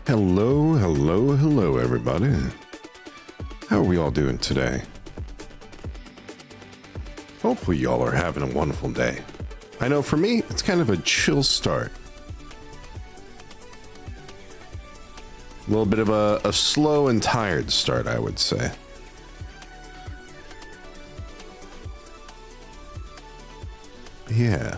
Hello, hello, hello, everybody. How are we all doing today? Hopefully y'all are having a wonderful day. I know for me, it's kind of a chill start. A little bit of a slow and tired start, I would say. Yeah.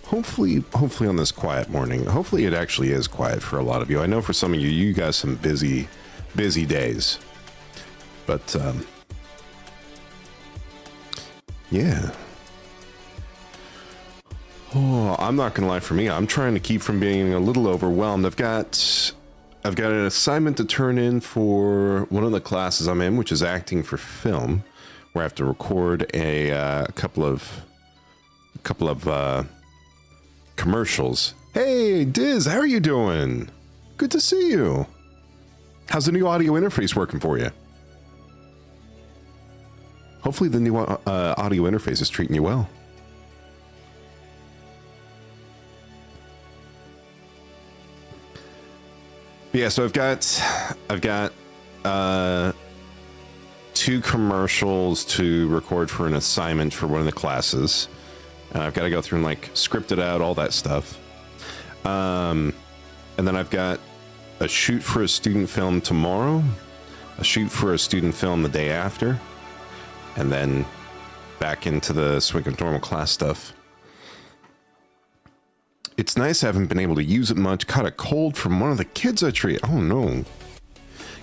Hopefully on this quiet morning, hopefully it actually is quiet for a lot of you. I know for some of you, you got some busy days. But, yeah. Oh, I'm not gonna lie, for me, I'm trying to keep from being a little overwhelmed. I've got an assignment to turn in for one of the classes I'm in, which is acting for film, where I have to record a couple of commercials. Hey, Diz, how are you doing? Good to see you. How's the new audio interface working for you? Hopefully the new audio interface is treating you well. Yeah, so I've got 2 commercials to record for an assignment for one of the classes. I've got to go through and like script it out, all that stuff. And then I've got a shoot for a student film tomorrow, a shoot for a student film the day after, and then back into the swing of normal class stuff. It's nice I haven't been able to use it much. Caught a cold from one of the kids I treat. Oh no.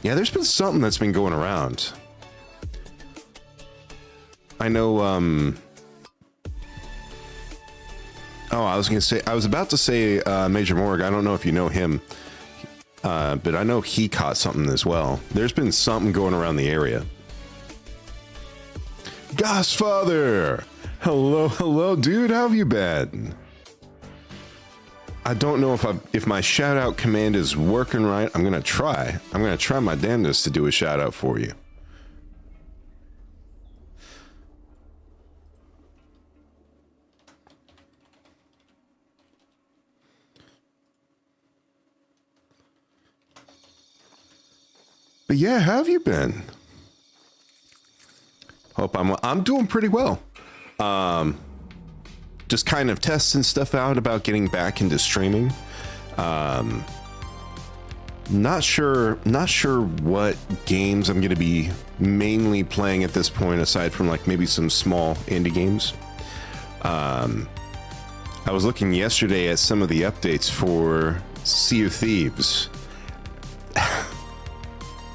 Yeah, there's been something that's been going around. I know, oh, I was about to say Major Morg. I don't know if you know him, but I know he caught something as well. There's been something going around the area. Godfather! Hello, dude. How have you been? I don't know if my shout out command is working right. I'm gonna try my damnedest to do a shout out for you. But yeah, how have you been? Hope I'm doing pretty well. Just kind of testing stuff out about getting back into streaming. Not sure what games I'm going to be mainly playing at this point, aside from like maybe some small indie games. I was looking yesterday at some of the updates for Sea of Thieves.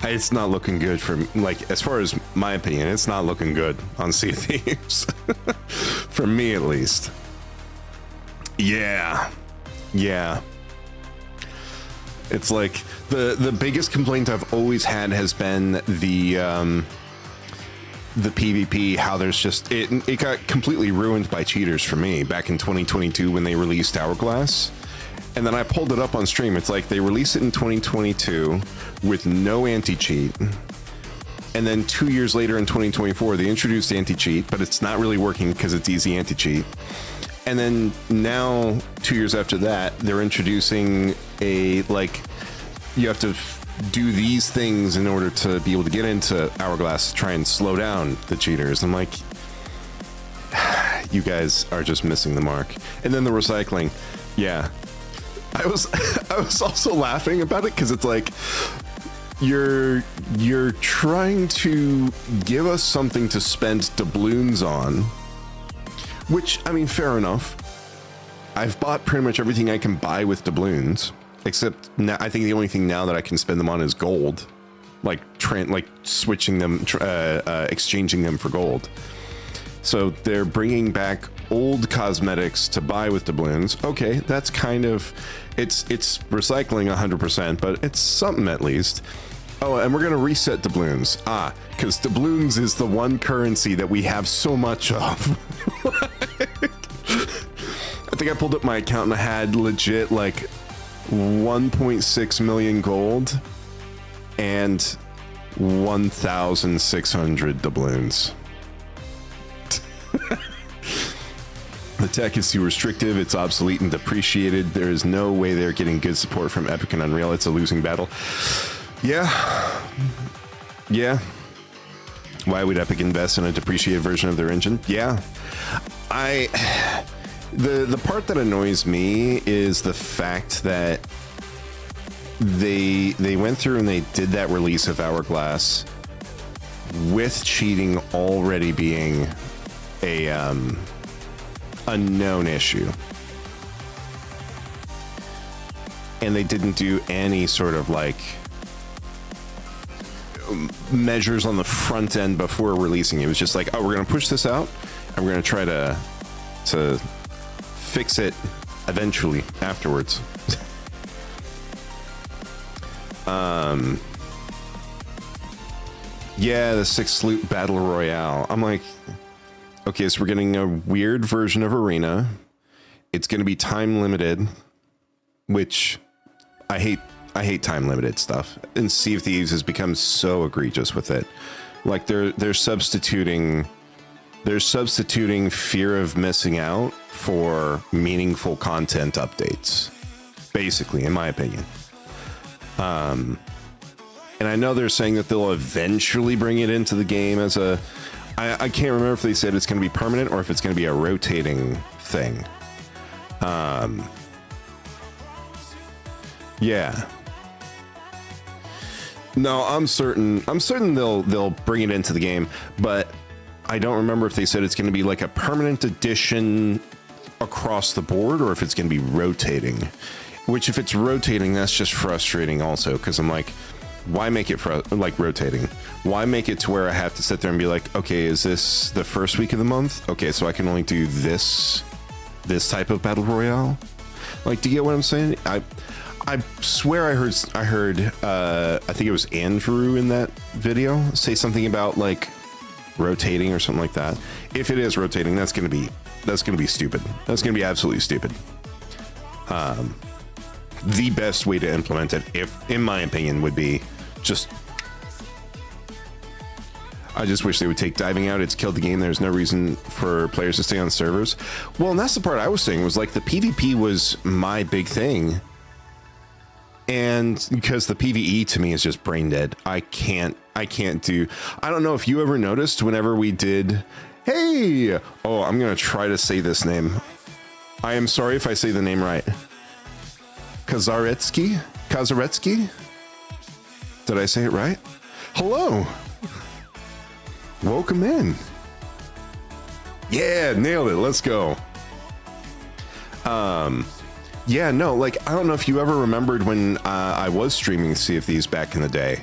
It's not looking good for me. Like, as far as my opinion, it's not looking good on Sea of Thieves. For me, at least. Yeah. It's like the biggest complaint I've always had has been the PvP, how there's just it got completely ruined by cheaters for me back in 2022 when they released Hourglass. And then I pulled it up on stream. It's like they released it in 2022 with no anti-cheat. And then 2 years later in 2024, they introduced anti-cheat, but it's not really working because it's easy anti-cheat. And then now, 2 years after that, they're introducing a, like, you have to do these things in order to be able to get into Hourglass to try and slow down the cheaters. I'm like, you guys are just missing the mark. And then the recycling. Yeah. I was also laughing about it because it's like you're trying to give us something to spend doubloons on, which, I mean, fair enough. I've bought pretty much everything I can buy with doubloons, except now I think the only thing now that I can spend them on is gold, like switching them, exchanging them for gold. So they're bringing back old cosmetics to buy with doubloons. Okay, that's kind of, it's recycling 100%, but it's something at least. Oh, and we're gonna reset doubloons. Because doubloons is the one currency that we have so much of. I think I pulled up my account and I had legit like 1.6 million gold and 1,600 doubloons. The tech is too restrictive, it's obsolete and depreciated. There is no way they're getting good support from Epic and Unreal. It's a losing battle. Yeah. Why would Epic invest in a depreciated version of their engine? Yeah. The part that annoys me is the fact that they went through and they did that release of Hourglass with cheating already being a known issue, and they didn't do any sort of like measures on the front end before releasing it. It was just like, oh, we're gonna push this out and we're gonna try to fix it eventually afterwards. Yeah, the 6 loot battle royale. I'm like, okay, so we're getting a weird version of Arena. It's going to be time limited, which I hate time limited stuff. And Sea of Thieves has become so egregious with it. Like they're substituting fear of missing out for meaningful content updates, basically, in my opinion. And I know they're saying that they'll eventually bring it into the game as a... I can't remember if they said it's going to be permanent or if it's going to be a rotating thing. Yeah. No, I'm certain they'll bring it into the game, but I don't remember if they said it's going to be like a permanent addition across the board or if it's going to be rotating. Which, if it's rotating, that's just frustrating also, because I'm like, why make it like rotating? Why make it to where I have to sit there and be like, okay, is this the first week of the month? Okay, so I can only do this type of battle royale. Like, do you get what I'm saying? I swear I heard I think it was Andrew in that video say something about like rotating or something like that. If it is rotating, that's gonna be stupid. That's gonna be absolutely stupid. The best way to implement it, if in my opinion, would be just... I just wish they would take diving out. It's killed the game. There's no reason for players to stay on servers. Well, and that's the part I was saying, was like the PvP was my big thing. And because the PvE to me is just brain dead. I can't do... I don't know if you ever noticed whenever we did... Hey! Oh, I'm going to try to say this name. I am sorry if I say the name right. Kazaretsky? Did I say it right? Hello. Welcome in. Yeah, nailed it. Let's go. Yeah, no, like, I don't know if you ever remembered when I was streaming Sea of Thieves back in the day.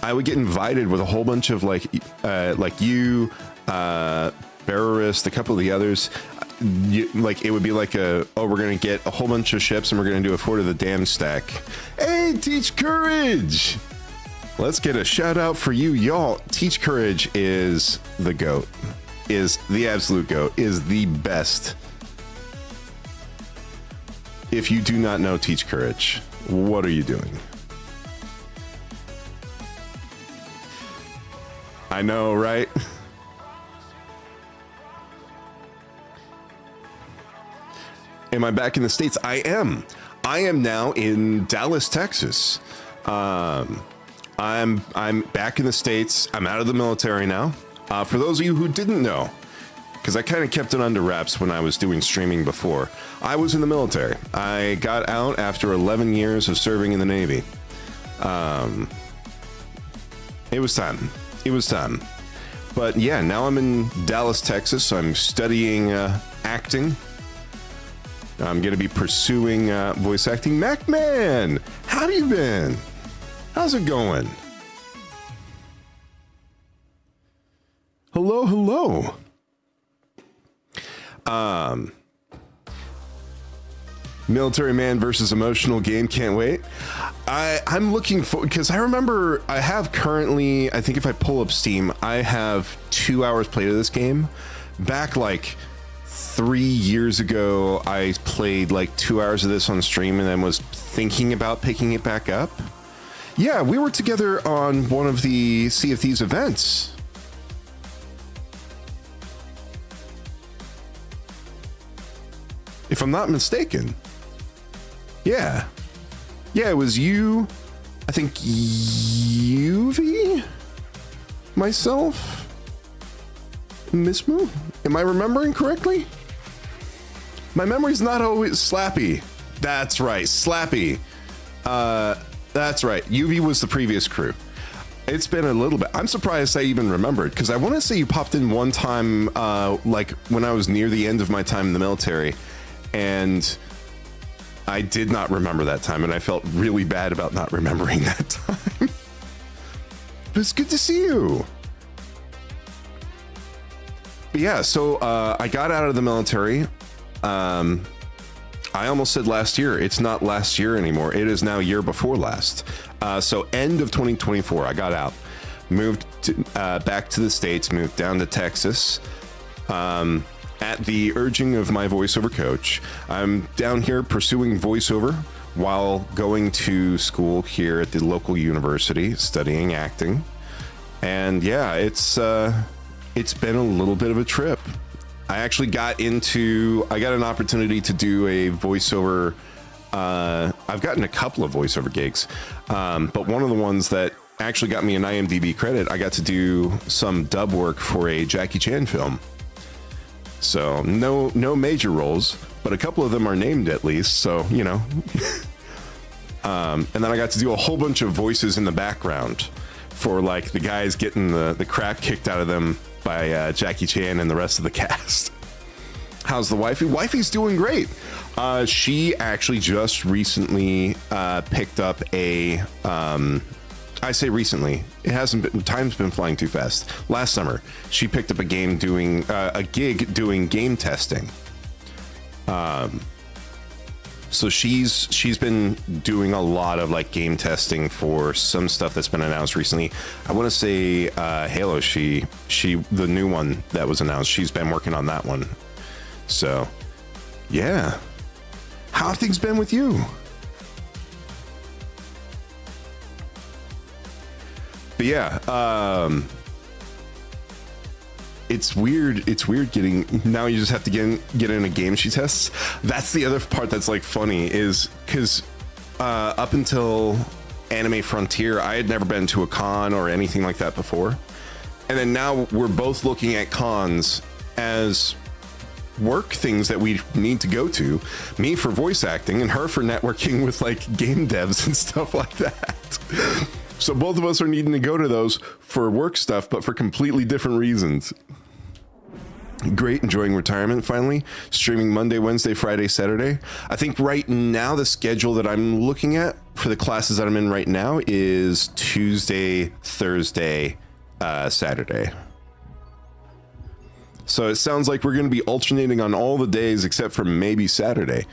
I would get invited with a whole bunch of like you, Barrowist, a couple of the others. Like it would be like we're gonna get a whole bunch of ships and we're gonna do a Fort of the Damned stack. Hey, Teach Courage! Let's get a shout out for you, y'all. Teach Courage is the GOAT, is the absolute GOAT, is the best. If you do not know Teach Courage, what are you doing? I know, right? Am I back in the States? I am. I am now in Dallas, Texas. I'm back in the States. I'm out of the military now. For those of you who didn't know, because I kind of kept it under wraps when I was doing streaming before, I was in the military. I got out after 11 years of serving in the Navy. It was time. It was time. But yeah, now I'm in Dallas, Texas. I'm studying acting. I'm going to be pursuing voice acting. MacMan, how have you been? How's it going? Hello, hello. Military man versus emotional game. Can't wait. I'm looking for, because I remember I have currently, I think if I pull up Steam, I have 2 hours played of this game. Back like 3 years ago, I played like 2 hours of this on stream and then was thinking about picking it back up. Yeah, we were together on one of the Sea of Thieves events. if I'm not mistaken. Yeah. Yeah, it was you, I think UV, myself, Mismo. Am I remembering correctly? My memory's not always Slappy. That's right, Slappy. That's right. UV was the previous crew. It's been a little bit. I'm surprised I even remembered, because I want to say you popped in one time, like when I was near the end of my time in the military, and I did not remember that time, and I felt really bad about not remembering that time. But it's good to see you. But yeah, so I got out of the military. I almost said last year. It's not last year anymore. It is now year before last. So end of 2024, I got out, moved back to the States, moved down to Texas. At the urging of my voiceover coach, I'm down here pursuing voiceover while going to school here at the local university, studying acting. And yeah, it's been a little bit of a trip. I actually got an opportunity to do a voiceover. I've gotten a couple of voiceover gigs, but one of the ones that actually got me an IMDb credit, I got to do some dub work for a Jackie Chan film. So no major roles, but a couple of them are named at least. So, you know, and then I got to do a whole bunch of voices in the background for like the guys getting the crap kicked out of them by Jackie Chan and the rest of the cast. How's the wifey? Wifey's doing great. She actually just recently picked up a, I say recently, it hasn't been, time's been flying too fast. Last summer, she picked up a gig doing game testing. So she's been doing a lot of like game testing for some stuff that's been announced recently. I want to say Halo. She the new one that was announced. She's been working on that one. So yeah, how have things been with you? But yeah, it's weird. It's weird getting, now you just have to get in a game she tests. That's the other part that's like funny, is because up until Anime Frontier, I had never been to a con or anything like that before. And then now we're both looking at cons as work things that we need to go to. Me for voice acting and her for networking with like game devs and stuff like that. So both of us are needing to go to those for work stuff, but for completely different reasons. Great, enjoying retirement finally. Streaming Monday, Wednesday, Friday, Saturday. I think right now the schedule that I'm looking at for the classes that I'm in right now is Tuesday, Thursday, Saturday. So it sounds like we're going to be alternating on all the days except for maybe Saturday.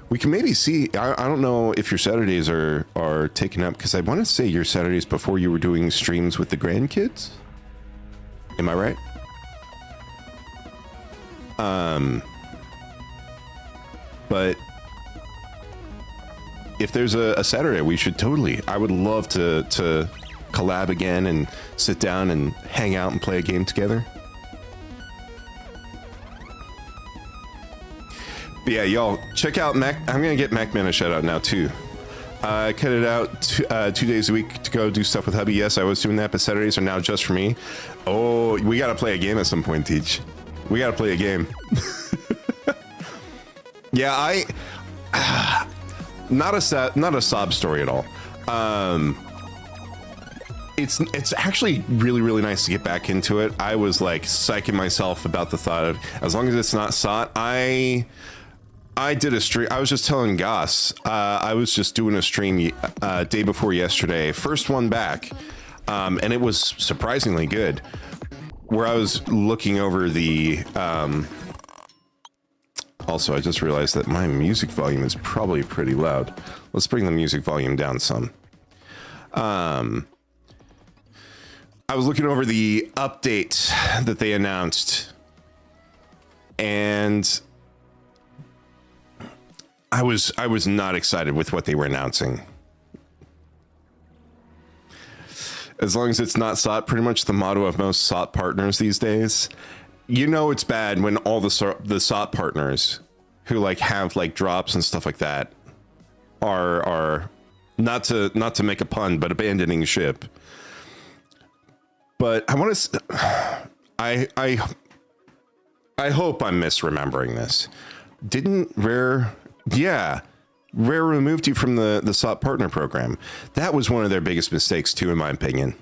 We can maybe see, I don't know if your Saturdays are taken up, because I want to say your Saturdays before you were doing streams with the grandkids. Am I right? But if there's a Saturday, we should totally, I would love to collab again and sit down and hang out and play a game together. But yeah, y'all, check out Mac. I'm going to get MacMan a shout out now, too. I cut it out 2 days a week to go do stuff with hubby. Yes, I was doing that, but Saturdays are now just for me. Oh, we got to play a game at some point, Teach. We got to play a game. Yeah, not a sob story at all. It's actually really, really nice to get back into it. I was like psyching myself about the thought of, as long as it's not SOT, I did a stream. I was just telling Goss, I was just doing a stream day before yesterday, first one back, and it was surprisingly good, where I was looking over the, also I just realized that my music volume is probably pretty loud. Let's bring the music volume down some. I was looking over the update that they announced, and I was not excited with what they were announcing. As long as it's not SOT, pretty much the motto of most SOT partners these days. You know it's bad when all the SOT partners who like have like drops and stuff like that are not to make a pun, but abandoning ship. But I want to, I hope I'm misremembering this. Didn't Rare, yeah, Rare removed you from the SOT partner program. That was one of their biggest mistakes too, in my opinion.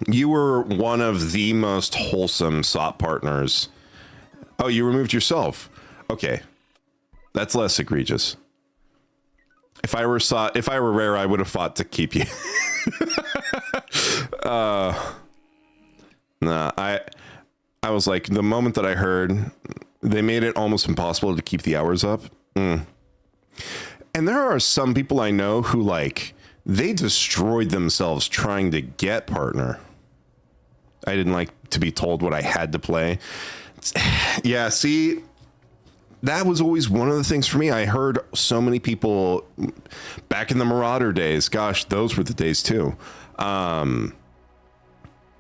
You were one of the most wholesome SOT partners. Oh, you removed yourself. Okay. That's less egregious. If I were Rare, I would have fought to keep you. Nah, I was like, the moment that I heard they made it almost impossible to keep the hours up. And there are some people I know who like, they destroyed themselves trying to get partner. I didn't like to be told what I had to play. Yeah, see, that was always one of the things for me. I heard so many people back in the Marauder days. Gosh, those were the days too.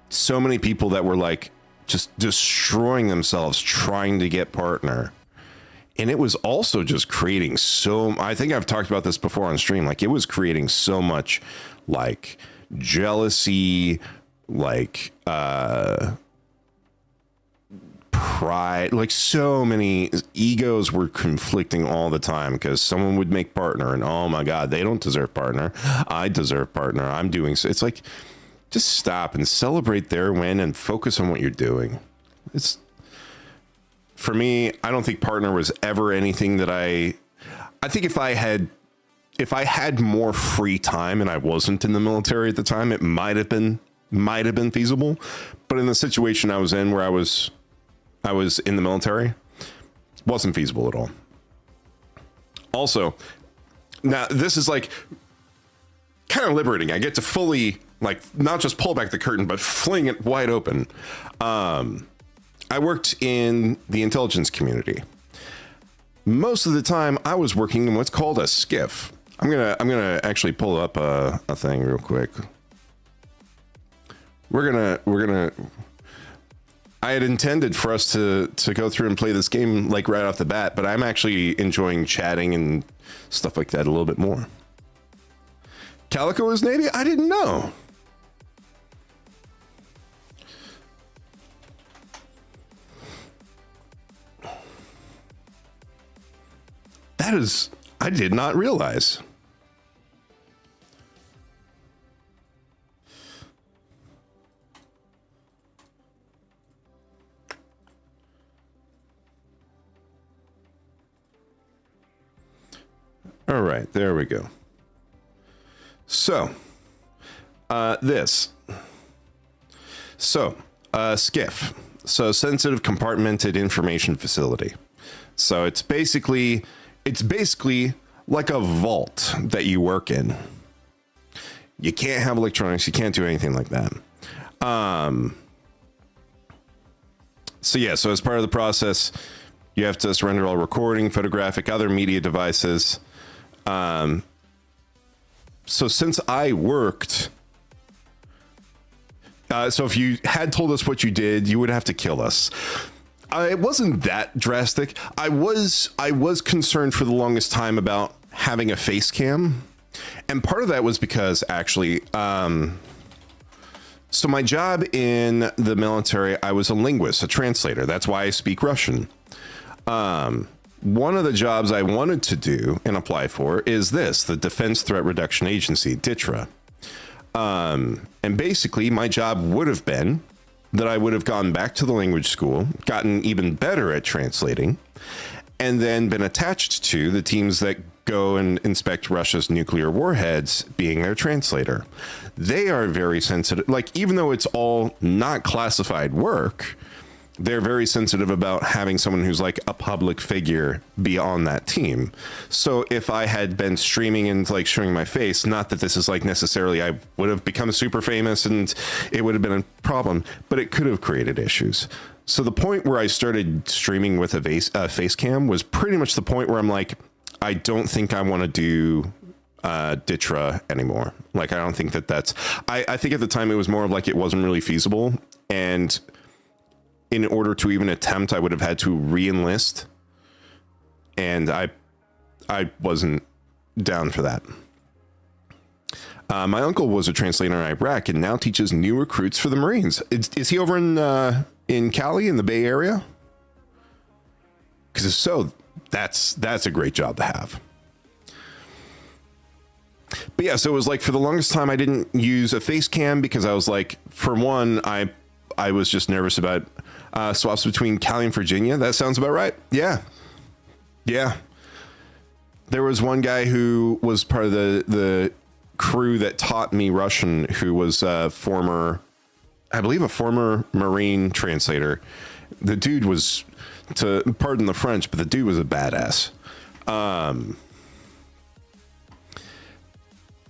So many people that were like just destroying themselves trying to get partner. And it was also just creating I think I've talked about this before on stream. Like, it was creating so much like jealousy, like pride, like so many egos were conflicting all the time because someone would make partner and, oh my God, they don't deserve partner. I deserve partner. I'm doing so. It's like, just stop and celebrate their win and focus on what you're doing. It's, for me, I don't think partner was ever anything that I think if I had more free time and I wasn't in the military at the time, it might have been feasible. But in the situation I was in where I was in the military, wasn't feasible at all. Also, now this is like kind of liberating. I get to fully like not just pull back the curtain, but fling it wide open. I worked in the intelligence community. Most of the time I was working in what's called a skiff. I'm gonna actually pull up a thing real quick. We're gonna I had intended for us to go through and play this game like right off the bat, but I'm actually enjoying chatting and stuff like that a little bit more. Calico is Navy? I didn't know. I did not realize. All right, there we go. So, SCIF. So, sensitive compartmented information facility. So it's basically like a vault that you work in. You can't have electronics. You can't do anything like that. So as part of the process, you have to surrender all recording, photographic, other media devices. So since I worked, so if you had told us what you did, you would have to kill us. It wasn't that drastic. I was concerned for the longest time about having a face cam. And part of that was because actually, so my job in the military, I was a linguist, a translator. That's why I speak Russian. One of the jobs I wanted to do and apply for is the Defense Threat Reduction Agency, DTRA. And basically my job would have been that I would have gone back to the language school, gotten even better at translating, and then been attached to the teams that go and inspect Russia's nuclear warheads, being their translator. They are very sensitive. Like, even though it's all not classified work, they're very sensitive about having someone who's like a public figure be on that team. So if I had been streaming and like showing my face, not that this is like necessarily I would have become super famous and it would have been a problem, but it could have created issues. So the point where I started streaming with a face cam was pretty much the point where I'm like, I don't think I want to do DTRA anymore. Like, I don't think that's, I think at the time it was more of like, it wasn't really feasible. And in order to even attempt, I would have had to re-enlist and I wasn't down for that. My uncle was a translator in Iraq and now teaches new recruits for the Marines. Is he over in Cali, in the Bay Area? Because if so, that's a great job to have. But yeah, so it was like, for the longest time, I didn't use a face cam because I was like, for one, I was just nervous about swaps between Cali and Virginia. That sounds about right. Yeah. There was one guy who was part of the crew that taught me Russian, who was a former Marine translator. The dude was, pardon the French, but the dude was a badass.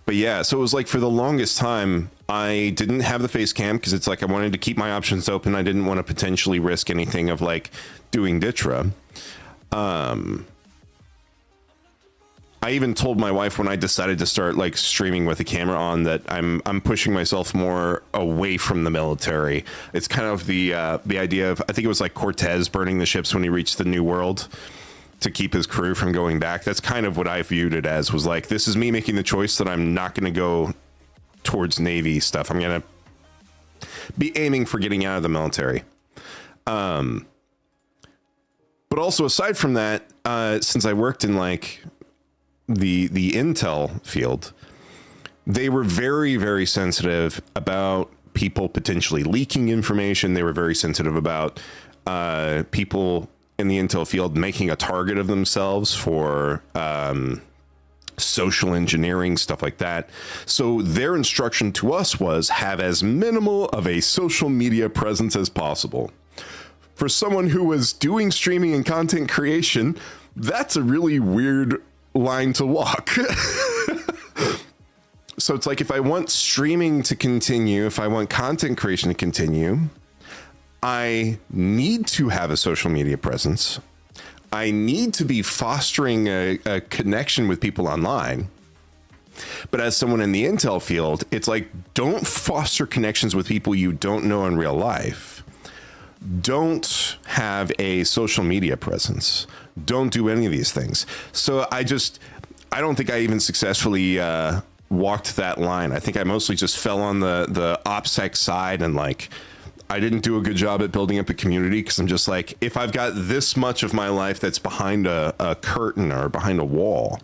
But yeah, so it was like, for the longest time, I didn't have the face cam because it's like I wanted to keep my options open. I didn't want to potentially risk anything of like doing DITRA. I even told my wife when I decided to start like streaming with a camera on that I'm pushing myself more away from the military. It's kind of the idea of, I think it was like Cortez burning the ships when he reached the New World to keep his crew from going back. That's kind of what I viewed it as, was like, this is me making the choice that I'm not going to go towards Navy stuff. I'm going to be aiming for getting out of the military. But also, aside from that, since I worked in like the intel field, they were very, very sensitive about people potentially leaking information. They were very sensitive about people in the intel field making a target of themselves for social engineering, stuff like that. So their instruction to us was, have as minimal of a social media presence as possible. For someone who was doing streaming and content creation, that's a really weird line to walk. So it's like, if I want streaming to continue, if I want content creation to continue, I need to have a social media presence. I need to be fostering a connection with people online. But as someone in the intel field, it's like, don't foster connections with people you don't know in real life. Don't have a social media presence. Don't do any of these things. So I don't think I even successfully walked that line. I think I mostly just fell on the OPSEC side, and like, I didn't do a good job at building up a community, because I'm just like, if I've got this much of my life that's behind a curtain or behind a wall,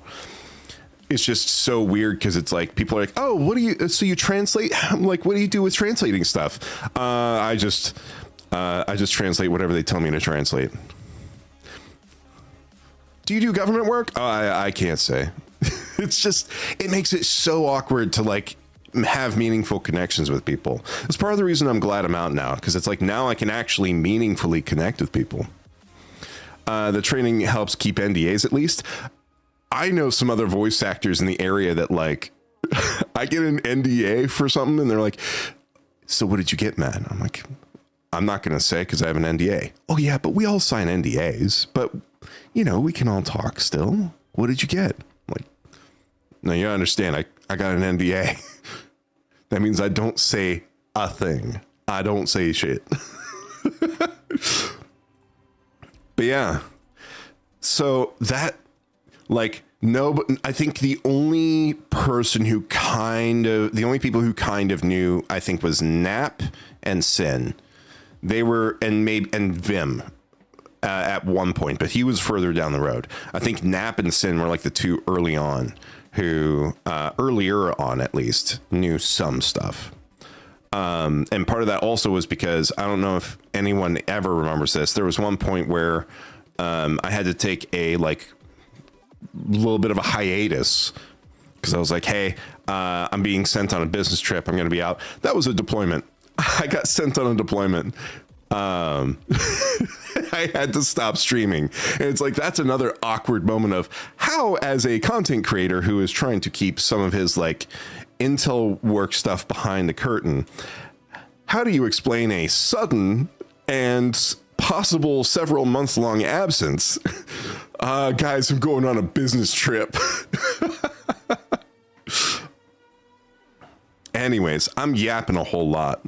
it's just so weird, because it's like, people are like, oh, so you translate? I'm like, what do you do with translating stuff? I just translate whatever they tell me to translate. Do you do government work? Oh, I can't say. It's just, it makes it so awkward to like have meaningful connections with people. It's part of the reason I'm glad I'm out now, because it's like, now I can actually meaningfully connect with people. The training helps keep NDAs, at least. I know some other voice actors in the area that like, I get an NDA for something and they're like, so what did you get, man? I'm like, I'm not going to say because I have an NDA. Oh yeah, but we all sign NDAs, but you know, we can all talk still. What did you get? I'm like, no, you understand. I got an NDA. That means I don't say a thing. I don't say shit. But yeah, so that, like, no, but I think the only people who kind of knew, I think, was Nap and Sin. They were, and Vim at one point, but he was further down the road. I think Nap and Sin were like the two early on who, earlier on at least, knew some stuff. And part of that also was because, I don't know if anyone ever remembers this, there was one point where I had to take a like little bit of a hiatus because I was like, hey, I'm being sent on a business trip. I'm going to be out. That was a deployment. I got sent on a deployment. I had to stop streaming. And it's like, that's another awkward moment of how, as a content creator who is trying to keep some of his like intel work stuff behind the curtain, how do you explain a sudden and possible several month long absence? Guys, I'm going on a business trip. Anyways, I'm yapping a whole lot,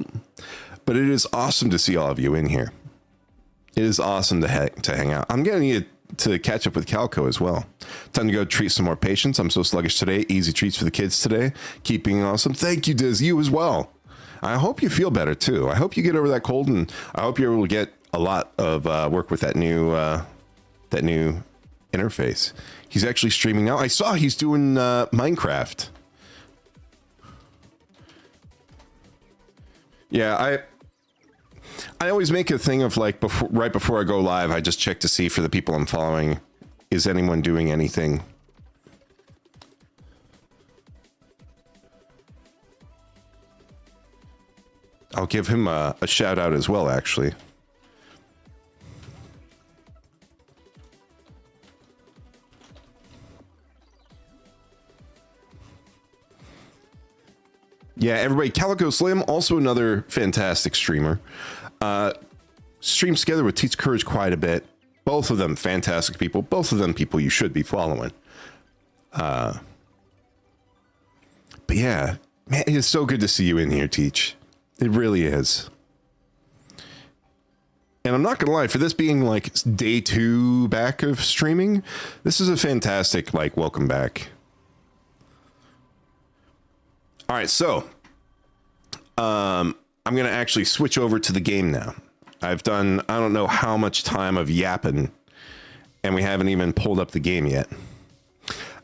but it is awesome to see all of you in here. It is awesome to hang out. I'm going to need to catch up with Calco as well. Time to go treat some more patients. I'm so sluggish today. Easy treats for the kids today. Keeping awesome. Thank you, Diz. You as well. I hope you feel better too. I hope you get over that cold, and I hope you're able to get a lot of work with that new interface. He's actually streaming now. I saw he's doing Minecraft. Yeah, I always make a thing of like right before I go live, I just check to see for the people I'm following, is anyone doing anything? I'll give him a shout out as well, actually. Yeah, everybody, Calico Slim, also another fantastic streamer. Streams together with Teach Courage quite a bit. Both of them fantastic people. Both of them people you should be following. But yeah, man, it's so good to see you in here, Teach. It really is. And I'm not gonna lie, for this being like day 2 back of streaming, this is a fantastic, like, welcome back. All right, so I'm going to actually switch over to the game now. I've done, I don't know how much time of yapping, and we haven't even pulled up the game yet.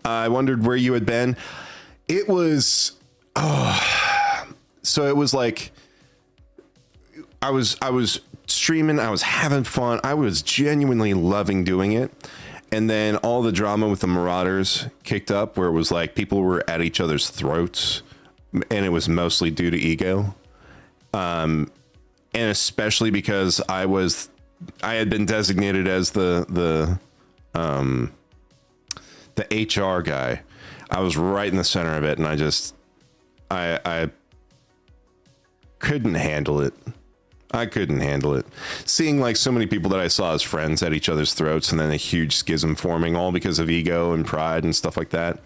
I wondered where you had been. It was, so it was like, I was streaming, I was having fun, I was genuinely loving doing it. And then all the drama with the Marauders kicked up, where it was like people were at each other's throats. And it was mostly due to ego. And especially because I had been designated as the HR guy. I was right in the center of it, and I couldn't handle it. I couldn't handle it. Seeing like so many people that I saw as friends at each other's throats, and then a huge schism forming, all because of ego and pride and stuff like that.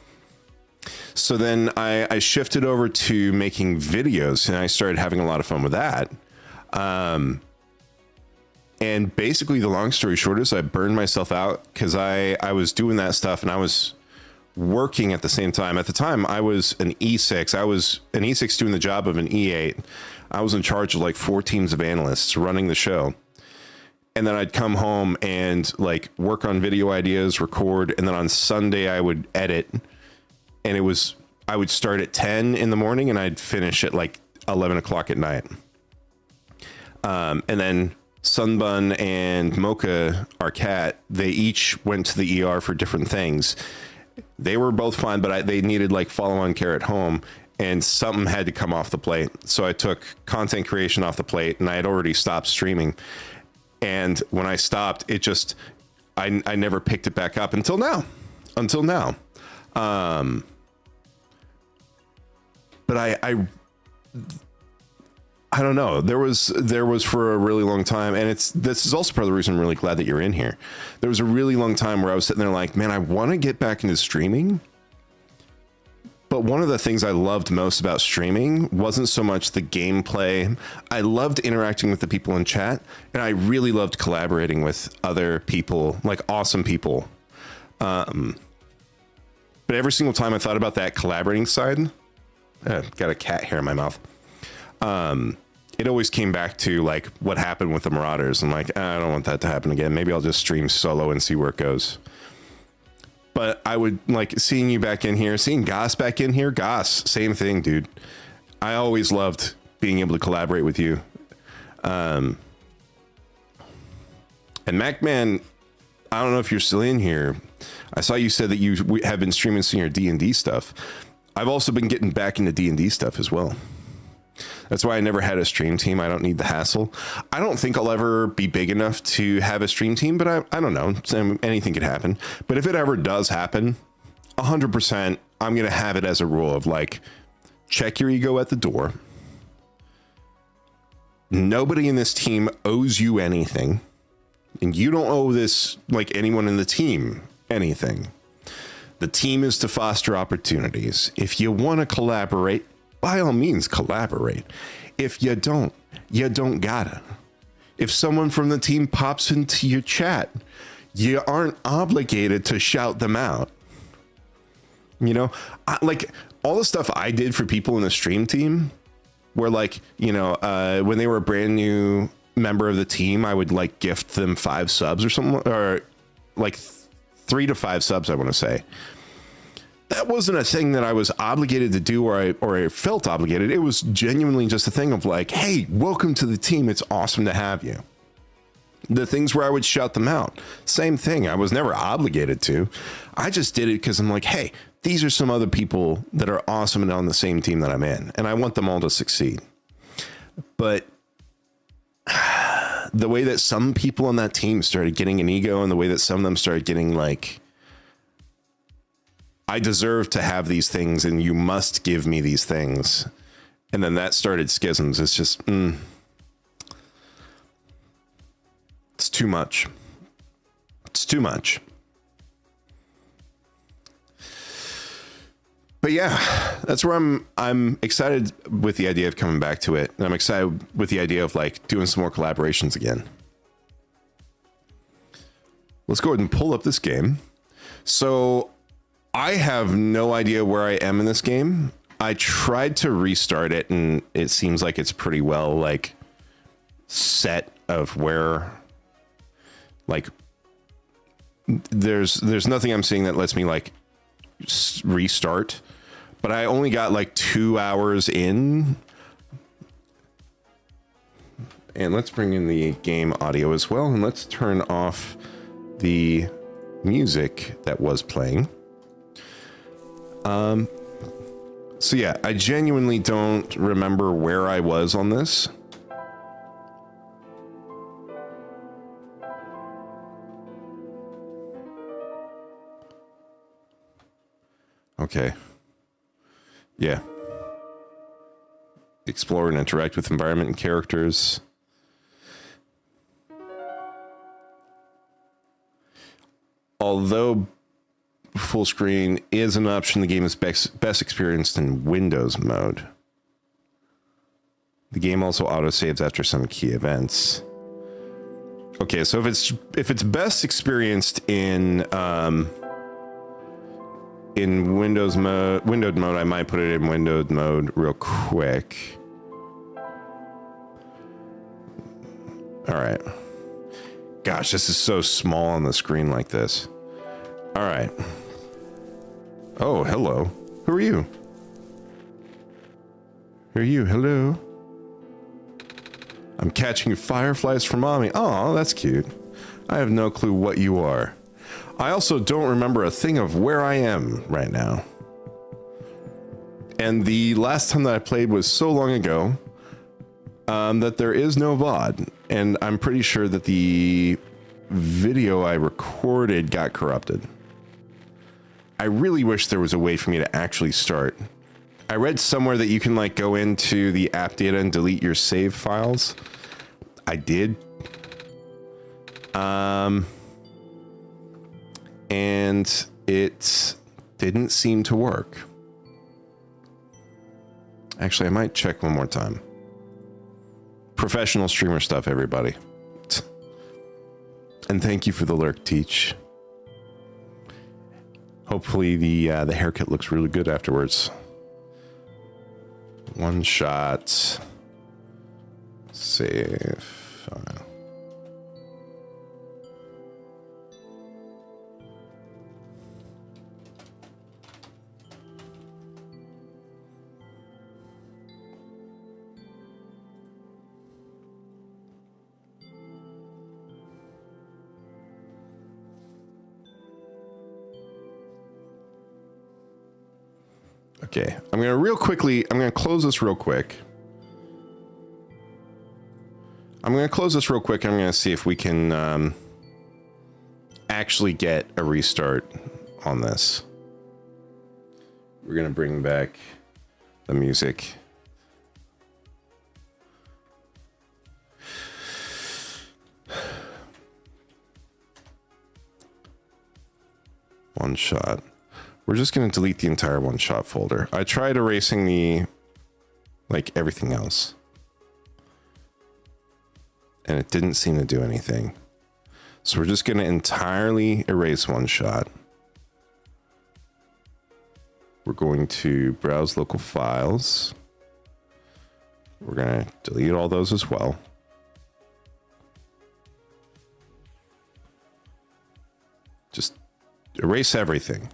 So then I shifted over to making videos, and I started having a lot of fun with that. And basically the long story short is I burned myself out because I was doing that stuff, and I was working at the same time. At the time, I was an E6. I was an E6 doing the job of an E8. I was in charge of like 4 teams of analysts running the show. And then I'd come home and like work on video ideas, record, and then on Sunday I would edit. And I would start at 10 in the morning, and I'd finish at like 11 o'clock at night. And then Sunbun and Mocha, our cat, they each went to the ER for different things. They were both fine, but they needed like follow-on care at home, and something had to come off the plate. So I took content creation off the plate, and I had already stopped streaming. And when I stopped, it just, I never picked it back up until now. But I don't know. There was for a really long time, and this is also part of the reason I'm really glad that you're in here. There was a really long time where I was sitting there like, man, I want to get back into streaming. But one of the things I loved most about streaming wasn't so much the gameplay. I loved interacting with the people in chat, and I really loved collaborating with other people, like awesome people. But every single time I thought about that collaborating side, got a cat hair in my mouth. It always came back to like what happened with the Marauders. I'm like, I don't want that to happen again. Maybe I'll just stream solo and see where it goes. But I would like seeing you back in here, seeing Goss back in here. Goss, same thing, dude. I always loved being able to collaborate with you. And MacMan, I don't know if you're still in here. I saw you said that you have been streaming some of your D&D stuff. I've also been getting back into D&D stuff as well. That's why I never had a stream team. I don't need the hassle. I don't think I'll ever be big enough to have a stream team, but I don't know. Anything could happen. But if it ever does happen, 100%, I'm going to have it as a rule of like, check your ego at the door. Nobody in this team owes you anything. And you don't owe this, like anyone in the team, anything. The team is to foster opportunities. If you want to collaborate, by all means, collaborate. If you don't gotta. If someone from the team pops into your chat, you aren't obligated to shout them out. You know, like all the stuff I did for people in the stream team, where like, you know, when they were a brand new member of the team, I would like gift them 5 subs or something, or like 3 to 5 subs, I want to say. That wasn't a thing that I was obligated to do, or I felt obligated. It was genuinely just a thing of like, hey, welcome to the team. It's awesome to have you. The things where I would shout them out, same thing. I was never obligated to. I just did it because I'm like, hey, these are some other people that are awesome and on the same team that I'm in, and I want them all to succeed. But the way that some people on that team started getting an ego, and the way that some of them started getting like, I deserve to have these things and you must give me these things. And then that started schisms. It's just, it's too much. It's too much. But yeah, that's where I'm excited with the idea of coming back to it. And I'm excited with the idea of like doing some more collaborations again. Let's go ahead and pull up this game. So I have no idea where I am in this game. I tried to restart it and it seems like it's pretty well like set of where like there's nothing I'm seeing that lets me like restart, but I only got like 2 hours in. And let's bring in the game audio as well, and let's turn off the music that was playing. So yeah, I genuinely don't remember where I was on this. Okay. Yeah. Explore and interact with environment and characters. Although full screen is an option, the game is best experienced in Windows mode. The game also autosaves after some key events. Okay, so if it's best experienced in Windows windowed mode, I might put it in windowed mode real quick. All right. Gosh, this is so small on the screen like this. All right. Oh, hello. Who are you? Who are you? Hello. I'm catching fireflies for mommy. Oh, that's cute. I have no clue what you are. I also don't remember a thing of where I am right now. And the last time that I played was so long ago that there is no VOD. And I'm pretty sure that the video I recorded got corrupted. I really wish there was a way for me to actually start. I read somewhere that you can like go into the app data and delete your save files. I did. And it didn't seem to work. Actually, I might check one more time. Professional streamer stuff, everybody. And thank you for the lurk, Teach. Hopefully the haircut looks really good afterwards. One shot. Save file. Okay, I'm gonna close this real quick. I'm gonna see if we can actually get a restart on this. We're gonna bring back the music. One shot. We're just going to delete the entire one shot folder. I tried erasing like everything else, and it didn't seem to do anything. So we're just going to entirely erase Oneshot. We're going to browse local files. We're going to delete all those as well. Just erase everything.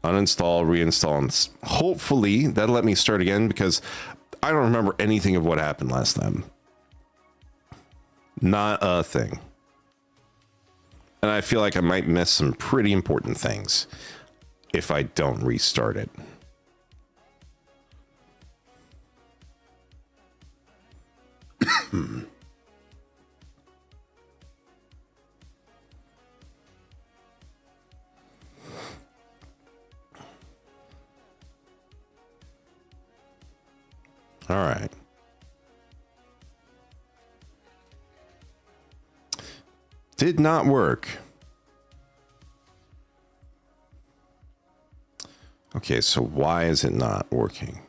Uninstall, reinstall, and hopefully that'll let me start again, because I don't remember anything of what happened last time. Not a thing. And I feel like I might miss some pretty important things if I don't restart it. All right. Did not work. Okay, so why is it not working?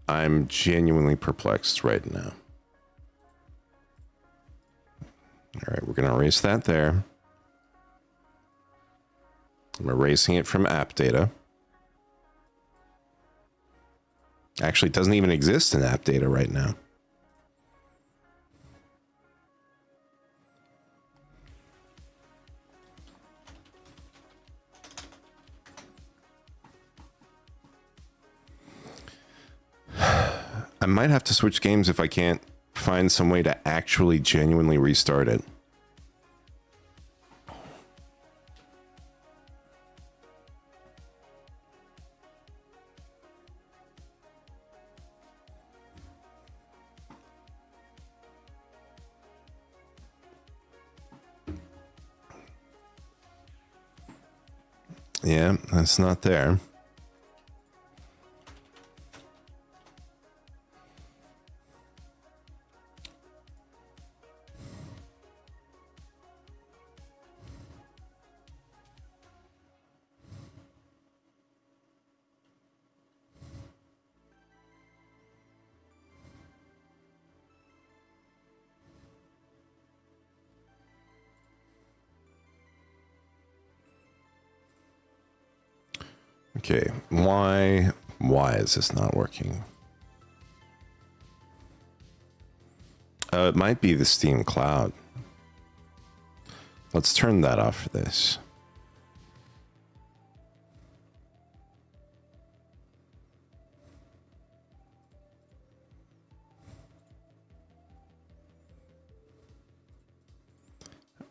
I'm genuinely perplexed right now. All right, we're going to erase that there. I'm erasing it from app data. Actually, it doesn't even exist in app data right now. I might have to switch games if I can't find some way to actually genuinely restart it. Yeah, that's not there. Okay, why is this not working? It might be the Steam Cloud. Let's turn that off for this.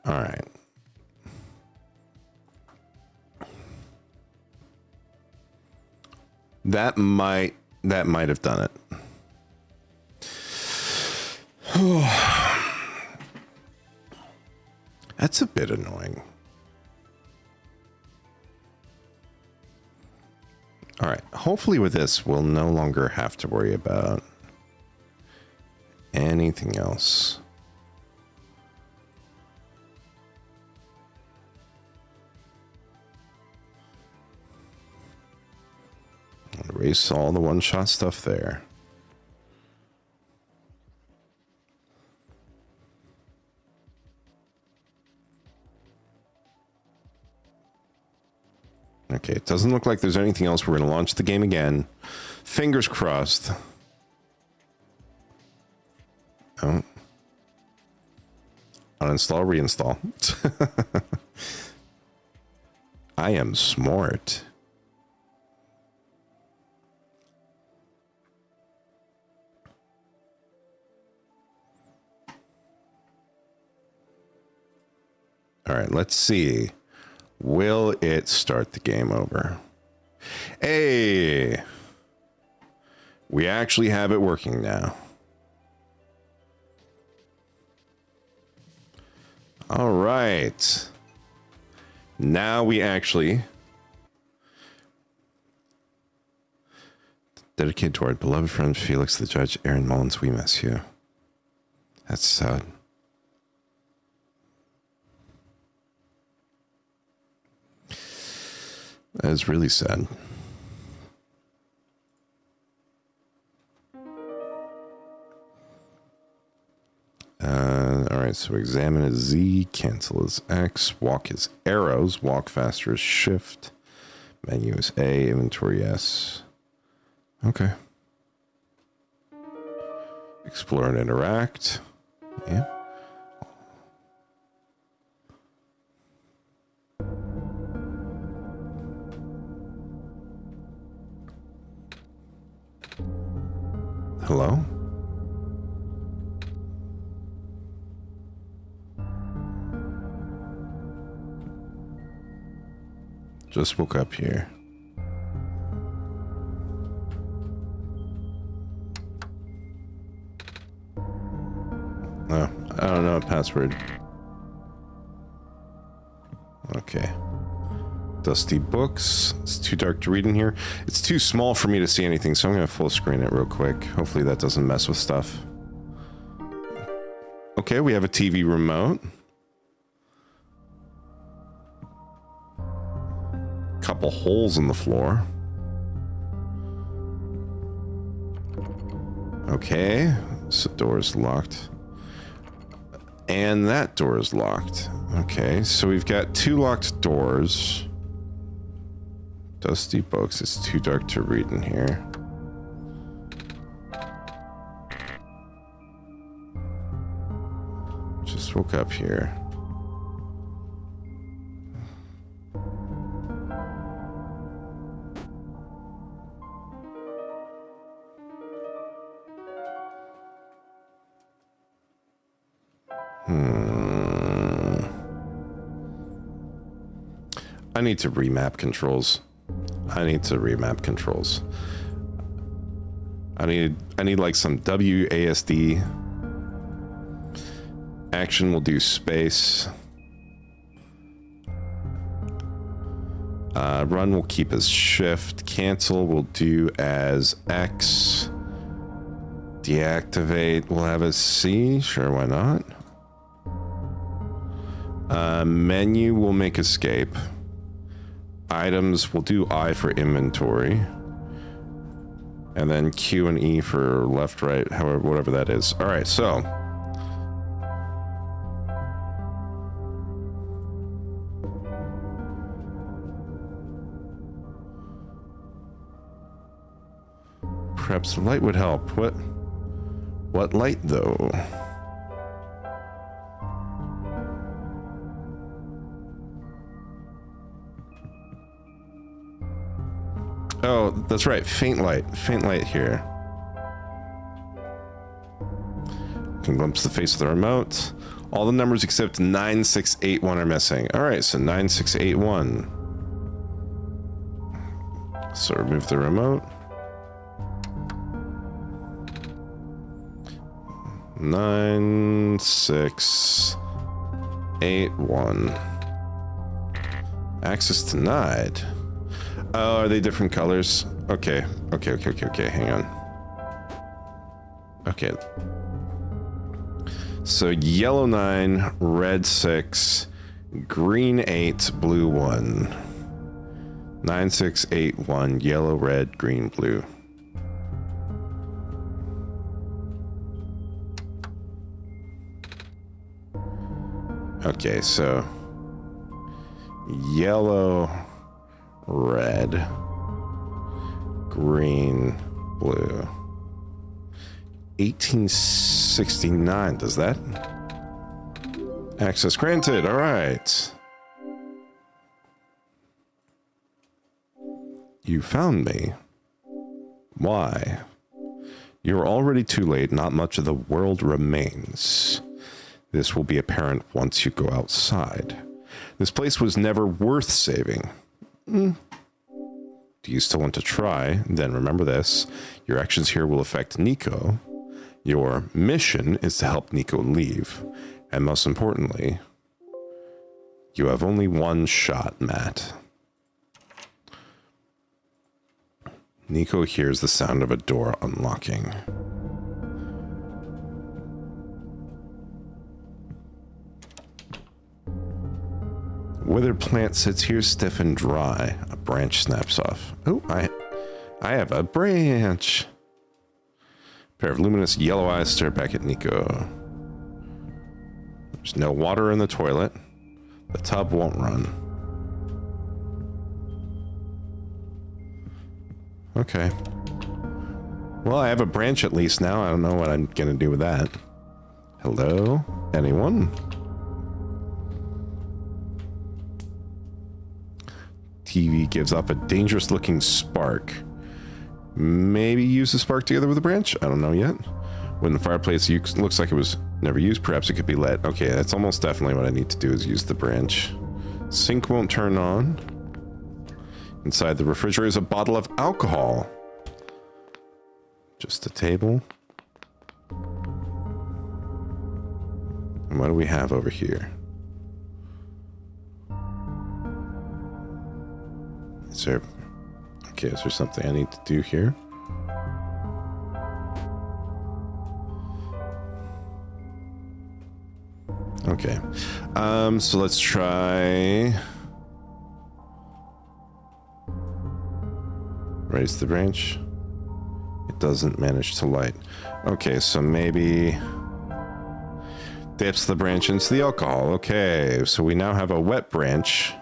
All right. That might have done it. That's a bit annoying. All right. Hopefully with this, we'll no longer have to worry about anything else. Erase all the one-shot stuff there. Okay, it doesn't look like there's anything else. We're going to launch the game again. Fingers crossed. Oh. Uninstall, reinstall. I am smart. All right, let's see. Will it start the game over? Hey, we actually have it working now. All right. Now we actually dedicated to our beloved friend Felix the Judge, Aaron Mullins. We miss you. That's sad. That is really sad. right, so examine is Z, cancel is X, walk is arrows, walk faster is shift, menu is A, inventory S. Okay. Explore and interact. Yeah. Hello? Just woke up here. Oh, I don't know a password. Okay. Dusty books. It's too dark to read in here. It's too small for me to see anything, so I'm going to full screen it real quick. Hopefully that doesn't mess with stuff. Okay, we have a TV remote. Couple holes in the floor. Okay, so door is locked. And that door is locked. Okay, so we've got 2 locked doors. Dusty books. It's too dark to read in here. Just woke up here. I need to remap controls. I need like some WASD. Action will do space. Run will keep as shift. Cancel will do as X. Deactivate will have as C. Sure, why not? Menu will make escape. Items will do I for inventory. And then Q and E for left, right, however, whatever that is. All right, so. Perhaps the light would help. What light, though? Oh, that's right. Faint light. Faint light here. Can glimpse the face of the remote. All the numbers except 9681 are missing. All right, so 9681. So remove the remote. 9681. Access denied. Oh, are they different colors? Okay. Hang on. Okay. So yellow 9, red 6, green 8, blue 1. 9681, yellow, red, green, blue. Okay, so yellow, red, green, blue. 1869, does that? Access granted, all right. You found me. Why? You're already too late, not much of the world remains. This will be apparent once you go outside. This place was never worth saving. Do you still want to try? Then remember this. Your actions here will affect Nico. Your mission is to help Nico leave. And most importantly, you have only one shot, Matt. Nico hears the sound of a door unlocking. Withered plant sits here stiff and dry. A branch snaps off. Oh, I have a branch. A pair of luminous yellow eyes stare back at Nico. There's no water in the toilet. The tub won't run. Okay. Well, I have a branch at least now. I don't know what I'm gonna do with that. Hello? Anyone? TV gives off a dangerous looking spark. Maybe use the spark together with the branch? I don't know yet. When the fireplace looks like it was never used, perhaps it could be lit. Okay, that's almost definitely what I need to do is use the branch. Sink won't turn on. Inside the refrigerator is a bottle of alcohol. Just a table. And what do we have over here? Is there... Okay, is there something I need to do here? Okay. So let's try... Raise the branch. It doesn't manage to light. Okay, so maybe... Dips the branch into the alcohol. Okay, so we now have a wet branch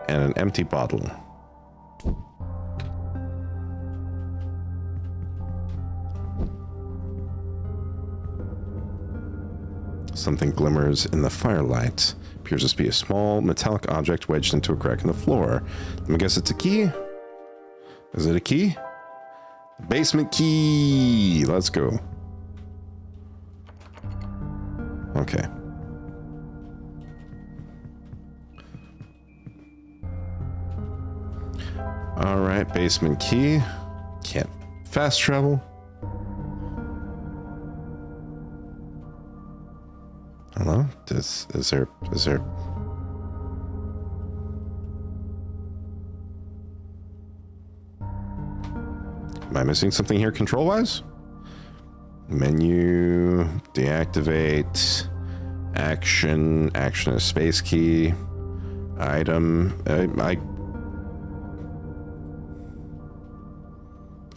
and an empty bottle. Something glimmers in the firelight. Appears to be a small metallic object wedged into a crack in the floor. Let me guess it's a key? Is it a key? Basement key! Let's go. Okay. Alright, basement key. Can't fast travel. Hello? Is there... Am I missing something here control-wise? Menu, deactivate, action is space key, item,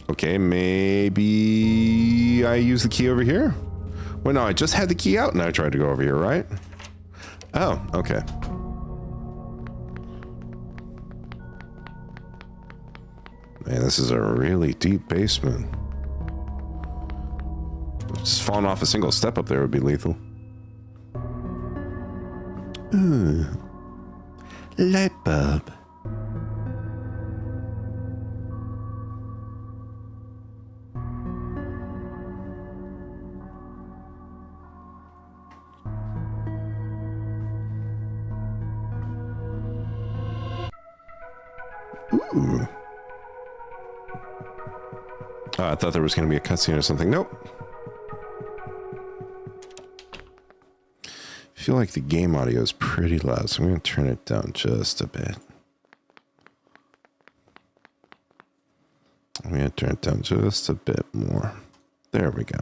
okay, maybe I use the key over here? Well, no, I just had the key out and I tried to go over here, right? Oh, okay. Man, this is a really deep basement. Just falling off a single step up there would be lethal. Ooh. Light bulb. Ooh. I thought there was going to be a cutscene or something. Nope. I feel like the game audio is pretty loud, so I'm going to turn it down just a bit. I'm going to turn it down just a bit more. There we go.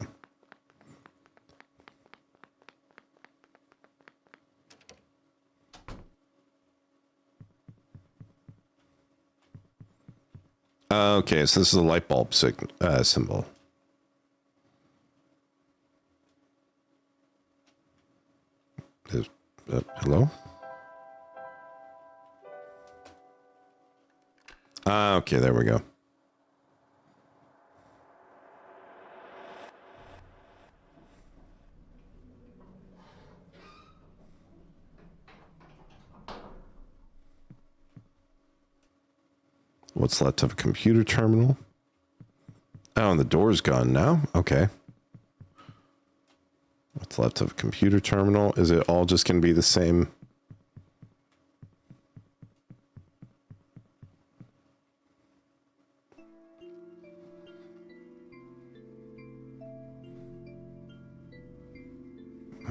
Okay, so this is a light bulb symbol. Hello? Okay, there we go. What's left of a computer terminal? Oh, and the door's gone now? Okay. What's left of a computer terminal? Is it all just going to be the same?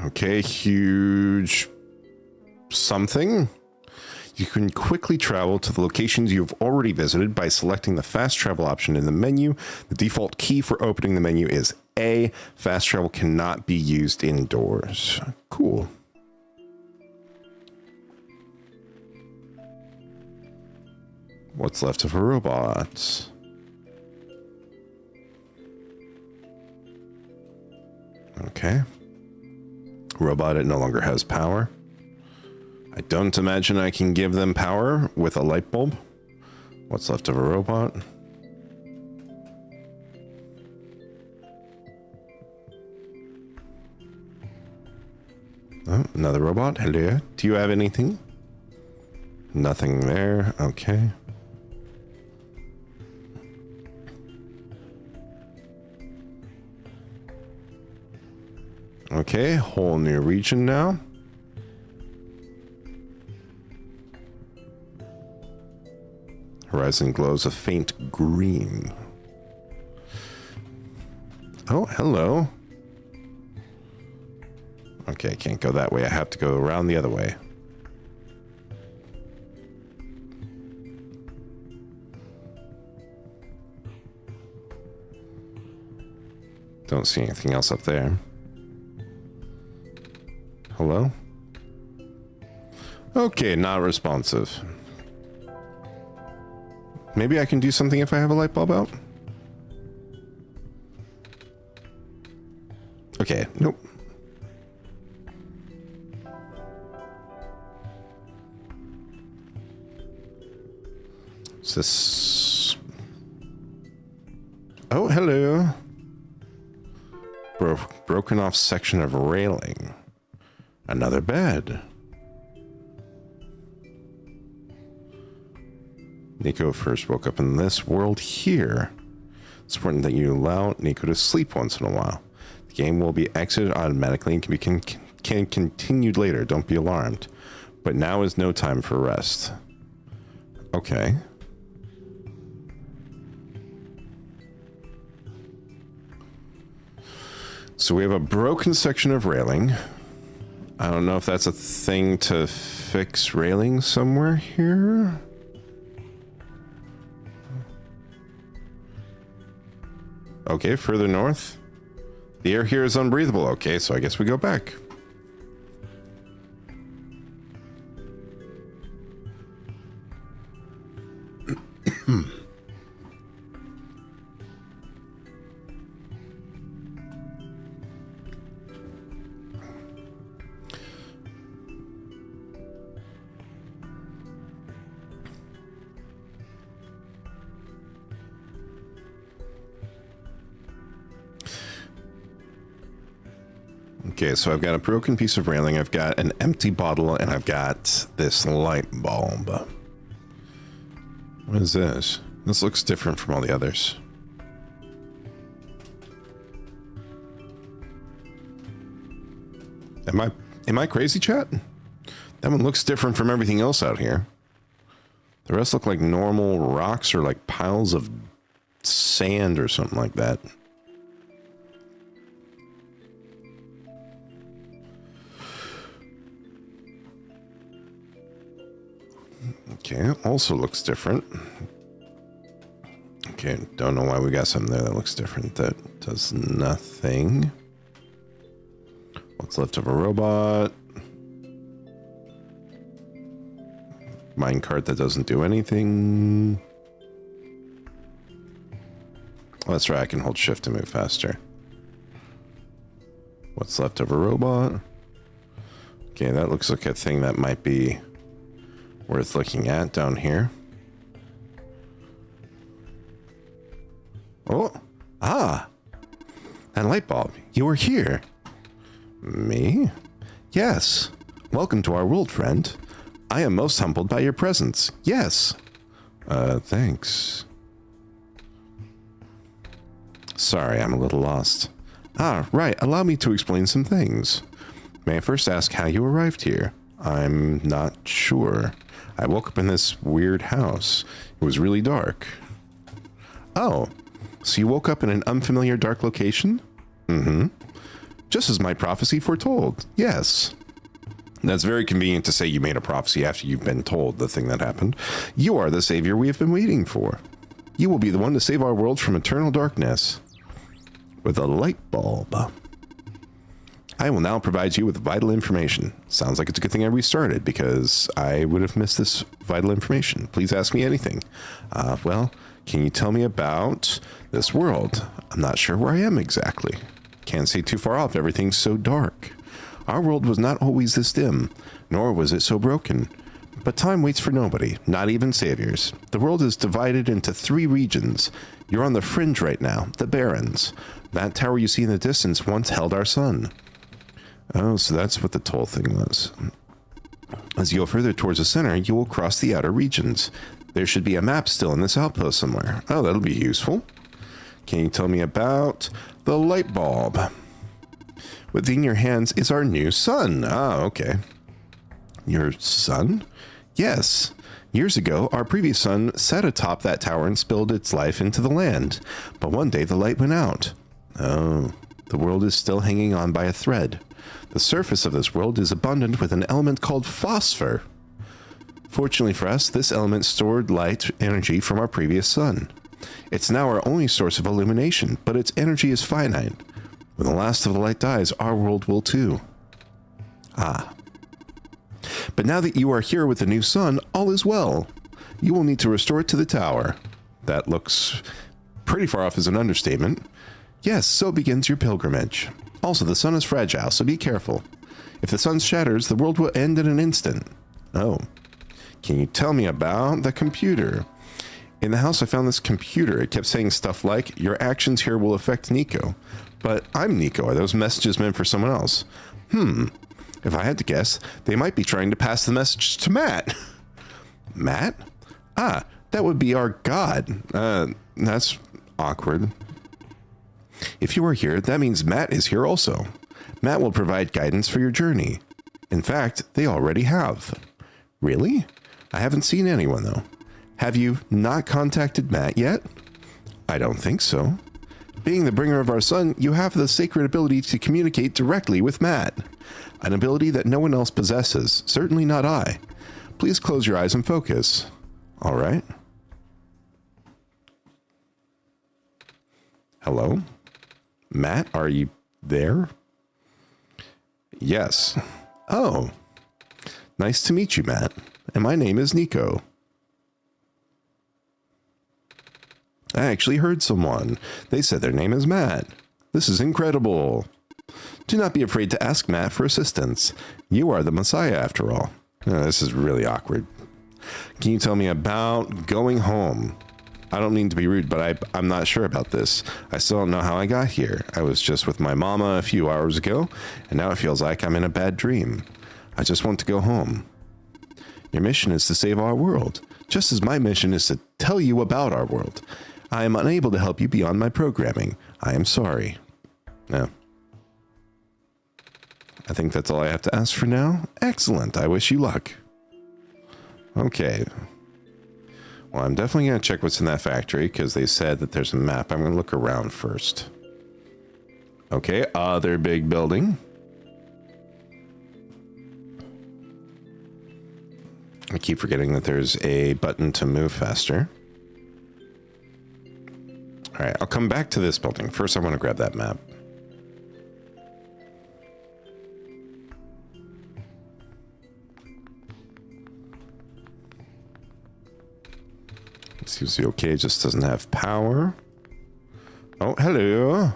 Okay, huge something. You can quickly travel to the locations you've already visited by selecting the fast travel option in the menu. The default key for opening the menu is A. Fast travel cannot be used indoors. Cool. What's left of a robot? Okay. Robot, it no longer has power. I don't imagine I can give them power with a light bulb. What's left of a robot? Oh, another robot. Hello. Do you have anything? Nothing there. Okay. Okay, whole new region now. Horizon glows a faint green. Oh, hello. Okay, I can't go that way. I have to go around the other way. Don't see anything else up there. Hello? Okay, not responsive. Maybe I can do something if I have a light bulb out? Okay, nope. Is this... Oh, hello. Broken off section of railing. Another bed. Nico first woke up in this world here. It's important that you allow Nico to sleep once in a while. The game will be exited automatically and can be continued later. Don't be alarmed. But now is no time for rest. Okay. So we have a broken section of railing. I don't know if that's a thing to fix railing somewhere here. Okay, further north. The air here is unbreathable. Okay, so I guess we go back. Okay, so I've got a broken piece of railing, I've got an empty bottle, and I've got this light bulb. What is this? This looks different from all the others. Am I crazy, chat? That one looks different from everything else out here. The rest look like normal rocks or like piles of sand or something like that. Okay, it also looks different. Okay, don't know why we got something there that looks different. That does nothing. What's left of a robot? Minecart that doesn't do anything. Oh, that's right, I can hold shift to move faster. What's left of a robot? Okay, that looks like a thing that might be worth looking at down here. Oh, that light bulb. You were here. Me? Yes. Welcome to our world, friend. I am most humbled by your presence. Yes. Thanks. Sorry, I'm a little lost. Right. Allow me to explain some things. May I first ask how you arrived here? I'm not sure. I woke up in this weird house. It was really dark. Oh, so you woke up in an unfamiliar dark location? Mm-hmm. Just as my prophecy foretold. Yes. That's very convenient to say you made a prophecy after you've been told the thing that happened. You are the savior we have been waiting for. You will be the one to save our world from eternal darkness. With a light bulb. I will now provide you with vital information. Sounds like it's a good thing I restarted, because I would have missed this vital information. Please ask me anything. Well, can you tell me about this world? I'm not sure where I am exactly. Can't see too far off. Everything's so dark. Our world was not always this dim, nor was it so broken. But time waits for nobody, not even saviors. The world is divided into 3 regions. You're on the fringe right now, the Barrens. That tower you see in the distance once held our sun. Oh, so that's what the toll thing was. As you go further towards the center, you will cross the outer regions. There should be a map still in this outpost somewhere. Oh, that'll be useful. Can you tell me about the light bulb? Within your hands is our new sun. Ah, okay. Your sun? Yes. Years ago, our previous sun sat atop that tower and spilled its life into the land. But one day the light went out. Oh, the world is still hanging on by a thread. The surface of this world is abundant with an element called phosphor. Fortunately for us, this element stored light energy from our previous sun. It's now our only source of illumination, but its energy is finite. When the last of the light dies, our world will too. Ah. But now that you are here with the new sun, all is well. You will need to restore it to the tower. That looks pretty far off as an understatement. Yes, so begins your pilgrimage. Also, the sun is fragile, so be careful. If the sun shatters, the world will end in an instant. Oh. Can you tell me about the computer? In the house, I found this computer. It kept saying stuff like, your actions here will affect Nico. But I'm Nico. Are those messages meant for someone else? If I had to guess, they might be trying to pass the message to Matt. Matt? Ah, that would be our god. That's awkward. If you are here, that means Matt is here also. Matt will provide guidance for your journey. In fact, they already have. Really? I haven't seen anyone though. Have you not contacted Matt yet? I don't think so. Being the bringer of our sun, you have the sacred ability to communicate directly with Matt. An ability that no one else possesses, certainly not I. Please close your eyes and focus. All right. Hello? Matt, are you there? Yes. Oh. Nice to meet you, Matt. And my name is Nico. I actually heard someone. They said their name is Matt. This is incredible. Do not be afraid to ask Matt for assistance. You are the Messiah after all. This is really awkward. Can you tell me about going home? I don't mean to be rude, but I'm not sure about this. I still don't know how I got here. I was just with my mama a few hours ago, and now it feels like I'm in a bad dream. I just want to go home. Your mission is to save our world, just as my mission is to tell you about our world. I am unable to help you beyond my programming. I am sorry. No. I think that's all I have to ask for now. Excellent. I wish you luck. Okay. Well, I'm definitely going to check what's in that factory because they said that there's a map. I'm going to look around first. Okay, other big building. I keep forgetting that there's a button to move faster. All right, I'll come back to this building. First, I want to grab that map. Seems to be okay, just doesn't have power. Oh, hello.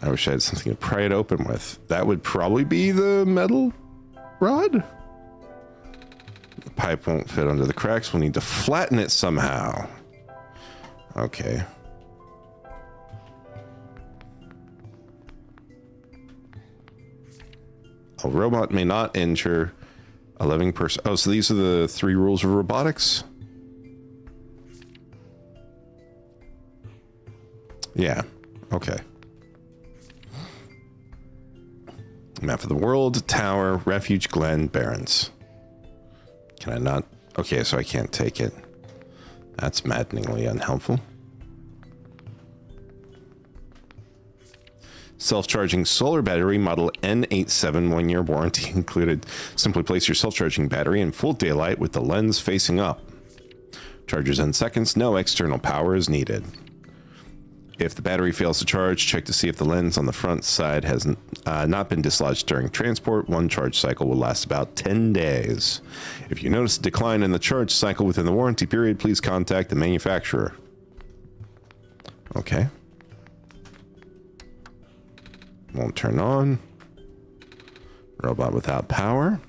I wish I had something to pry it open with. That would probably be the metal rod. The pipe won't fit under the cracks. We'll need to flatten it somehow. Okay. A robot may not injure a living person. Oh, so these are the 3 rules of robotics? Yeah. Okay. Map of the world, tower, refuge, glen, barrens. Can I not? Okay, so I can't take it. That's maddeningly unhelpful. Self-charging solar battery model N87 1-year warranty included. Simply place your self-charging battery in full daylight with the lens facing up. Charges in seconds, no external power is needed. If the battery fails to charge, check to see if the lens on the front side has not been dislodged during transport. One charge cycle will last about 10 days. If you notice a decline in the charge cycle within the warranty period, please contact the manufacturer. Okay. Won't turn on. Robot without power.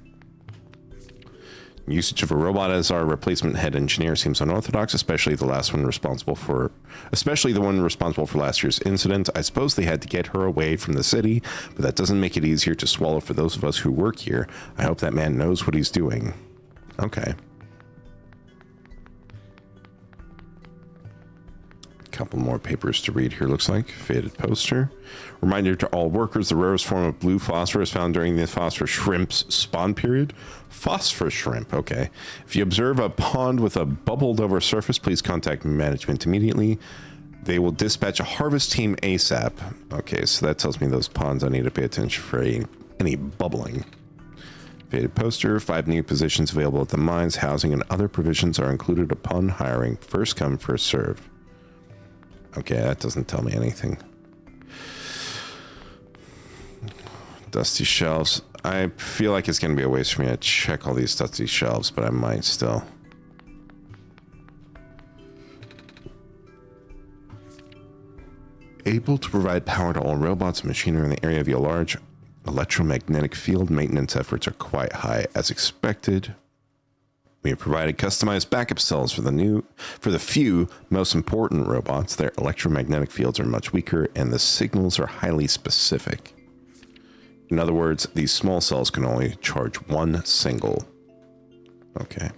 Usage of a robot as our replacement head engineer seems unorthodox, especially the one responsible for last year's incident. I suppose they had to get her away from the city, but that doesn't make it easier to swallow for those of us who work here. I hope that man knows what he's doing. Okay. Couple more papers to read here, looks like. Faded poster. Reminder to all workers, the rarest form of blue phosphorus found during the phosphorus shrimp's spawn period. Phosphorus shrimp, okay. If you observe a pond with a bubbled over surface, please contact management immediately. They will dispatch a harvest team ASAP. Okay, so that tells me those ponds I need to pay attention for any bubbling. Faded poster. 5 new positions available at the mines. Housing and other provisions are included upon hiring. First come, first serve. Okay, that doesn't tell me anything. Dusty shelves. I feel like it's going to be a waste for me to check all these dusty shelves, but I might still. Able to provide power to all robots and machinery in the area via large electromagnetic field. Maintenance efforts are quite high as expected. We have provided customized backup cells for the few most important robots. Their electromagnetic fields are much weaker and the signals are highly specific. In other words, these small cells can only charge one single. Okay.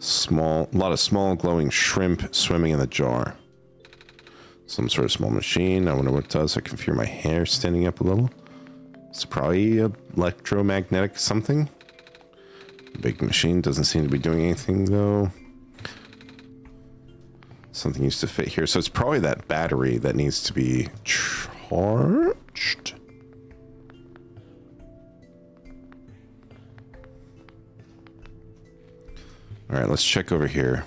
A lot of small glowing shrimp swimming in the jar. Some sort of small machine. I wonder what it does. I can feel my hair standing up a little. It's probably electromagnetic something. Big machine doesn't seem to be doing anything though. Something used to fit here. So it's probably that battery that needs to be charged. All right, let's check over here.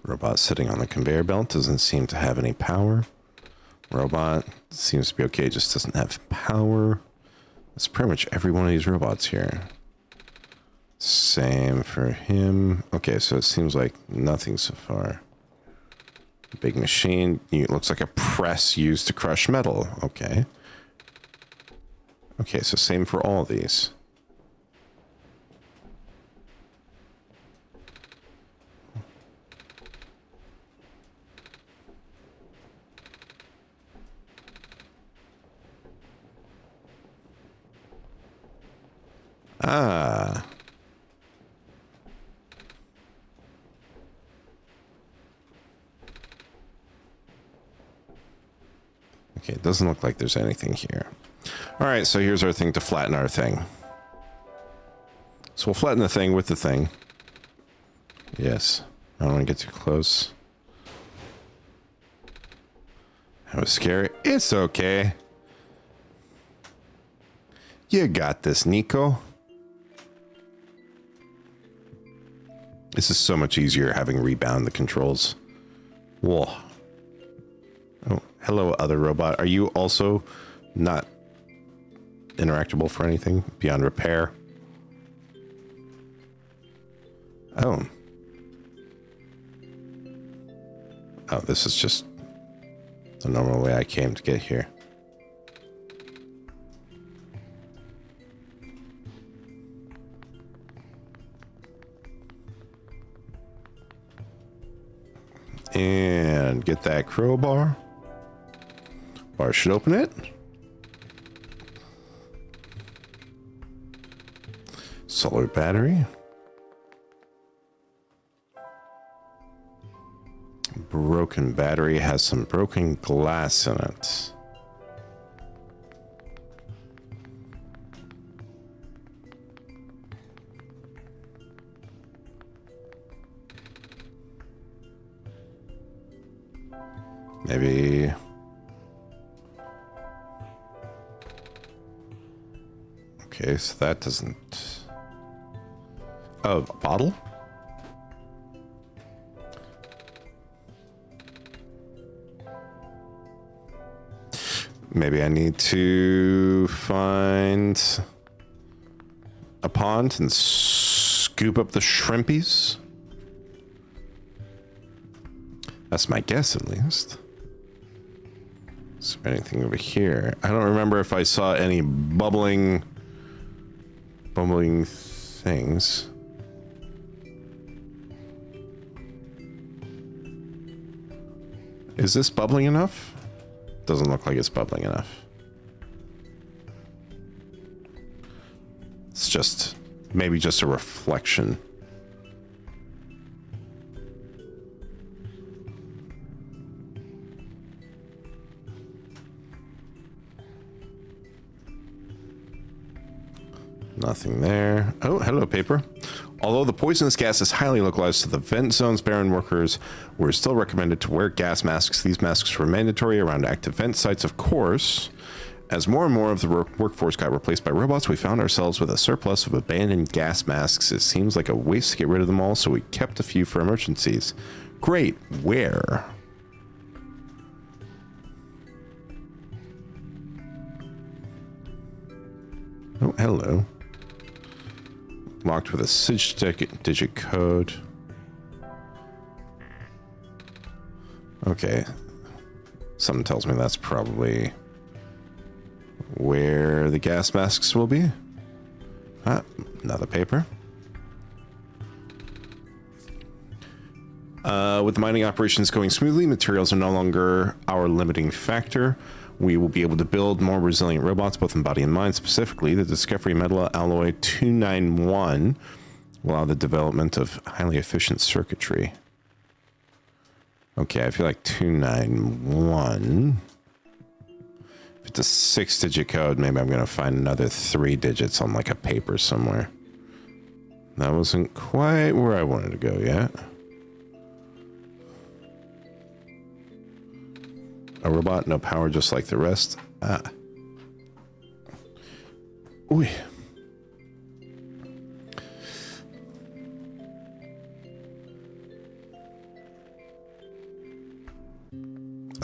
Robot sitting on the conveyor belt doesn't seem to have any power. Robot seems to be okay, just doesn't have power. That's pretty much every one of these robots here. Same for him. Okay, so it seems like nothing so far. Big machine. It looks like a press used to crush metal. Okay. Okay, so same for all of these. Ah. Okay, it doesn't look like there's anything here. All right, so here's our thing to flatten our thing. So we'll flatten the thing with the thing. Yes. I don't want to get too close. That was scary. It's okay. You got this, Nico. This is so much easier having rebound the controls. Whoa. Oh, hello, other robot. Are you also not interactable for anything beyond repair? Oh. Oh, this is just the normal way I came to get here. And get that crowbar. Bar should open it. Solar battery. Broken battery has some broken glass in it. Maybe. Okay, so that doesn't. Oh, a bottle? Maybe I need to find a pond and scoop up the shrimpies. That's my guess, at least. Is there anything over here? I don't remember if I saw any bubbling things. Is this bubbling enough? Doesn't look like it's bubbling enough. It's just, maybe just a reflection. Nothing there. Oh, hello, paper. Although the poisonous gas is highly localized to the vent zones, Baron workers were still recommended to wear gas masks. These masks were mandatory around active vent sites, of course. As more and more of the workforce got replaced by robots, we found ourselves with a surplus of abandoned gas masks. It seems like a waste to get rid of them all, so we kept a few for emergencies. Great. Where? Oh, hello. Locked with a 6-digit code. Okay. Something tells me that's probably where the gas masks will be. Ah, another paper. With the mining operations going smoothly, materials are no longer our limiting factor. We will be able to build more resilient robots, both in body and mind. Specifically, the Discovery Metal Alloy 291 will allow the development of highly efficient circuitry. Okay, I feel like 291. If it's a 6-digit code, maybe I'm going to find another 3 digits on like a paper somewhere. That wasn't quite where I wanted to go yet. A robot, no power, just like the rest. Ah. Ooh.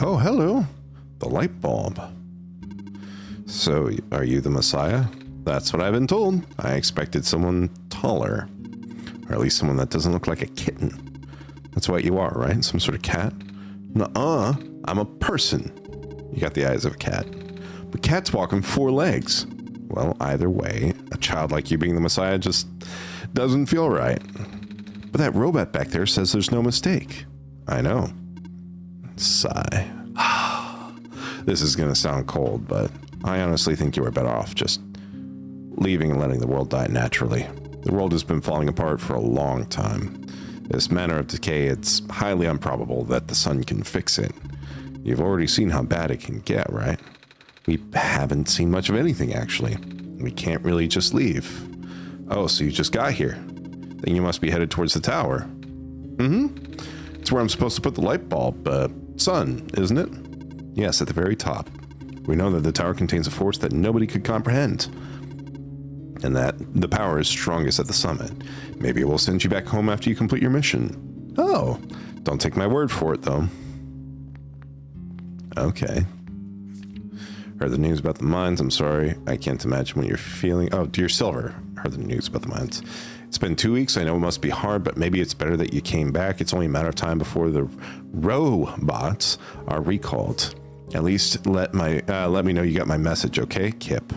Oh, hello. The light bulb. So, are you the Messiah? That's what I've been told. I expected someone taller. Or at least someone that doesn't look like a kitten. That's what you are, right? Some sort of cat? Nuh-uh. I'm a person. You got the eyes of a cat. But cats walk on 4 legs. Well, either way, a child like you being the Messiah just doesn't feel right. But that robot back there says there's no mistake. I know. Sigh. This is gonna sound cold, but I honestly think you were better off just leaving and letting the world die naturally. The world has been falling apart for a long time. This manner of decay, it's highly improbable that the sun can fix it. You've already seen how bad it can get, right? We haven't seen much of anything, actually. We can't really just leave. Oh, so you just got here. Then you must be headed towards the tower. Mm-hmm. It's where I'm supposed to put the light bulb, sun, isn't it? Yes, at the very top. We know that the tower contains a force that nobody could comprehend. And that the power is strongest at the summit. Maybe we'll send you back home after you complete your mission. Oh, don't take my word for it, though. Okay. Heard the news about the mines. I'm sorry. I can't imagine what you're feeling. Oh, dear Silver. Heard the news about the mines. It's been 2 weeks. I know it must be hard, but maybe it's better that you came back. It's only a matter of time before the robots are recalled. At least let me know you got my message, okay, Kip?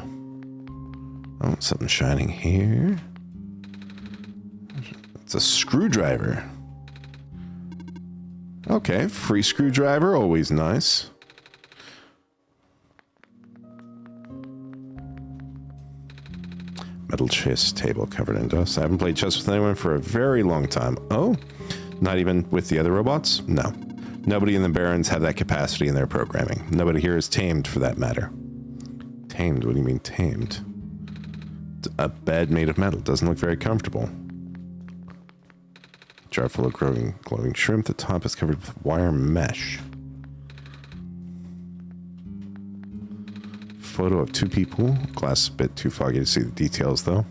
Oh, something shining here. It's a screwdriver. Okay, free screwdriver, always nice. Metal chess table covered in dust. I haven't played chess with anyone for a very long time. Oh, not even with the other robots? No. Nobody in the Barrens have that capacity in their programming. Nobody here is tamed for that matter. Tamed? What do you mean tamed? A bed made of metal. Doesn't look very comfortable. Jar full of glowing shrimp. The top is covered with wire mesh. Photo of 2 people. Glass is a bit too foggy to see the details, though.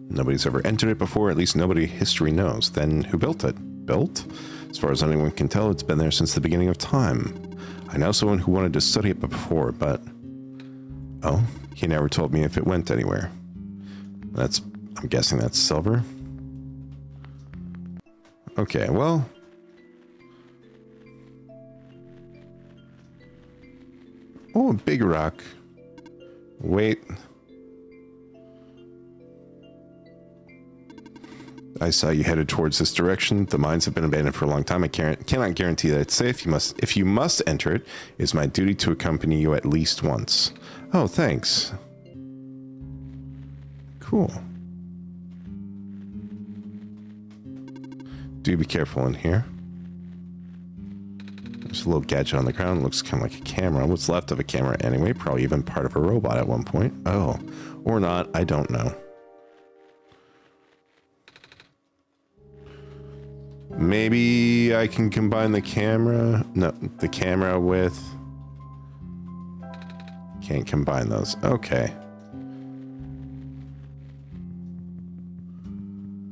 Nobody's ever entered it before. At least nobody history knows. Then who built it? Built? As far as anyone can tell, it's been there since the beginning of time. I know someone who wanted to study it before, but... Oh, he never told me if it went anywhere. I'm guessing that's silver. Okay, well... Oh, a big rock. Wait. I saw you headed towards this direction. The mines have been abandoned for a long time. I cannot guarantee that it's safe. If you must enter it, it's my duty to accompany you at least once. Oh, thanks. Cool. Do be careful in here. There's a little gadget on the ground. Looks kind of like a camera. What's left of a camera anyway. Probably even part of a robot at one point. Oh, or not. I don't know. Maybe I can combine the camera. No, the camera with... Can't combine those. Okay.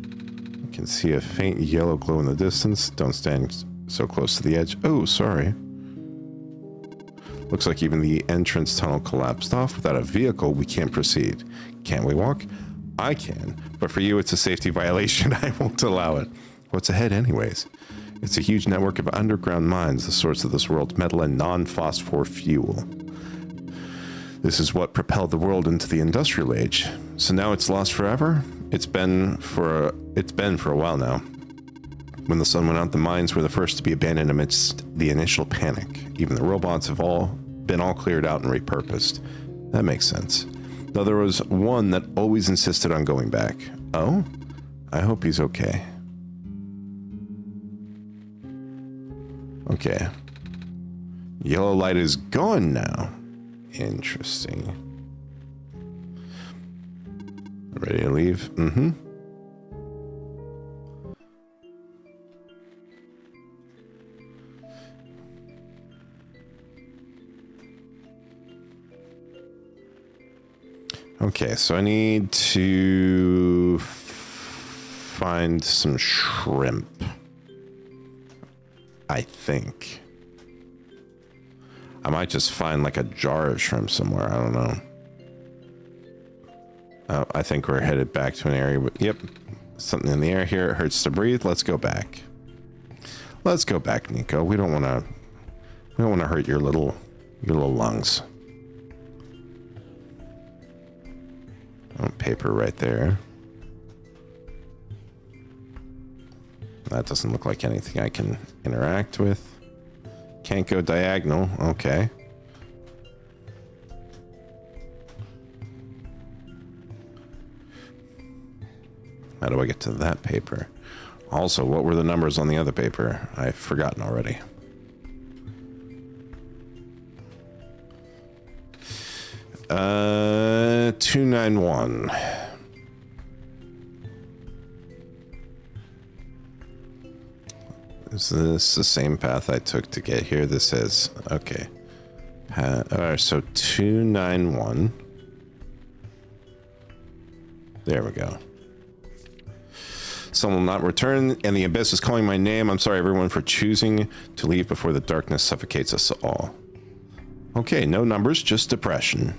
You can see a faint yellow glow in the distance. Don't stand so close to the edge. Oh, sorry. Looks like even the entrance tunnel collapsed off. Without a vehicle, we can't proceed. Can we walk? I can, but for you it's a safety violation. I won't allow it. What's ahead anyways? It's a huge network of underground mines, the source of this world's metal and non-phosphor fuel. This is what propelled the world into the industrial age. So now it's lost forever? It's been for a while now. When the sun went out, the mines were the first to be abandoned amidst the initial panic. Even the robots have been all cleared out and repurposed. That makes sense. Though there was one that always insisted on going back. Oh? I hope he's okay. Okay. Yellow light is gone now. Interesting. Ready to leave? Mm-hmm. Okay, so I need to find some shrimp. I think. I might just find like a jar of shrimp somewhere. I don't know. Oh, I think we're headed back to an area. Yep. Something in the air here. It hurts to breathe. Let's go back. Let's go back, Nico. We don't want to hurt your little lungs. Oh, paper right there. That doesn't look like anything I can interact with. Can't go diagonal. Okay. How do I get to that paper? Also, what were the numbers on the other paper? I've forgotten already. Uh, 291. Is this the same path I took to get here? This is, okay. Alright, so 291. There we go. Some will not return, and the abyss is calling my name. I'm sorry, everyone, for choosing to leave before the darkness suffocates us all. Okay, no numbers, just depression.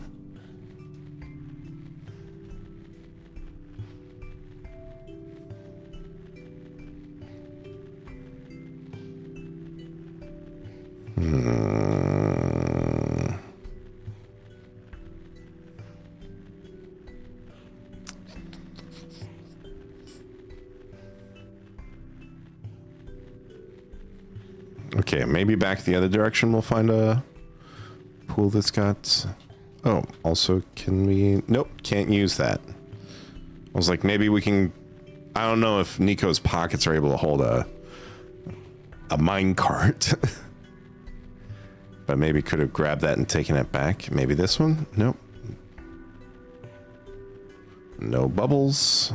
Okay, maybe back the other direction we'll find a pool that's got... Oh, also can we... Nope, can't use that. I was like, maybe we can... I don't know if Nico's pockets are able to hold a mine cart. But maybe could have grabbed that and taken it back. Maybe this one? Nope. No bubbles.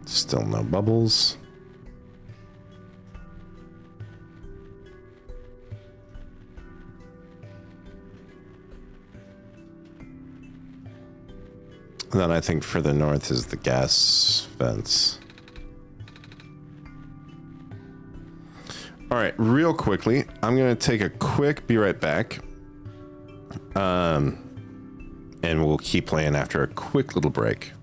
Still no bubbles. And then I think further north is the gas vents. All right, real quickly, I'm going to take a quick be right back. And we'll keep playing after a quick little break.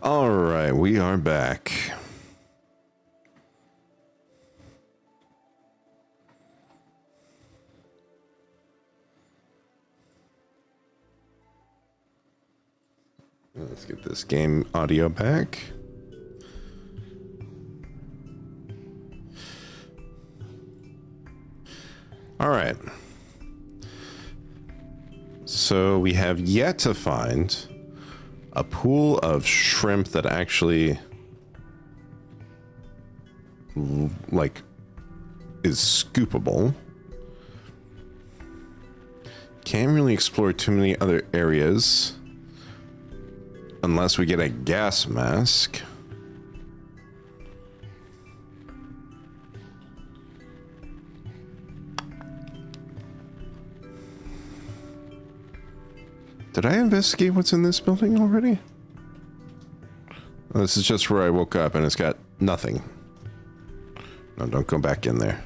All right, we are back. Let's get this game audio back. All right. So we have yet to find a pool of shrimp that actually like is scoopable. Can't really explore too many other areas unless we get a gas mask. Did I investigate what's in this building already? Oh, this is just where I woke up and it's got nothing. No, don't go back in there.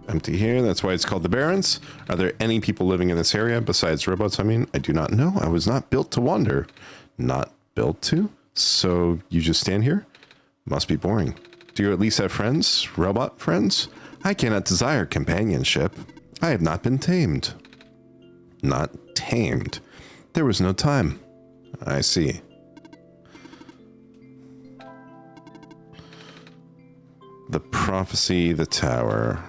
Empty here. That's why it's called the Barrens. Are there any people living in this area besides robots? I mean, I do not know. I was not built to wander. Not built to? So you just stand here? Must be boring. Do you at least have friends? Robot friends? I cannot desire companionship. I have not been tamed. Not tamed. There was no time. I see. The prophecy, the tower.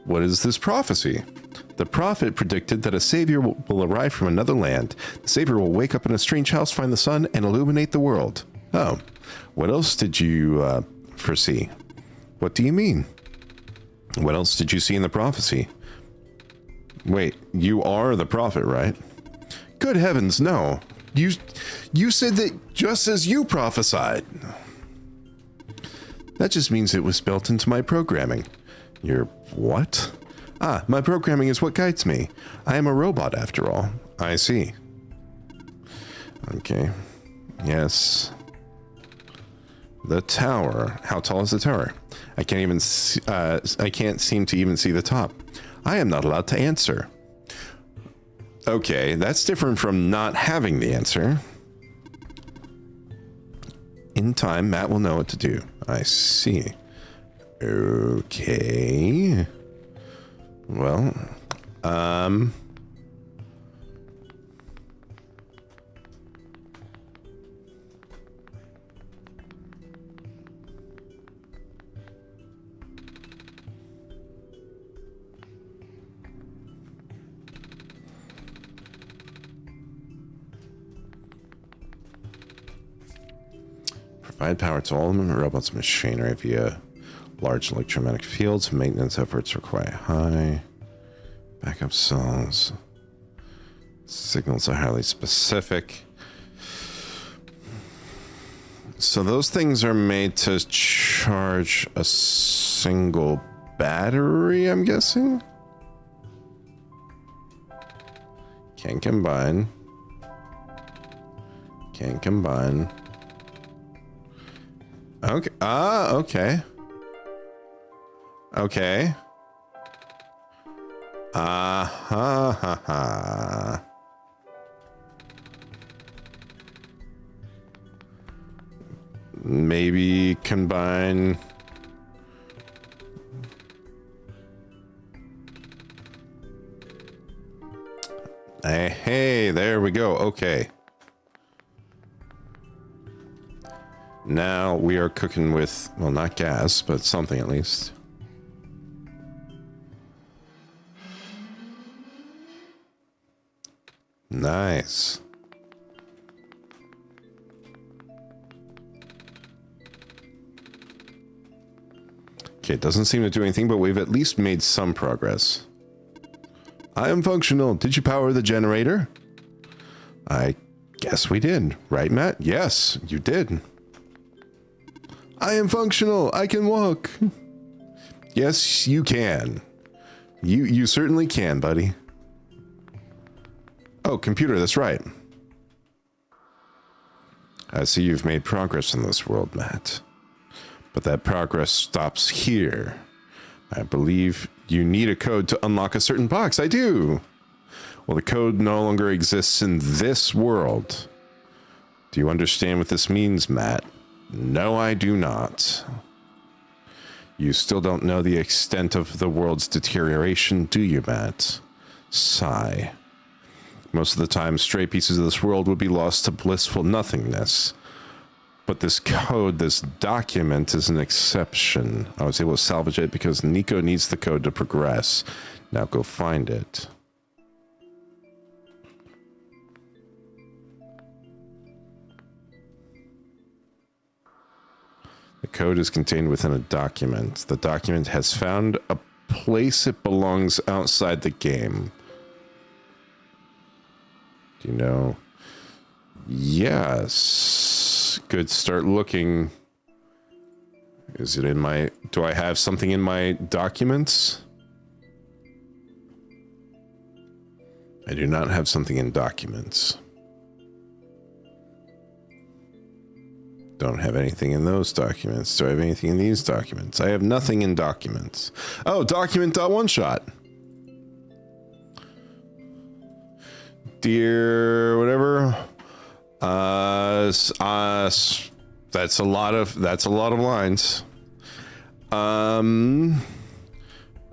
What is this prophecy? The prophet predicted that a savior will arrive from another land. The savior will wake up in a strange house, find the sun, and illuminate the world. Oh, what else did you foresee? What do you mean? What else did you see in the prophecy? Wait, you are the prophet, right? Good heavens, no. You said that just as you prophesied. That just means it was built into my programming. Your what? Ah, my programming is what guides me. I am a robot after all. I see. Okay. Yes. The tower. How tall is the tower? I can't even see, I can't seem to even see the top. I am not allowed to answer. Okay, that's different from not having the answer. in time, Matt will know what to do. I see. Okay. Well, provide power to all robots' machinery via large electromagnetic fields. Maintenance efforts require high. Backup cells. Signals are highly specific. So those things are made to charge a single battery, I'm guessing? Can combine. Can combine. Okay. Okay. Okay. Ha. Maybe combine. Hey, there we go. Okay. Now we are cooking with, well, not gas, but something at least. Nice. Okay, it doesn't seem to do anything, but we've at least made some progress. I am functional. Did you power the generator? I guess we did. Right, Matt? Yes, you did. I am functional. I can walk. Yes, you can. You certainly can, buddy. Oh, computer, that's right. I see you've made progress in this world, Matt. But that progress stops here. I believe you need a code to unlock a certain box. I do. Well, the code no longer exists in this world. Do you understand what this means, Matt? No, I do not. You still don't know the extent of the world's deterioration, do you, Matt? Sigh. Most of the time, stray pieces of this world would be lost to blissful nothingness. But this code, this document, is an exception. I was able to salvage it because Nico needs the code to progress. Now go find it. The code is contained within a document. The document has found a place it belongs outside the game. Do you know? Yes. Good. Start looking. Is it in my... Do I have something in my documents? I do not have something in documents. Don't have anything in those documents. Do I have anything in these documents? I have nothing in documents. Oh, document.oneshot. Dear whatever. That's a lot of lines. I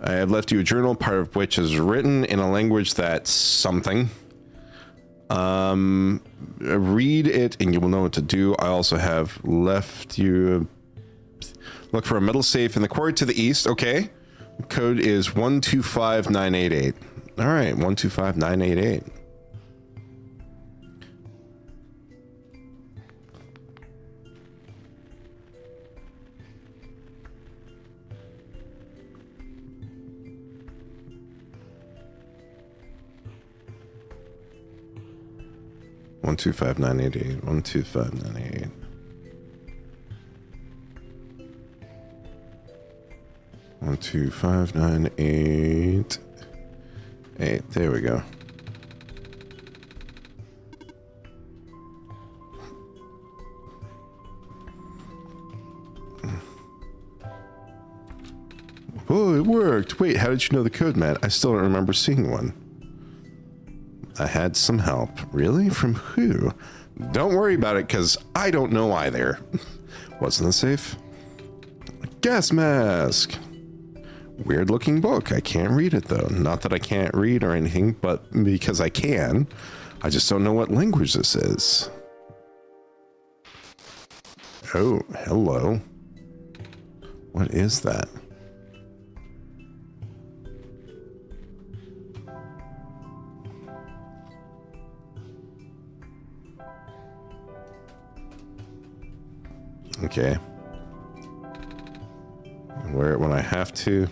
have left you a journal, part of which is written in a language that's something. Read it and you will know what to do. I also have left you look for a metal safe in the quarry to the east. Okay. Code is 125988. All right. 125988. One two five nine eight eight. 125988. 125988. There we go. Oh, it worked. Wait, how did you know the code, Matt? I still don't remember seeing one. I had some help. Really? From who? Don't worry about it, because I don't know either. What's in the safe? A gas mask. Weird looking book. I can't read it though. Not that I can't read or anything, but because I can. I just don't know what language this is. Oh, hello. What is that? Okay. Where when I have to.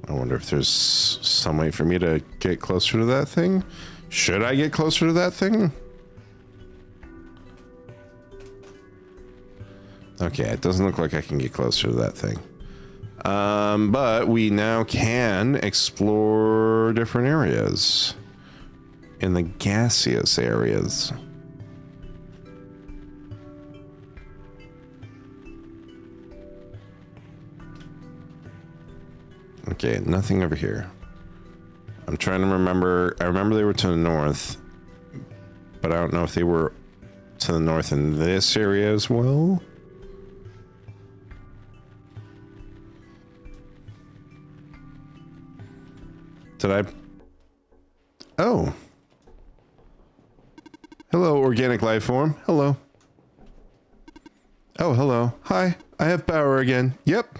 I wonder if there's some way for me to get closer to that thing. Should I get closer to that thing? Okay, it doesn't look like I can get closer to that thing. But we now can explore different areas in the gaseous areas. Okay, nothing over here. I'm trying to remember. I remember they were to the north, but I don't know if they were to the north in this area as well. Did I? Oh. Hello, organic life form. Hello. Oh, hello. Hi. I have power again. Yep.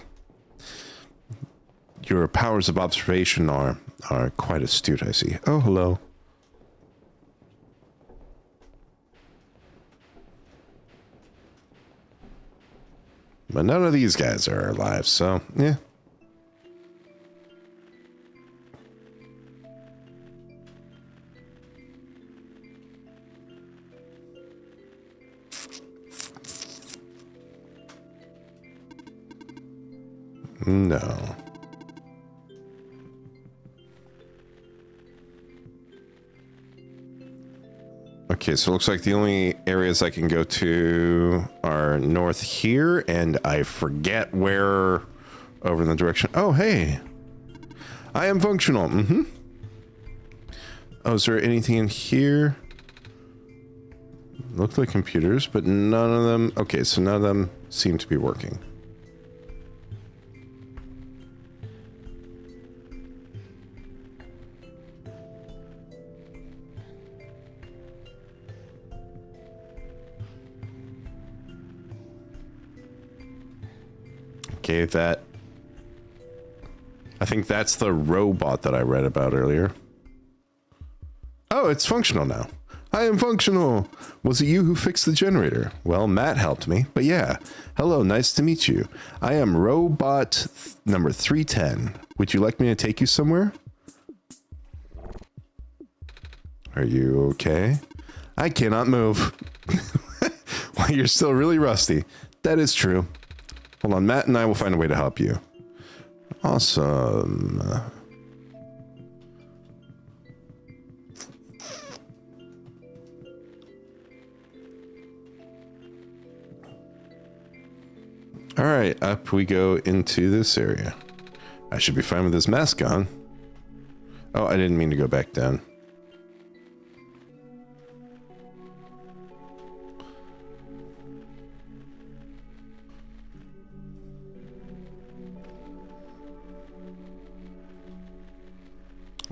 Your powers of observation are quite astute, I see. Oh, hello. But none of these guys are alive, so, yeah. No. Okay, so it looks like the only areas I can go to are north here, and I forget where over in the direction. Oh, hey. I am functional. Mm-hmm. Oh, is there anything in here? Look like computers, but none of them. Okay, so none of them seem to be working. Okay, that... I think that's the robot that I read about earlier. Oh, it's functional now. I am functional. Was it you who fixed the generator? Well, Matt helped me, but yeah. Hello, nice to meet you. I am robot number 310. Would you like me to take you somewhere? Are you okay? I cannot move. Well, you're still really rusty. That is true. Hold on, Matt and I will find a way to help you. Awesome. All right, up we go into this area. I should be fine with this mask on. Oh, I didn't mean to go back down.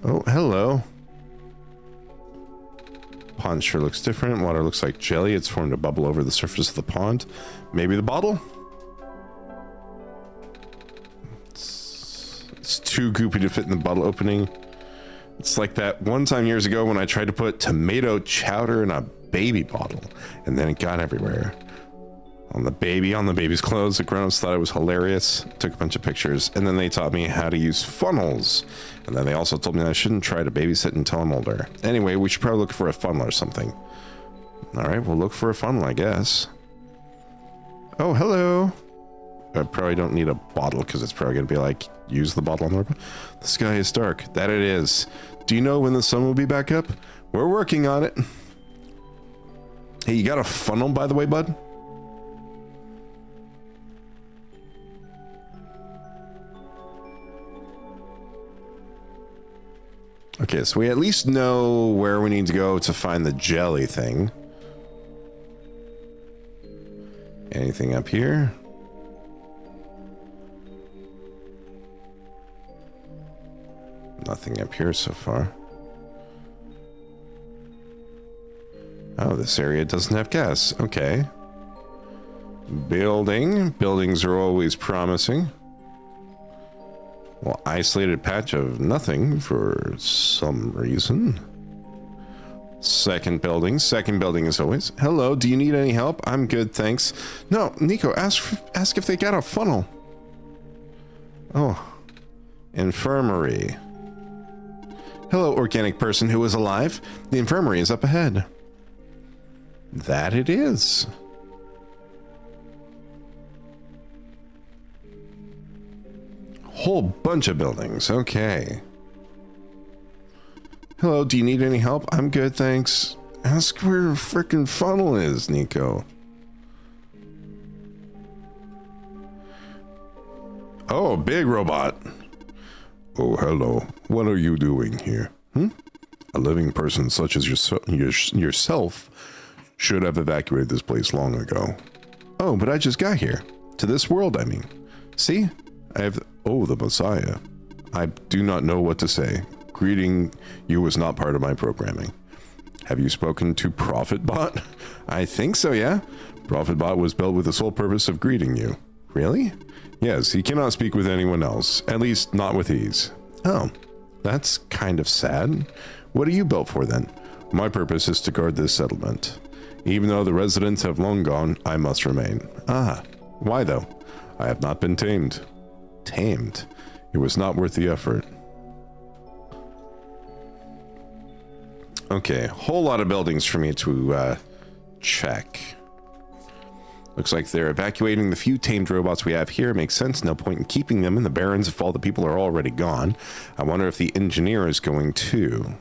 Oh, hello. Pond sure looks different. Water looks like jelly. It's formed a bubble over the surface of the pond. Maybe the bottle? It's too goopy to fit in the bottle opening. It's like that one time years ago when I tried to put tomato chowder in a baby bottle, and then it got everywhere. On the baby's clothes. The grown-ups thought it was hilarious. Took a bunch of pictures, and then they taught me how to use funnels. And then they also told me I shouldn't try to babysit until I'm older. Anyway, we should probably look for a funnel or something. All right, we'll look for a funnel, I guess. Oh, hello. I probably don't need a bottle because it's probably going to be like, use the bottle on the robot. The sky is dark. That it is. Do you know when the sun will be back up? We're working on it. Hey, you got a funnel, by the way, bud? Okay, so we at least know where we need to go to find the jelly thing. Anything up here? Nothing up here so far. Oh, this area doesn't have gas. Okay. Buildings are always promising. Well, isolated patch of nothing for some reason. Second building as always. Hello, do you need any help? I'm good, thanks. No, Nico, ask if they got a funnel. Oh, infirmary. Hello, organic person who is alive. The infirmary is up ahead. That it is. Whole bunch of buildings. Okay. Hello, do you need any help? I'm good, thanks. Ask where the frickin' funnel is, Nico. Oh, big robot. Oh, hello. What are you doing here? A living person such as yourself should have evacuated this place long ago. Oh, but I just got here. To this world, I mean. See? I have... Oh, the Messiah. I do not know what to say. Greeting you was not part of my programming. Have you spoken to ProfitBot? I think so, yeah. ProfitBot was built with the sole purpose of greeting you. Really? Yes, he cannot speak with anyone else. At least not with ease. Oh, that's kind of sad. What are you built for then? My purpose is to guard this settlement. Even though the residents have long gone, I must remain. Ah, why though? I have not been tamed. Tamed? It was not worth the effort. Okay, whole lot of buildings for me to check. Looks like they're evacuating the few tamed robots we have here. Makes sense, no point in keeping them in the Barrens if all the people are already gone. I wonder if the engineer is going too.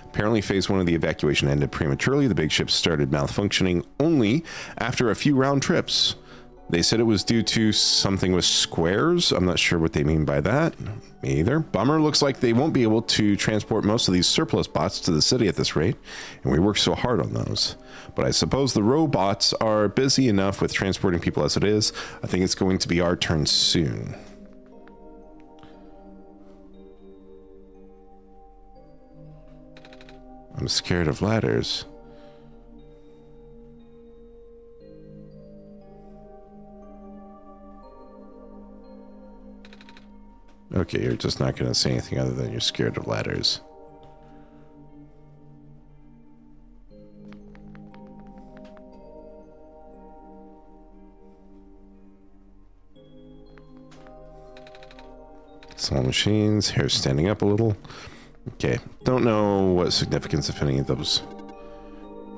Apparently phase 1 of the evacuation ended prematurely. The big ship started malfunctioning only after a few round trips. They said it was due to something with squares. I'm not sure what they mean by that. Me either. Bummer. Looks like they won't be able to transport most of these surplus bots to the city at this rate, and we worked so hard on those. But I suppose the robots are busy enough with transporting people as it is. I think it's going to be our turn soon. I'm scared of ladders. Okay, you're just not going to say anything other than you're scared of ladders. Small machines, hair standing up a little. Okay, don't know what significance, if any, of those.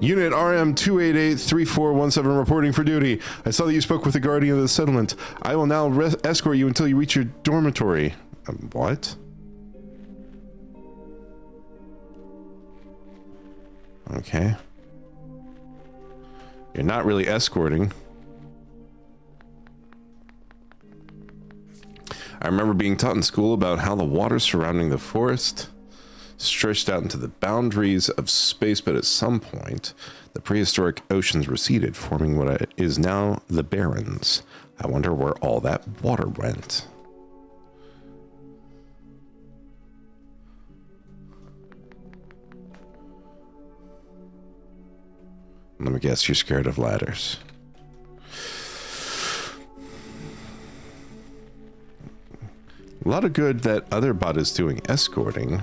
Unit RM2883417 reporting for duty. I saw that you spoke with the guardian of the settlement. I will now escort you until you reach your dormitory. What? Okay. You're not really escorting. I remember being taught in school about how the water surrounding the forest stretched out into the boundaries of space, but at some point, the prehistoric oceans receded, forming what is now the Barrens. I wonder where all that water went. Let me guess, you're scared of ladders. A lot of good that other bot is doing escorting.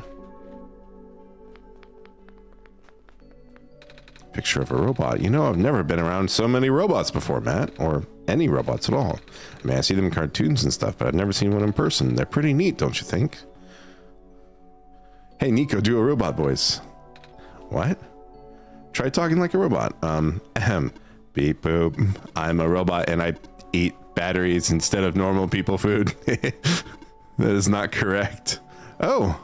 Picture of a robot. You know, I've never been around so many robots before, Matt, or any robots at all. I mean, I see them in cartoons and stuff, but I've never seen one in person. They're pretty neat, don't you think? Hey, Nico, do a robot voice. What? Try talking like a robot. Beep boop. I'm a robot and I eat batteries instead of normal people food. That is not correct. Oh.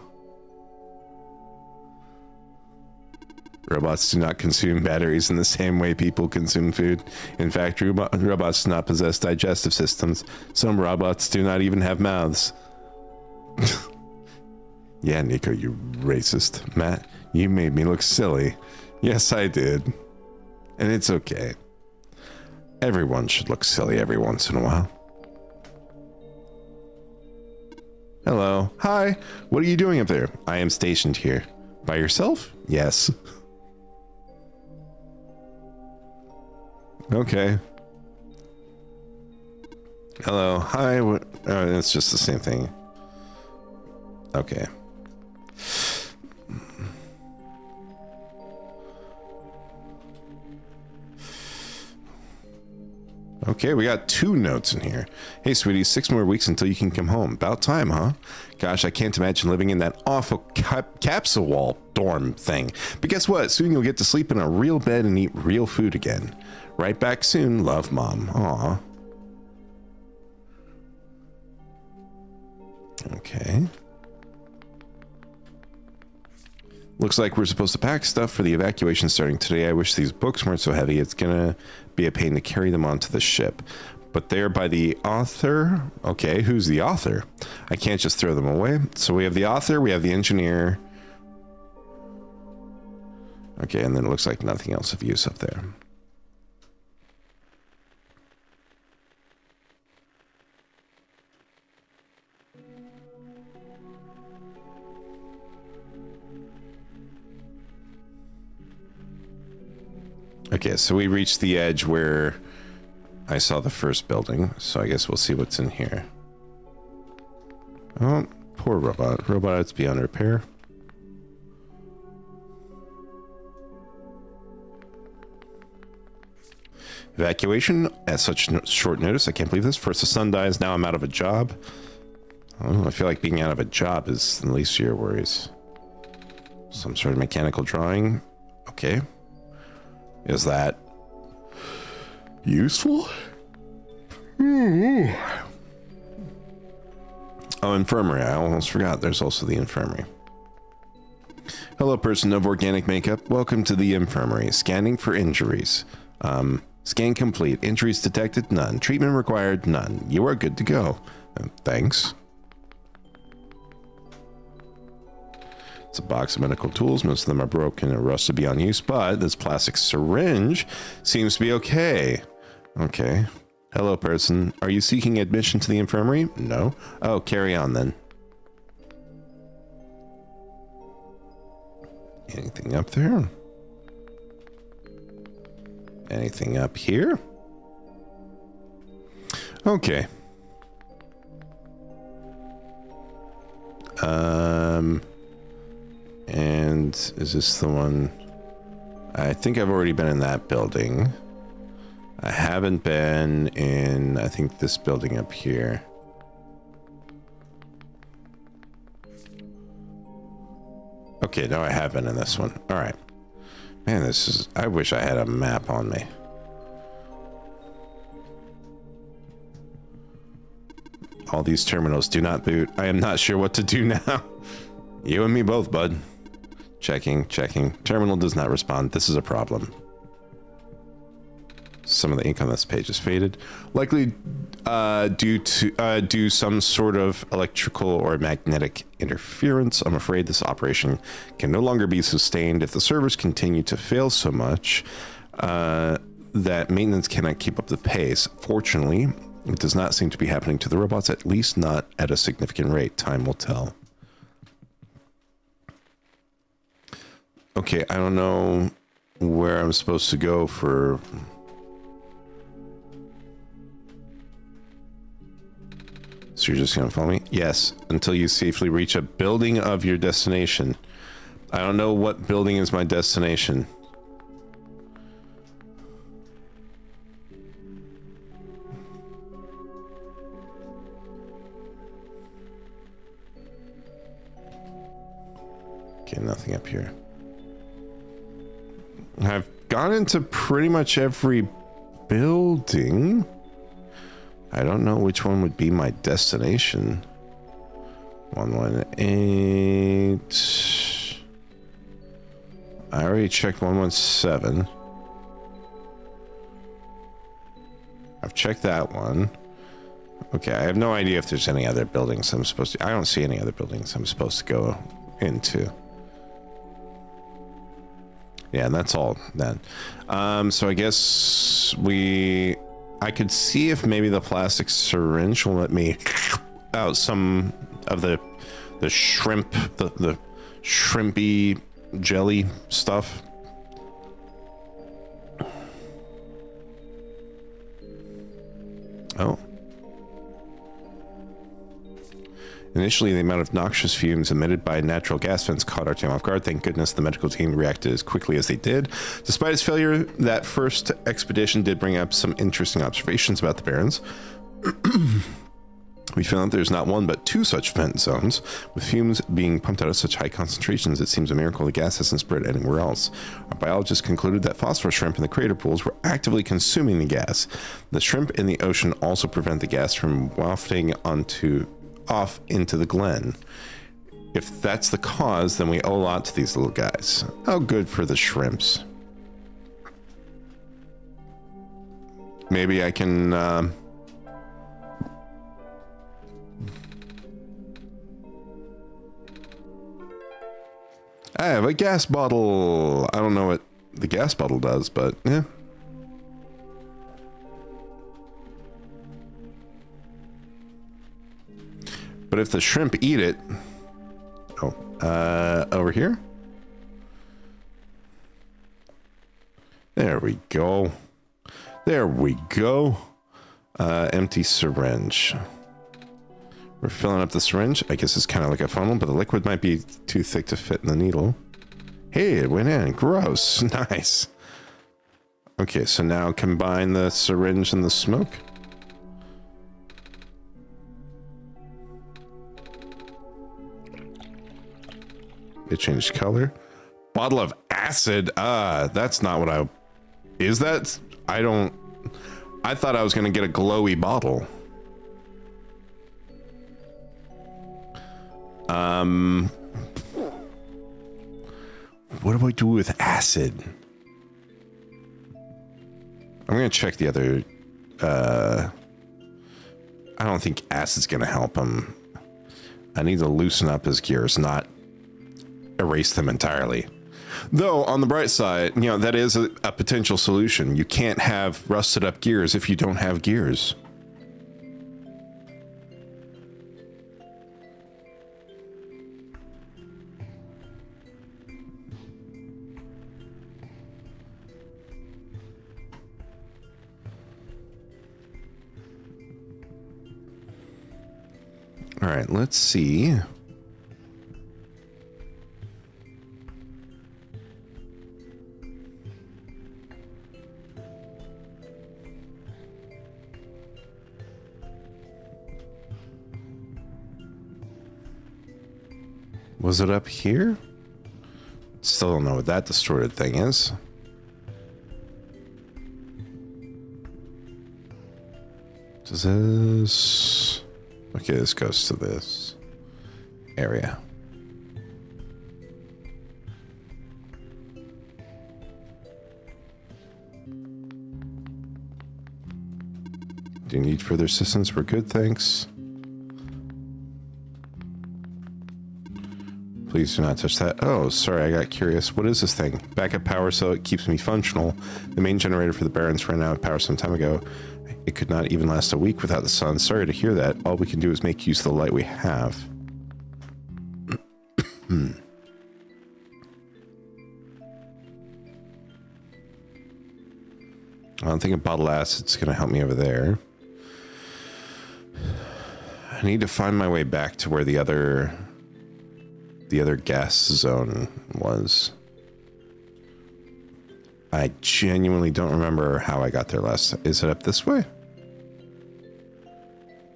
Robots do not consume batteries in the same way people consume food. In fact, robots do not possess digestive systems. Some robots do not even have mouths. Yeah, Nico, you racist. Matt, you made me look silly. Yes, I did. And it's okay. Everyone should look silly every once in a while. Hello. Hi. What are you doing up there? I am stationed here. By yourself? Yes. Okay. Hello. Hi. What? It's just the same thing. Okay. Okay, we got 2 notes in here. Hey, sweetie, 6 more weeks until you can come home. About time, huh? Gosh, I can't imagine living in that awful capsule wall dorm thing. But guess what? Soon you'll get to sleep in a real bed and eat real food again. Right back soon. Love, Mom. Aw. Okay. Looks like we're supposed to pack stuff for the evacuation starting today. I wish these books weren't so heavy. It's gonna be a pain to carry them onto the ship. But they're by the author. Okay, who's the author? I can't just throw them away. So we have the author, we have the engineer. Okay, and then it looks like nothing else of use up there. Okay, so we reached the edge where I saw the first building, so I guess we'll see what's in here. Oh, poor robot. Robot, it's beyond repair. Evacuation at such short notice. I can't believe this. First the sun dies, now I'm out of a job. Oh, I feel like being out of a job is the least of your worries. Some sort of mechanical drawing. Okay. Is that useful? Oh, infirmary. I almost forgot. There's also the infirmary. Hello, person of organic makeup. Welcome to the infirmary. Scanning for injuries. Scan complete. Injuries detected? None. Treatment required? None. You are good to go. Thanks. It's a box of medical tools. Most of them are broken and rusted beyond use, but this plastic syringe seems to be okay. Okay. Hello, person. Are you seeking admission to the infirmary? No. Oh, carry on then. Anything up there? Anything up here? Okay. And is this the one? I think I've already been in that building. I haven't been in, I think, this building up here. Okay, no, I have been in this one. All right. Man, this is, I wish I had a map on me. All these terminals do not boot. I am not sure what to do now. You and me both, bud. Checking, checking. Terminal does not respond. This is a problem. Some of the ink on this page is faded. Likely due to some sort of electrical or magnetic interference. I'm afraid this operation can no longer be sustained if the servers continue to fail so much that maintenance cannot keep up the pace. Fortunately, it does not seem to be happening to the robots, at least not at a significant rate. Time will tell. Okay, I don't know where I'm supposed to go for... So you're just gonna follow me? Yes, until you safely reach a building of your destination. I don't know what building is my destination. Okay, nothing up here. I've gone into pretty much every building. I don't know which one would be my destination. 118. I already checked 117. I've checked that one. Okay, I have no idea if there's any other buildings I'm supposed to... I don't see any other buildings I'm supposed to go into. Yeah, and that's all then. So I guess we I could see if maybe the plastic syringe will let me out some of the shrimp, the shrimpy jelly stuff. Oh. Initially, the amount of noxious fumes emitted by natural gas vents caught our team off guard. Thank goodness the medical team reacted as quickly as they did. Despite its failure, that first expedition did bring up some interesting observations about the Barrens. We found that there's not one but two such vent zones, with fumes being pumped out at such high concentrations. It seems a miracle the gas hasn't spread anywhere else. Our biologists concluded that phosphorus shrimp in the crater pools were actively consuming the gas. The shrimp in the ocean also prevent the gas from wafting off into the glen. If that's the cause, then we owe a lot to these little guys. Oh, good for the shrimps. Maybe I can I have a gas bottle. I don't know what the gas bottle does, but yeah. But if the shrimp eat it... Oh, over here? There we go. There we go. Empty syringe. We're filling up the syringe. I guess it's kind of like a funnel, but the liquid might be too thick to fit in the needle. Hey, it went in. Gross. Nice. Okay, so now combine the syringe and the smoke. It changed color. Bottle of acid. That's not what I... Is that? I don't... I thought I was going to get a glowy bottle. What do I do with acid? I'm going to check the other... I don't think acid's going to help him. I need to loosen up his gears, not erase them entirely. Though, on the bright side, you know, that is a potential solution. You can't have rusted up gears if you don't have gears. All right, let's see. Was it up here? Still don't know what that distorted thing is. Does this... Okay, this goes to this area. Do you need further assistance? We're good, thanks. Please do not touch that. Oh, sorry, I got curious. What is this thing? Backup power so it keeps me functional. The main generator for the Barrens ran out of power some time ago. It could not even last a week without the sun. Sorry to hear that. All we can do is make use of the light we have. I don't think a bottle of acid's going to help me over there. I need to find my way back to where the other gas zone was. I genuinely don't remember how I got there last time. Is it up this way?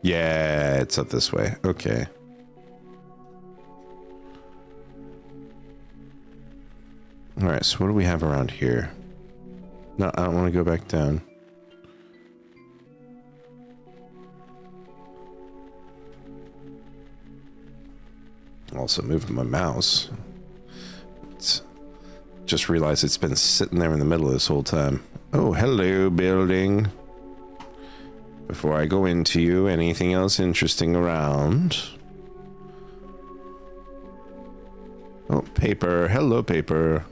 Yeah, it's up this way. Okay. All right, so what do we have around here? No, I don't want to go back down. Also moving my mouse. Just realized it's been sitting there in the middle of this whole time. Oh, hello, building. Before I go into you, anything else interesting around? Oh, paper. Hello, paper.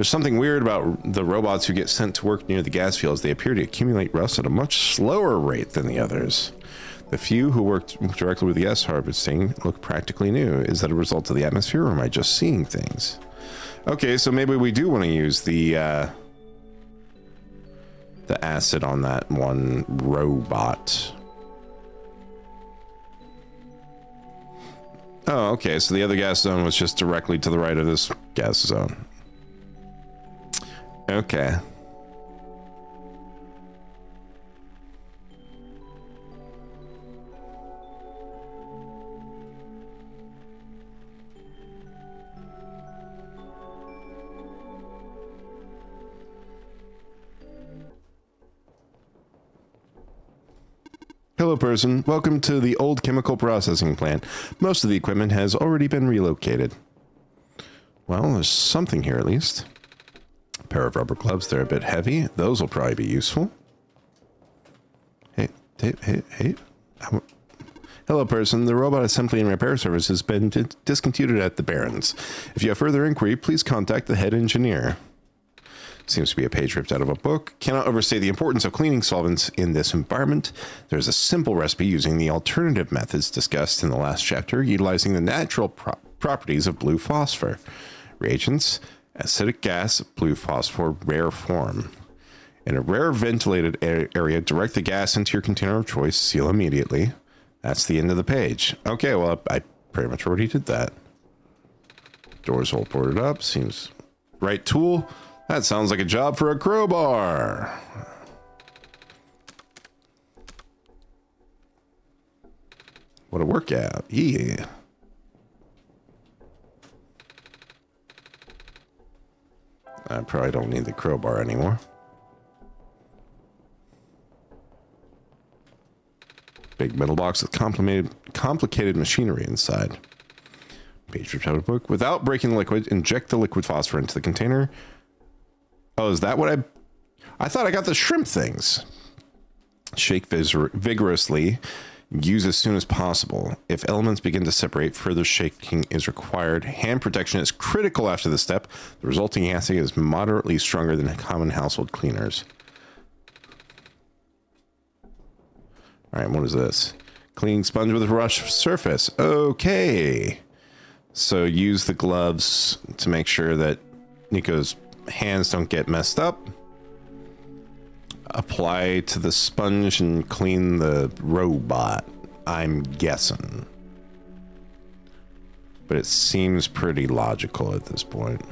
There's something weird about the robots who get sent to work near the gas fields. They appear to accumulate rust at a much slower rate than the others. The few who worked directly with the gas harvesting look practically new. Is that a result of the atmosphere, or am I just seeing things? Okay, so maybe we do want to use the acid on that one robot. Oh, okay, so the other gas zone was just directly to the right of this gas zone. Okay. Hello, person. Welcome to the old chemical processing plant. Most of the equipment has already been relocated. Well, there's something here at least. A pair of rubber gloves. They're a bit heavy. Those will probably be useful. Hey. Hello, person. The robot assembly and repair service has been discontinued at the Barrens. If you have further inquiry, please contact the head engineer. Seems to be a page ripped out of a book. Cannot overstate the importance of cleaning solvents in this environment. There's a simple recipe using the alternative methods discussed in the last chapter, utilizing the natural properties of blue phosphor. Reagents: acidic gas, blue phosphor, rare form. In a rare ventilated area, direct the gas into your container of choice, seal immediately. That's the end of the page. Okay, well, I pretty much already did that. Doors all boarded up. Seems right tool. That sounds like a job for a crowbar. What a workout. Yeah. I probably don't need the crowbar anymore. Big metal box with complicated machinery inside. Page ripped out of book. Without breaking the liquid, inject the liquid phosphor into the container. Oh, is that what I thought I got the shrimp things. Shake vigorously. Use as soon as possible. If elements begin to separate, further shaking is required. Hand protection is critical after this step. The resulting acid is moderately stronger than common household cleaners. All right, what is this? Cleaning sponge with a rough surface. Okay. So use the gloves to make sure that Nico's hands don't get messed up. Apply to the sponge and clean the robot, I'm guessing. But it seems pretty logical at this point.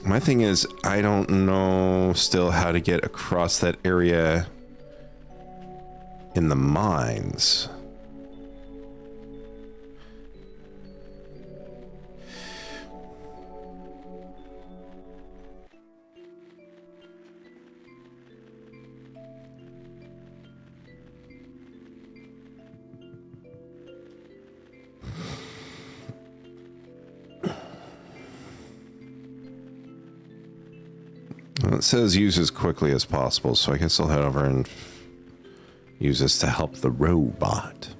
My thing is, I don't know still how to get across that area in the mines. Well, it says use as quickly as possible, so I guess I'll head over and use this to help the robot.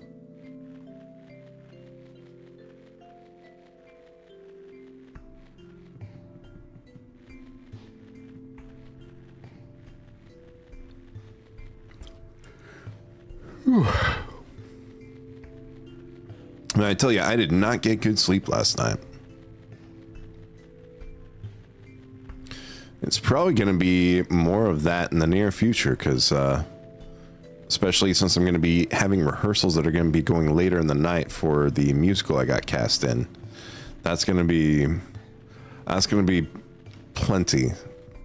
And I tell you, I did not get good sleep last night. It's probably going to be more of that in the near future, because especially since I'm going to be having rehearsals that are going to be going later in the night for the musical I got cast in. That's going to be plenty.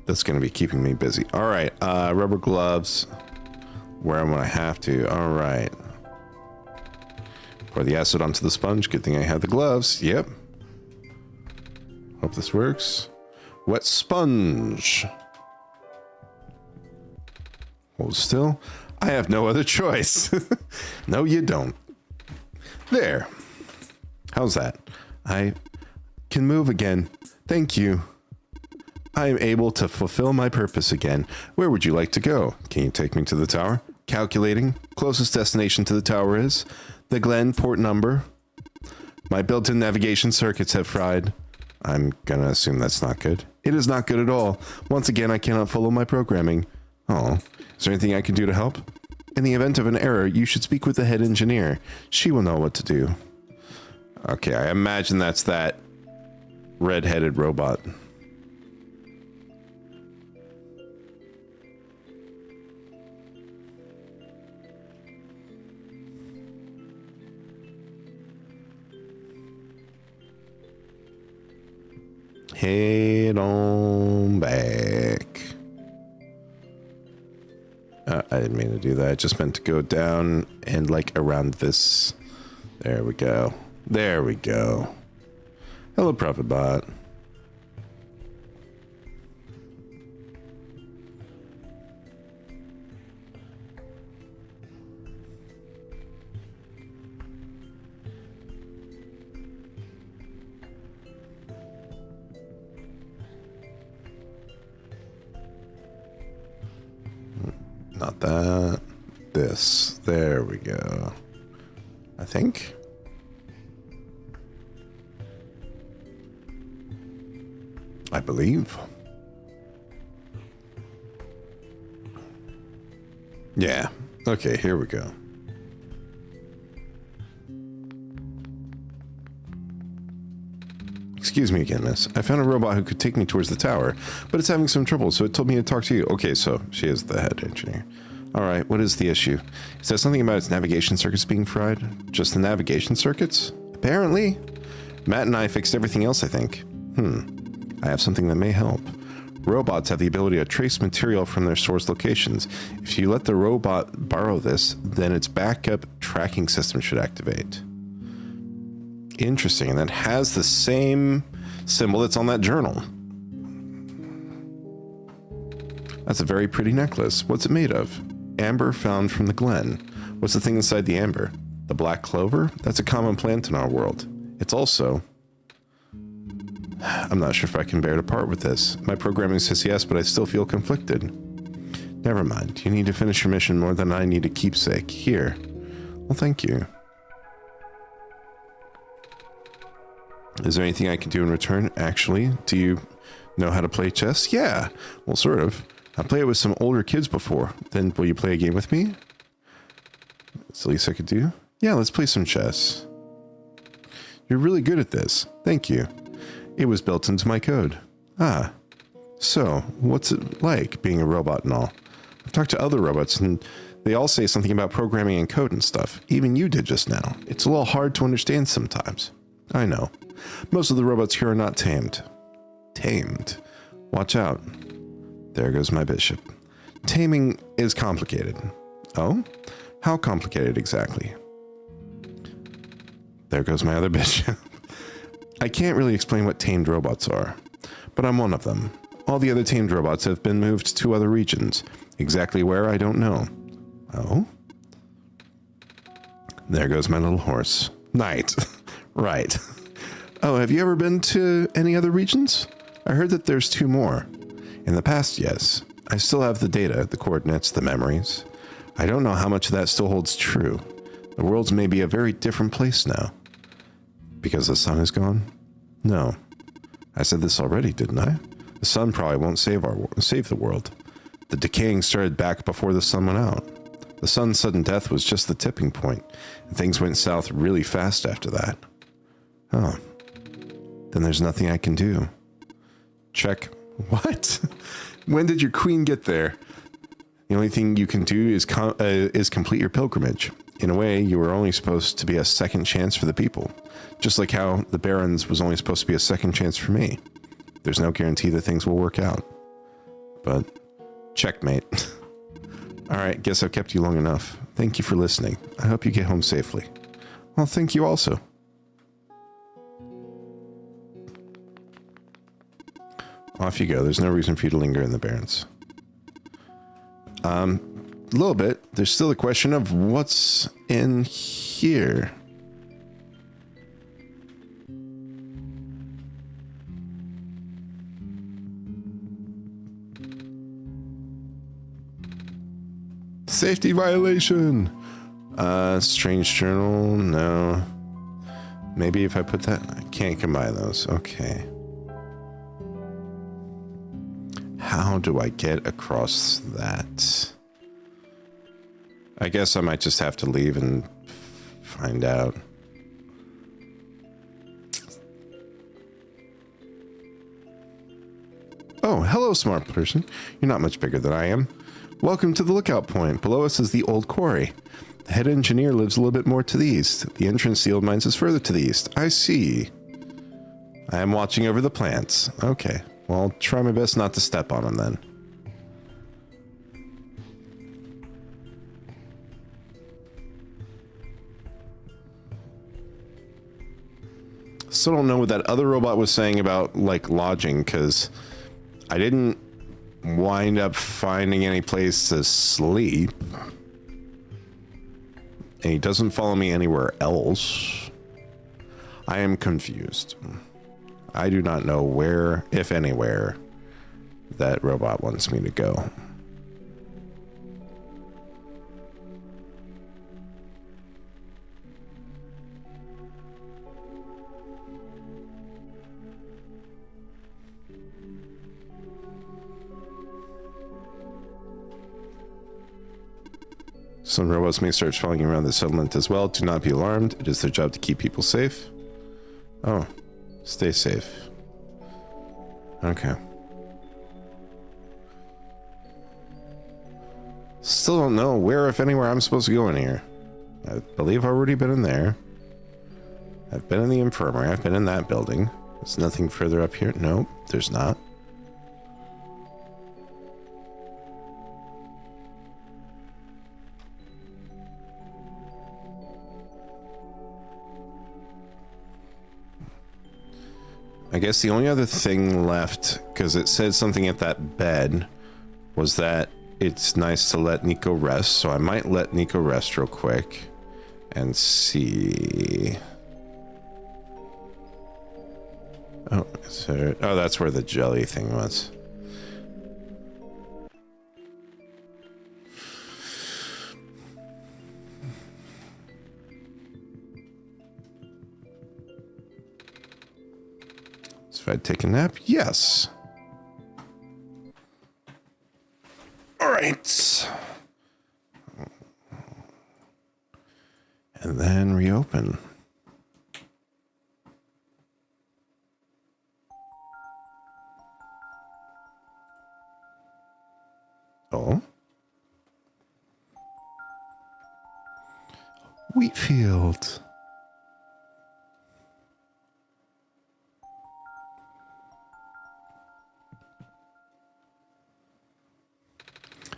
That's going to be keeping me busy. All right, rubber gloves where I'm going to have to. All right. Pour the acid onto the sponge. Good thing I have the gloves. Yep. Hope this works. Wet sponge. Hold still. I have no other choice. No, you don't. There. How's that? I can move again. Thank you. I am able to fulfill my purpose again. Where would you like to go? Can you take me to the tower? Calculating. Closest destination to the tower is the Glen port number My built-in navigation circuits have fried. I'm gonna assume that's not good. It is not good at all. Once again, I cannot follow my programming. Oh, is there anything I can do to help? In the event of an error, you should speak with the head engineer. She will know what to do. Okay, I imagine that's that red-headed robot. Head on back. I didn't mean to do that. I just meant to go down and like around this. There we go. There we go. Hello, Prophet Bot. Not that. This. There we go. I think. I believe. Yeah. Okay, here we go. Excuse me again, miss. I found a robot who could take me towards the tower, but it's having some trouble, so it told me to talk to you. Okay, so she is the head engineer. Alright, what is the issue? Is that something about its navigation circuits being fried? Just the navigation circuits? Apparently. Matt and I fixed everything else, I think. I have something that may help. Robots have the ability to trace material from their source locations. If you let the robot borrow this, then its backup tracking system should activate. Interesting, and that has the same symbol that's on that journal. That's a very pretty necklace. What's it made of? Amber found from the glen. What's the thing inside the amber? The black clover? That's a common plant in our world. It's also... I'm not sure if I can bear to part with this. My programming says yes, but I still feel conflicted. Never mind. You need to finish your mission more than I need a keepsake. Here. Well, thank you. Is there anything I can do in return? Actually, do you know how to play chess? Yeah. Well, sort of. I played it with some older kids before. Then will you play a game with me? That's the least I could do. Yeah, let's play some chess. You're really good at this. Thank you. It was built into my code. Ah. So, what's it like being a robot and all? I've talked to other robots and they all say something about programming and code and stuff. Even you did just now. It's a little hard to understand sometimes. I know. Most of the robots here are not tamed. Tamed? Watch out. There goes my bishop. Taming is complicated. Oh? How complicated exactly? There goes my other bishop. I can't really explain what tamed robots are, but I'm one of them. All the other tamed robots have been moved to other regions. Exactly where, I don't know. Oh? There goes my little horse. Knight. Right. Oh, have you ever been to any other regions? I heard that there's 2 more. In the past, yes. I still have the data, the coordinates, the memories. I don't know how much of that still holds true. The world's may be a very different place now. Because the sun is gone? No. I said this already, didn't I? The sun probably won't save the world. The decaying started back before the sun went out. The sun's sudden death was just the tipping point, and things went south really fast after that. Oh. Then there's nothing I can do. Check. What? When did your queen get there? The only thing you can do is complete your pilgrimage. In a way, you were only supposed to be a second chance for the people. Just like how the Barons was only supposed to be a second chance for me. There's no guarantee that things will work out. But, checkmate. Alright, guess I've kept you long enough. Thank you for listening. I hope you get home safely. Well, thank you also. Off you go. There's no reason for you to linger in the Barrens. A little bit. There's still the question of what's in here. Safety violation. Strange journal. No. Maybe if I put that... I can't combine those. Okay. How do I get across that? I guess I might just have to leave and find out. Oh, hello, smart person. You're not much bigger than I am. Welcome to the lookout point. Below us is the old quarry. The head engineer lives a little bit more to the east. The entrance to the old mines is further to the east. I see. I am watching over the plants. Okay. Well, I'll try my best not to step on them then. Still don't know what that other robot was saying about, like, lodging, because I didn't wind up finding any place to sleep. And he doesn't follow me anywhere else. I am confused. I do not know where, if anywhere, that robot wants me to go. Some robots may start following you around the settlement as well. Do not be alarmed. It is their job to keep people safe. Oh, stay safe. Okay. Still don't know where, if anywhere, I'm supposed to go in here. I believe I've already been in there. I've been in the infirmary. I've been in that building. There's nothing further up here. Nope, there's not. I guess the only other thing left, because it said something at that bed, was that it's nice to let Nico rest. So I might let Nico rest real quick and see. Oh, oh, that's where the jelly thing was. If I'd take a nap, yes. All right. And then reopen. Oh. Wheatfield.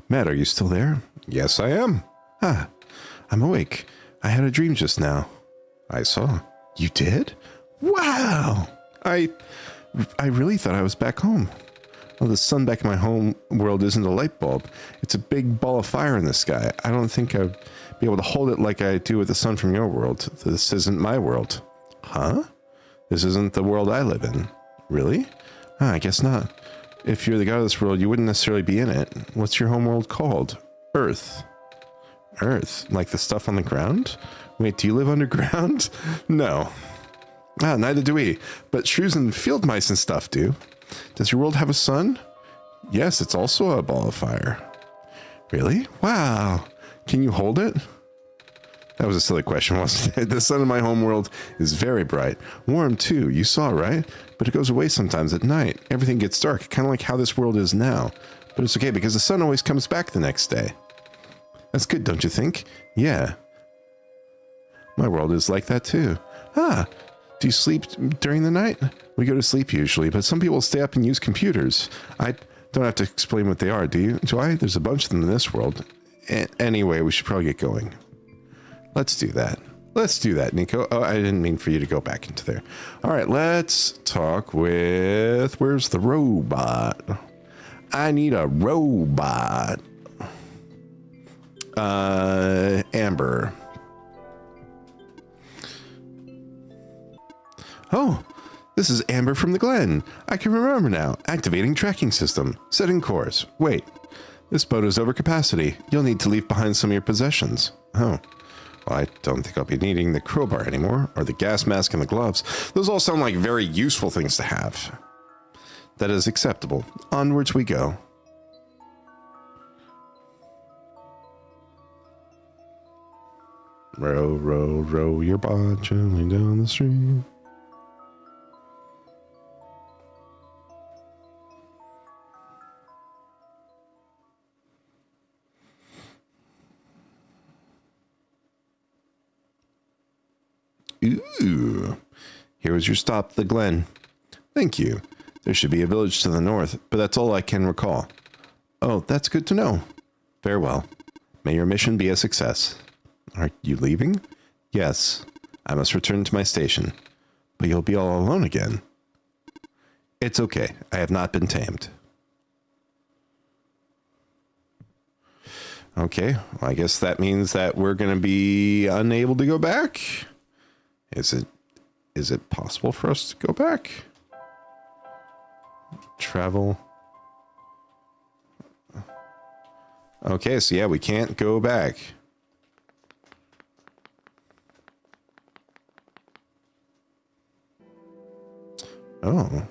Matt, are you still there? Yes, I am. Ah, I'm awake. I had a dream just now. I saw. You did? Wow! I really thought I was back home. Well, the sun back in my home world isn't a light bulb. It's a big ball of fire in the sky. I don't think I'd be able to hold it like I do with the sun from your world. This isn't my world. Huh? This isn't the world I live in. Really? Ah, I guess not. If you're the god of this world, you wouldn't necessarily be in it. What's your homeworld called? Earth. Earth? Like the stuff on the ground? Wait, do you live underground? No. Ah, neither do we. But shrews and field mice and stuff do. Does your world have a sun? Yes, it's also a ball of fire. Really? Wow. Can you hold it? That was a silly question, wasn't it? The sun in my homeworld is very bright. Warm, too. You saw, right? But it goes away sometimes at night. Everything gets dark, kind of like how this world is now. But it's okay, because the sun always comes back the next day. That's good, don't you think? Yeah. My world is like that, too. Ah, do you sleep during the night? We go to sleep usually, but some people stay up and use computers. I don't have to explain what they are, do you? Do I? There's a bunch of them in this world. Anyway, we should probably get going. Let's do that. Let's do that, Nico. Oh, I didn't mean for you to go back into there. All right, let's talk with... Where's the robot? I need a robot. Amber. Oh, this is Amber from the Glen. I can remember now. Activating tracking system. Setting course. Wait, this boat is over capacity. You'll need to leave behind some of your possessions. Oh. Well, I don't think I'll be needing the crowbar anymore, or the gas mask and the gloves. Those all sound like very useful things to have. That is acceptable. Onwards we go. Row, row, row your boat gently down the stream. Ooh, here was your stop, the Glen. Thank you. There should be a village to the north, but that's all I can recall. Oh, that's good to know. Farewell. May your mission be a success. Are you leaving? Yes. I must return to my station. But you'll be all alone again. It's okay. I have not been tamed. Okay. Well, I guess that means that we're going to be unable to go back. Is it possible for us to go back? Travel. Okay, so yeah, we can't go back. Oh.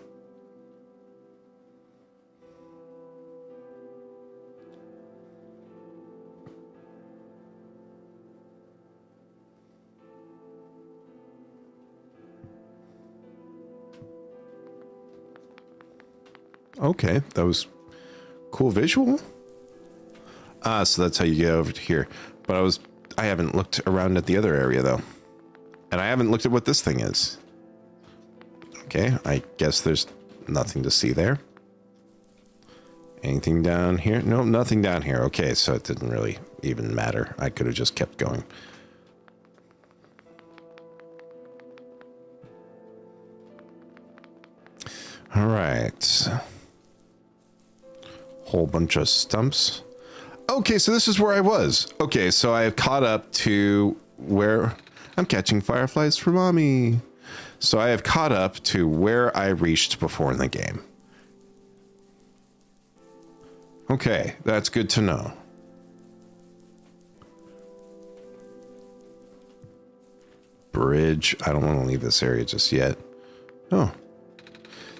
Okay, that was cool visual. So that's how you get over to here. But I haven't looked around at the other area though. And I haven't looked at what this thing is. Okay, I guess there's nothing to see there. Anything down here? No, nothing down here. Okay, so it didn't really even matter. I could have just kept going. All right. Whole bunch of stumps. Okay, so this is where I was. Okay, so I have caught up to where I'm catching fireflies for mommy. So I have caught up to where I reached before in the game. Okay, that's good to know. Bridge. I don't want to leave this area just yet. Oh.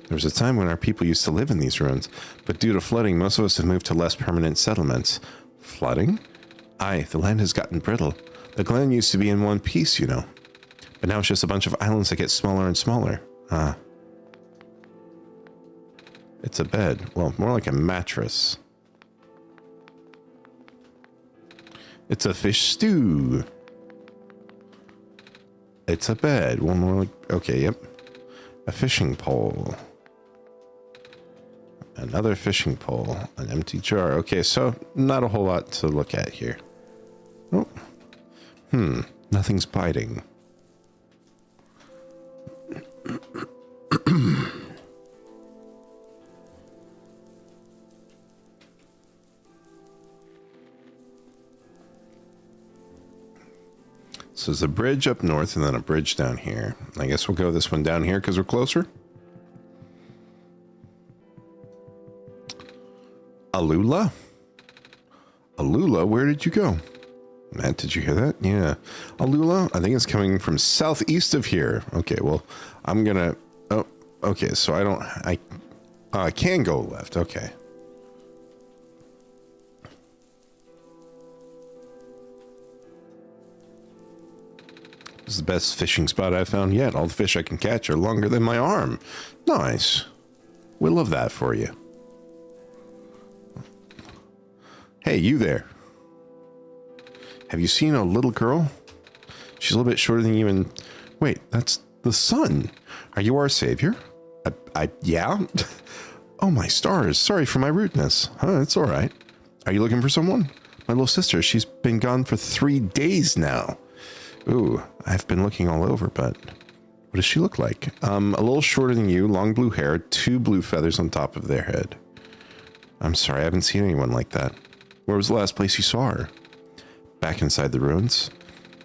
There was a time when our people used to live in these ruins, but due to flooding, most of us have moved to less permanent settlements. Flooding? Aye, the land has gotten brittle. The Glen used to be in one piece, you know. But now it's just a bunch of islands that get smaller and smaller. It's a bed. Well, more like a mattress. It's a fish stew. It's a bed. One more like... Okay, yep. A fishing pole. Another fishing pole. An empty jar. Okay, so not a whole lot to look at here. Oh. Nothing's biting. So there's a bridge up north and then a bridge down here. I guess we'll go this one down here because we're closer. Alula? Alula, where did you go? Matt, did you hear that? Yeah. Alula, I think it's coming from southeast of here. Okay, well, I'm gonna... Oh, okay, so I can go left. Okay. This is the best fishing spot I've found yet. All the fish I can catch are longer than my arm. Nice. We love that for you. Hey, you there. Have you seen a little girl? She's a little bit shorter than you and... Wait, that's the sun. Are you our savior? Yeah? Oh, my stars. Sorry for my rudeness. It's all right. Are you looking for someone? My little sister, she's been gone for 3 days now. Ooh, I've been looking all over, but what does she look like? A little shorter than you, long blue hair, 2 blue feathers on top of their head. I'm sorry, I haven't seen anyone like that. Where was the last place you saw her? Back inside the ruins.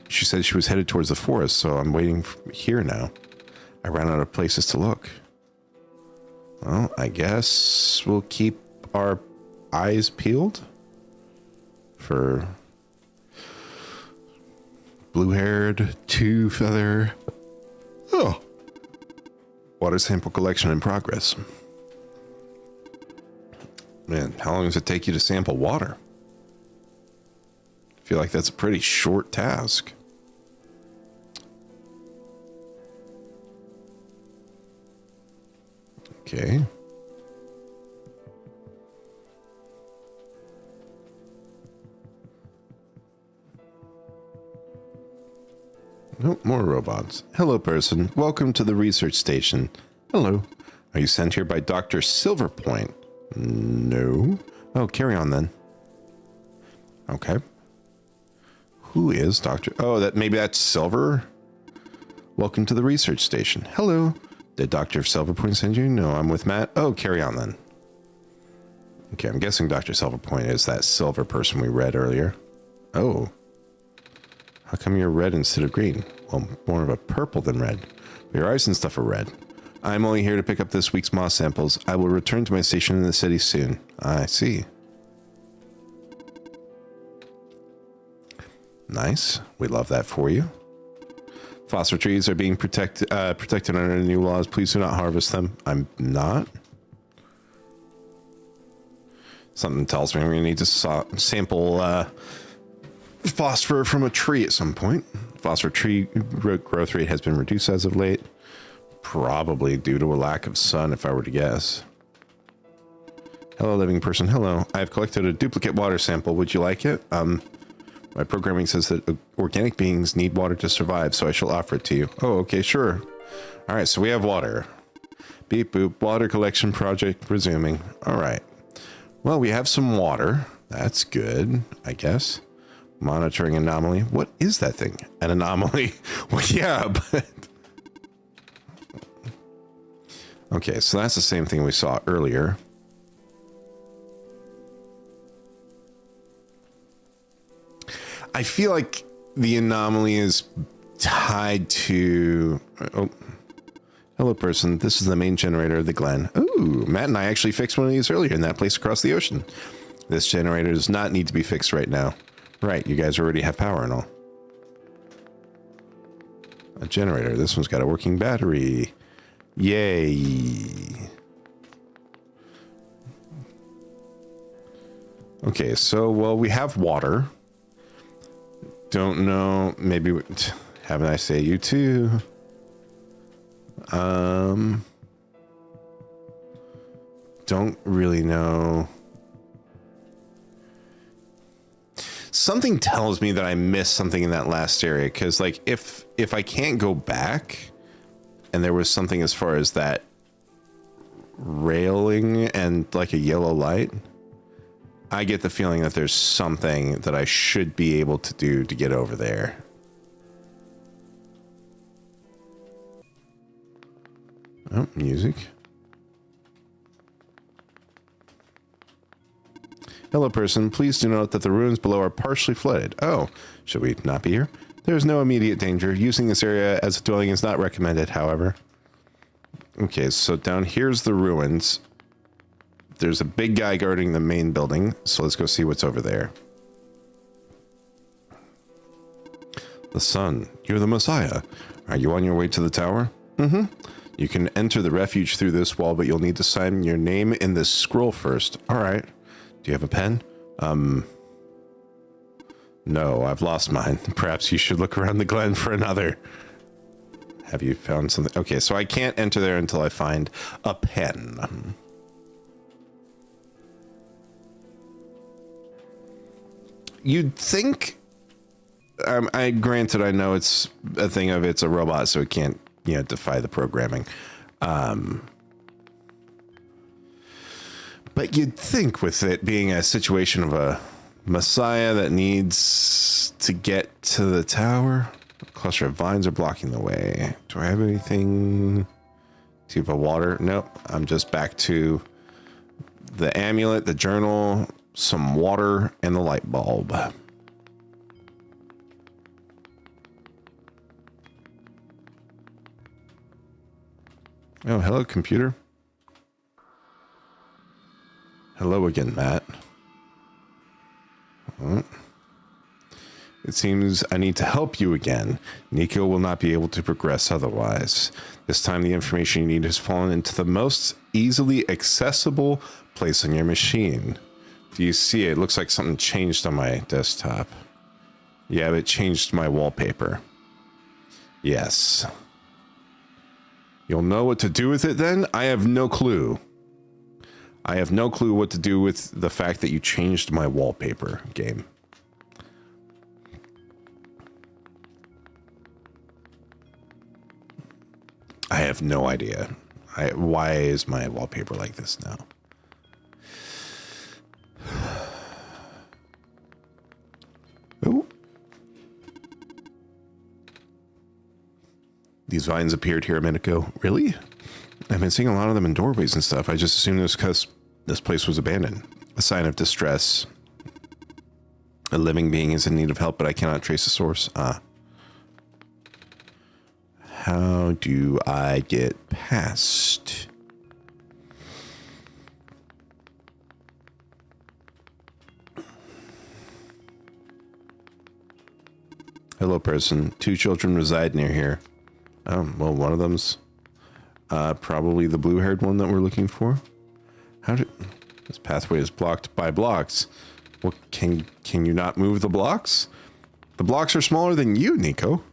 She said she was headed towards the forest, so I'm waiting here now. I ran out of places to look. Well, I guess we'll keep our eyes peeled for blue-haired, two-feather. Oh. Water sample collection in progress. Man, how long does it take you to sample water? I feel like that's a pretty short task. Okay. Nope, more robots. Hello, person. Welcome to the research station. Hello. Are you sent here by Dr. Silverpoint? No. Oh, carry on then. Okay. Who is Dr. Oh, maybe that's Silver? Welcome to the research station. Hello. Did Dr. Silverpoint send you? No, I'm with Matt. Oh, carry on then. Okay, I'm guessing Dr. Silverpoint is that silver person we read earlier. Oh. How come you're red instead of green? Well, more of a purple than red. Your eyes and stuff are red. I'm only here to pick up this week's moss samples. I will return to my station in the city soon. I see. Nice. We love that for you. Phosphor trees are being protected under the new laws. Please do not harvest them. I'm not. Something tells me we're going to need to sample phosphor from a tree at some point. Phosphor tree growth rate has been reduced as of late. Probably due to a lack of sun, if I were to guess. Hello, living person. Hello. I have collected a duplicate water sample. Would you like it? My programming says that organic beings need water to survive, so I shall offer it to you. Oh, okay, sure. All right, so we have water. Beep boop. Water collection project resuming. All right. Well, we have some water. That's good, I guess. Monitoring anomaly. What is that thing? An anomaly? Well, yeah, but... Okay, so that's the same thing we saw earlier. I feel like the anomaly is tied to... Oh, hello, person. This is the main generator of the Glen. Ooh, Matt and I actually fixed one of these earlier in that place across the ocean. This generator does not need to be fixed right now. Right, you guys already have power and all. A generator. This one's got a working battery. Yay. Okay, so, well, we have water. Don't know, maybe, have a nice day, you too. Don't really know. Something tells me that I missed something in that last area, because, like, if I can't go back, and there was something as far as that railing and, like, a yellow light, I get the feeling that there's something that I should be able to do to get over there. Oh, music. Hello, person. Please do note that the ruins below are partially flooded. Oh, should we not be here? There's no immediate danger. Using this area as a dwelling is not recommended, however. Okay, so down here's the ruins. There's a big guy guarding the main building, so let's go see what's over there. The sun. You're the Messiah. Are you on your way to the tower? Mm-hmm. You can enter the refuge through this wall, but you'll need to sign your name in this scroll first. All right. Do you have a pen? No, I've lost mine. Perhaps you should look around the Glen for another. Have you found something? Okay, so I can't enter there until I find a pen. You'd think... granted, I know it's a thing of it's a robot, so it can't, you know, defy the programming. But you'd think with it being a situation of a Messiah that needs to get to the tower. A cluster of vines are blocking the way. Do I have anything? Tube of water? Nope. I'm just back to the amulet, the journal, some water, and the light bulb. Oh, hello, computer. Hello again, Matt. It seems I need to help you again. Nico will not be able to progress otherwise. This time the information you need has fallen into the most easily accessible place on your machine. Do you see it? It looks like something changed on my desktop. Yeah, it changed my wallpaper. Yes. You'll know what to do with it then? I have no clue. I have no clue what to do with the fact that you changed my wallpaper, game. I have no idea. Why is my wallpaper like this now? Oh. These vines appeared here a minute ago. Really? I've been seeing a lot of them in doorways and stuff. I just assumed it was because this place was abandoned. A sign of distress. A living being is in need of help, but I cannot trace the source. How do I get past? Hello, person. 2 children reside near here. Oh, well, one of them's probably the blue-haired one that we're looking for. This pathway is blocked by blocks. Well, can you not move the blocks? The blocks are smaller than you, Nico.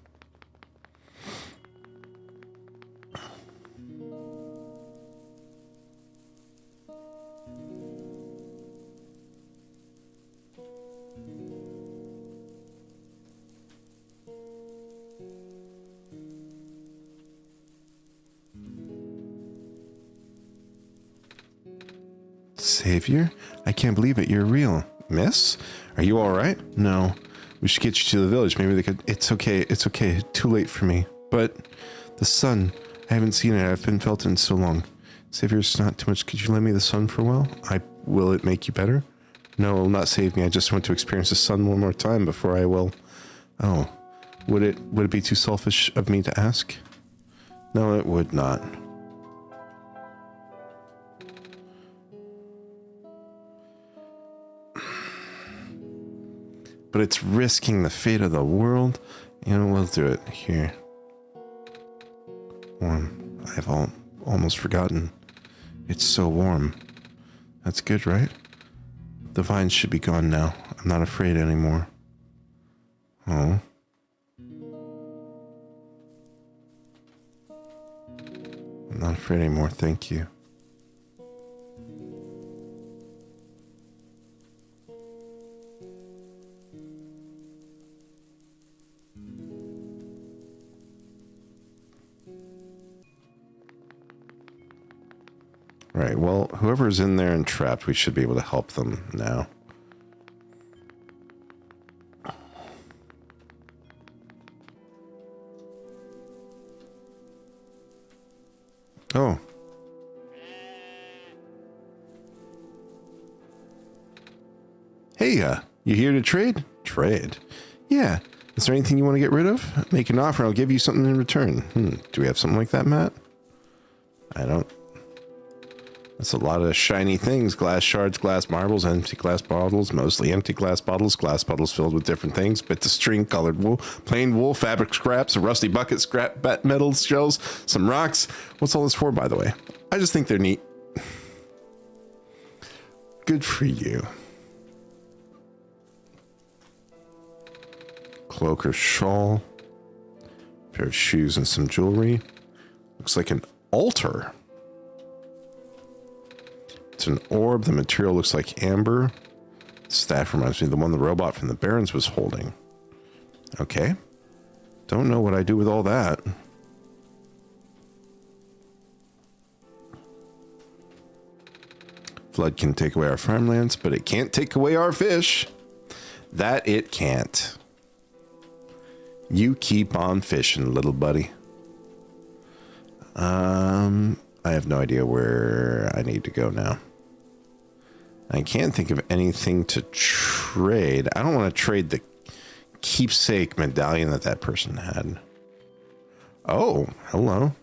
Savior? I can't believe it. You're real. Miss? Are you alright? No. We should get you to the village. Maybe they could... It's okay. It's okay. Too late for me. But the sun. I haven't seen it. I've been felt it in so long. Savior, it's not too much. Could you lend me the sun for a while? Will it make you better? No, it will not save me. I just want to experience the sun one more time before I will... Oh. Would it be too selfish of me to ask? No, it would not. But it's risking the fate of the world. You know, we'll do it here. Warm. I've almost forgotten. It's so warm. That's good, right? The vines should be gone now. I'm not afraid anymore. Oh. I'm not afraid anymore, thank you. Right, well, whoever's in there and trapped, we should be able to help them now. Oh. Hey, you here to trade? Trade? Yeah. Is there anything you want to get rid of? Make an offer, I'll give you something in return. Do we have something like that, Matt? I don't. That's a lot of shiny things. Glass shards, glass marbles, empty glass bottles, mostly empty glass bottles filled with different things, bits of string, colored wool, plain wool, fabric scraps, a rusty bucket, scrap metal shells, some rocks. What's all this for, by the way? I just think they're neat. Good for you. Cloak or shawl, pair of shoes and some jewelry. Looks like an altar. It's an orb. The material looks like amber. The staff reminds me of the one the robot from the Barrens was holding. Okay. Don't know what I do with all that. Flood can take away our farmlands, but it can't take away our fish. That it can't. You keep on fishing, little buddy. I have no idea where I need to go now. I can't think of anything to trade. I don't want to trade the keepsake medallion that person had. Oh, hello.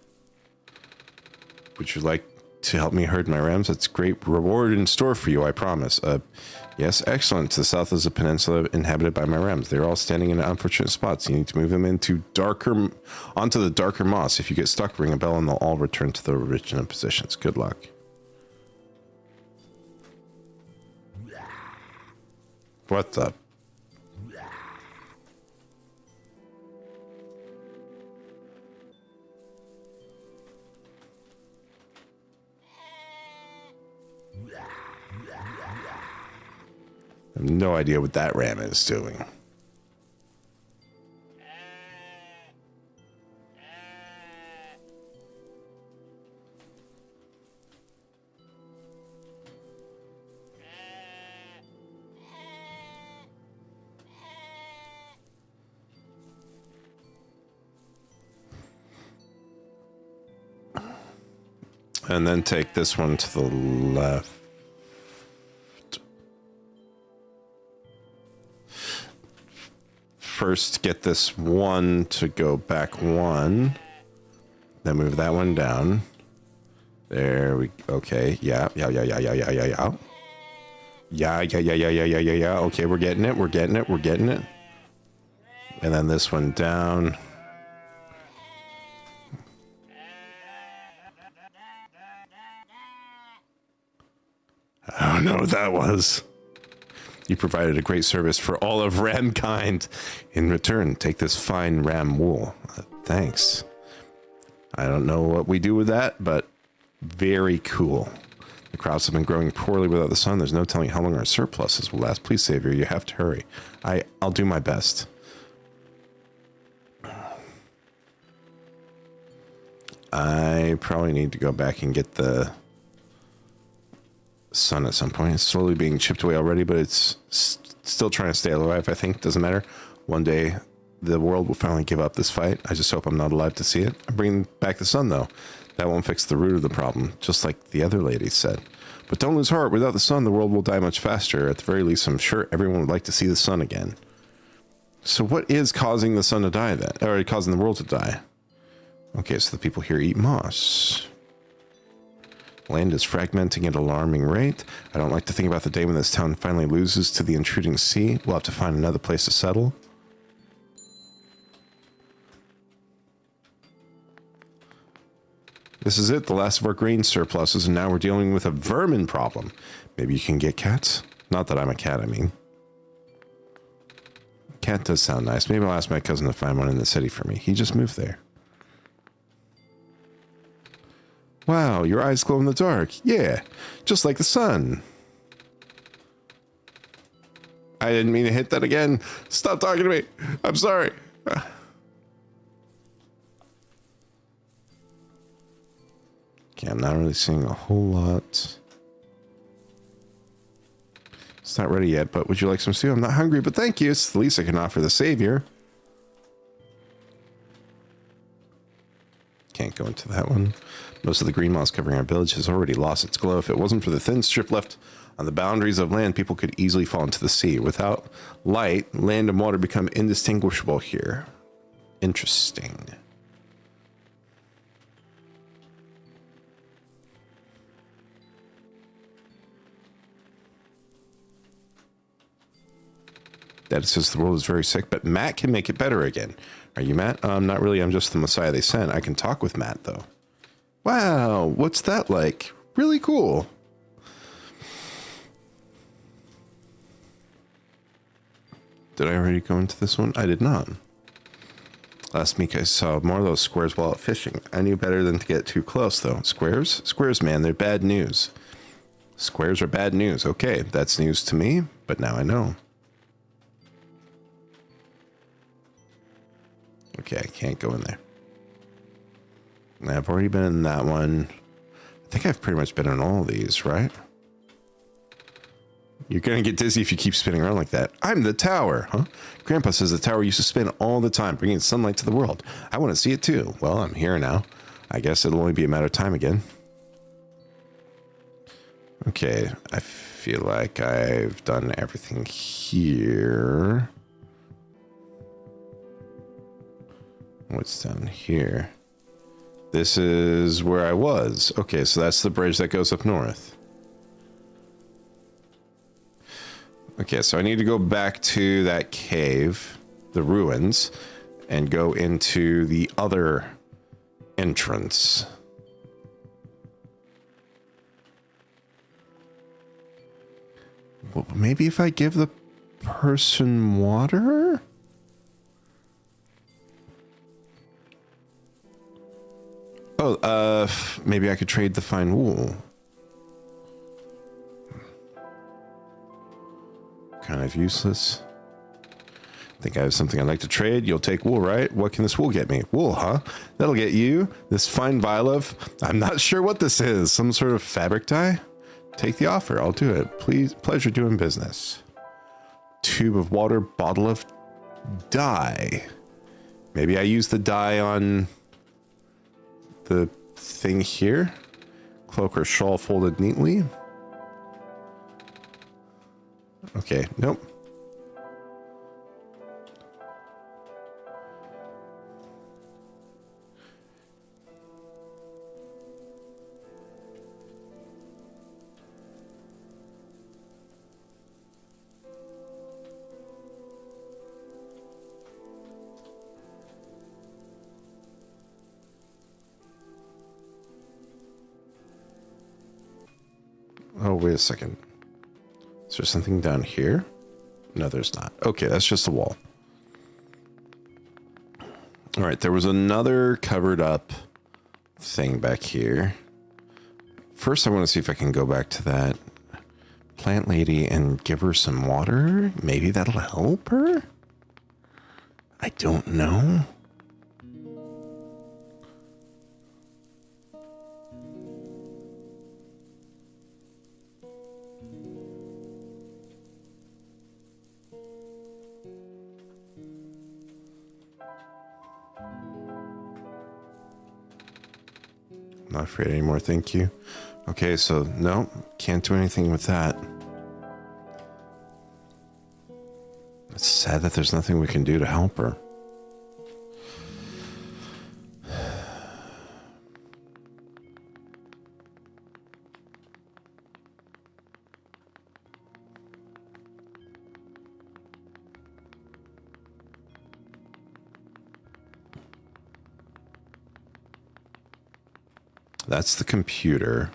Would you like to help me herd my rams? That's great reward in store for you, I promise. Yes, excellent. To the south is a peninsula inhabited by my rams. They're all standing in unfortunate spots. You need to move them onto the darker moss. If you get stuck, ring a bell and they'll all return to their original positions. Good luck. What the? I have no idea what that ram is doing. And then take this one to the left. First, get this one to go back one. Then move that one down. There we... Okay. Yeah. Yeah. Okay, we're getting it. We're getting it. And then this one down. I don't know what that was. You provided a great service for all of Ramkind. In return, take this fine ram wool. Thanks. I don't know what we do with that, but very cool. The crops have been growing poorly without the sun. There's no telling how long our surpluses will last. Please, Savior, you have to hurry. I'll do my best. I probably need to go back and get the sun at some point. It's slowly being chipped away already, but it's still trying to stay alive, I think. Doesn't matter. One day, the world will finally give up this fight. I just hope I'm not alive to see it. I'm bringing back the sun, though. That won't fix the root of the problem, just like the other lady said. But don't lose heart. Without the sun, the world will die much faster. At the very least, I'm sure everyone would like to see the sun again. So what is causing the sun to die then? Or causing the world to die? Okay, so the people here eat moss. Land is fragmenting at an alarming rate. I don't like to think about the day when this town finally loses to the intruding sea. We'll have to find another place to settle. This is it, the last of our grain surpluses, and now we're dealing with a vermin problem. Maybe you can get cats? Not that I'm a cat, I mean. Cat does sound nice. Maybe I'll ask my cousin to find one in the city for me. He just moved there. Wow, your eyes glow in the dark. Yeah, just like the sun. I didn't mean to hit that again. Stop talking to me. I'm sorry. Okay, I'm not really seeing a whole lot. It's not ready yet, but would you like some stew? I'm not hungry, but thank you. It's the least I can offer the Savior. Can't go into that one. Most of the green moss covering our village has already lost its glow. If it wasn't for the thin strip left on the boundaries of land, people could easily fall into the sea. Without light, land and water become indistinguishable here. Interesting. That says the world is very sick, but Matt can make it better again. Are you Matt? Not really. I'm just the Messiah they sent. I can talk with Matt, though. Wow, what's that like? Really cool. Did I already go into this one? I did not. Last week I saw more of those squares while out fishing. I knew better than to get too close, though. Squares? Squares, man, they're bad news. Squares are bad news. Okay, that's news to me, but now I know. Okay, I can't go in there. I've already been in that one. I think I've pretty much been in all of these, right? You're going to get dizzy if you keep spinning around like that. I'm the tower, huh? Grandpa says the tower used to spin all the time, bringing sunlight to the world. I want to see it too. Well, I'm here now. I guess it'll only be a matter of time again. Okay, I feel like I've done everything here. What's down here? This is where I was. Okay, so that's the bridge that goes up north. Okay, so I need to go back to that cave, the ruins, and go into the other entrance. Well, maybe if I give the person water? Oh, maybe I could trade the fine wool. Kind of useless. Think I have something I'd like to trade? You'll take wool, right? What can this wool get me? Wool, huh? That'll get you this fine vial of... I'm not sure what this is. Some sort of fabric dye? Take the offer. I'll do it. Please, pleasure doing business. Tube of water, bottle of dye. Maybe I use the dye on the thing here. Cloak or shawl folded neatly. Okay, nope. Oh, wait a second. Is there something down here? No, there's not. Okay, that's just a wall. All right, there was another covered up thing back here. First, I want to see if I can go back to that plant lady and give her some water. Maybe that'll help her? I don't know. Not afraid anymore, thank you. Okay, so no, can't do anything with that. It's sad that there's nothing we can do to help her. That's the computer.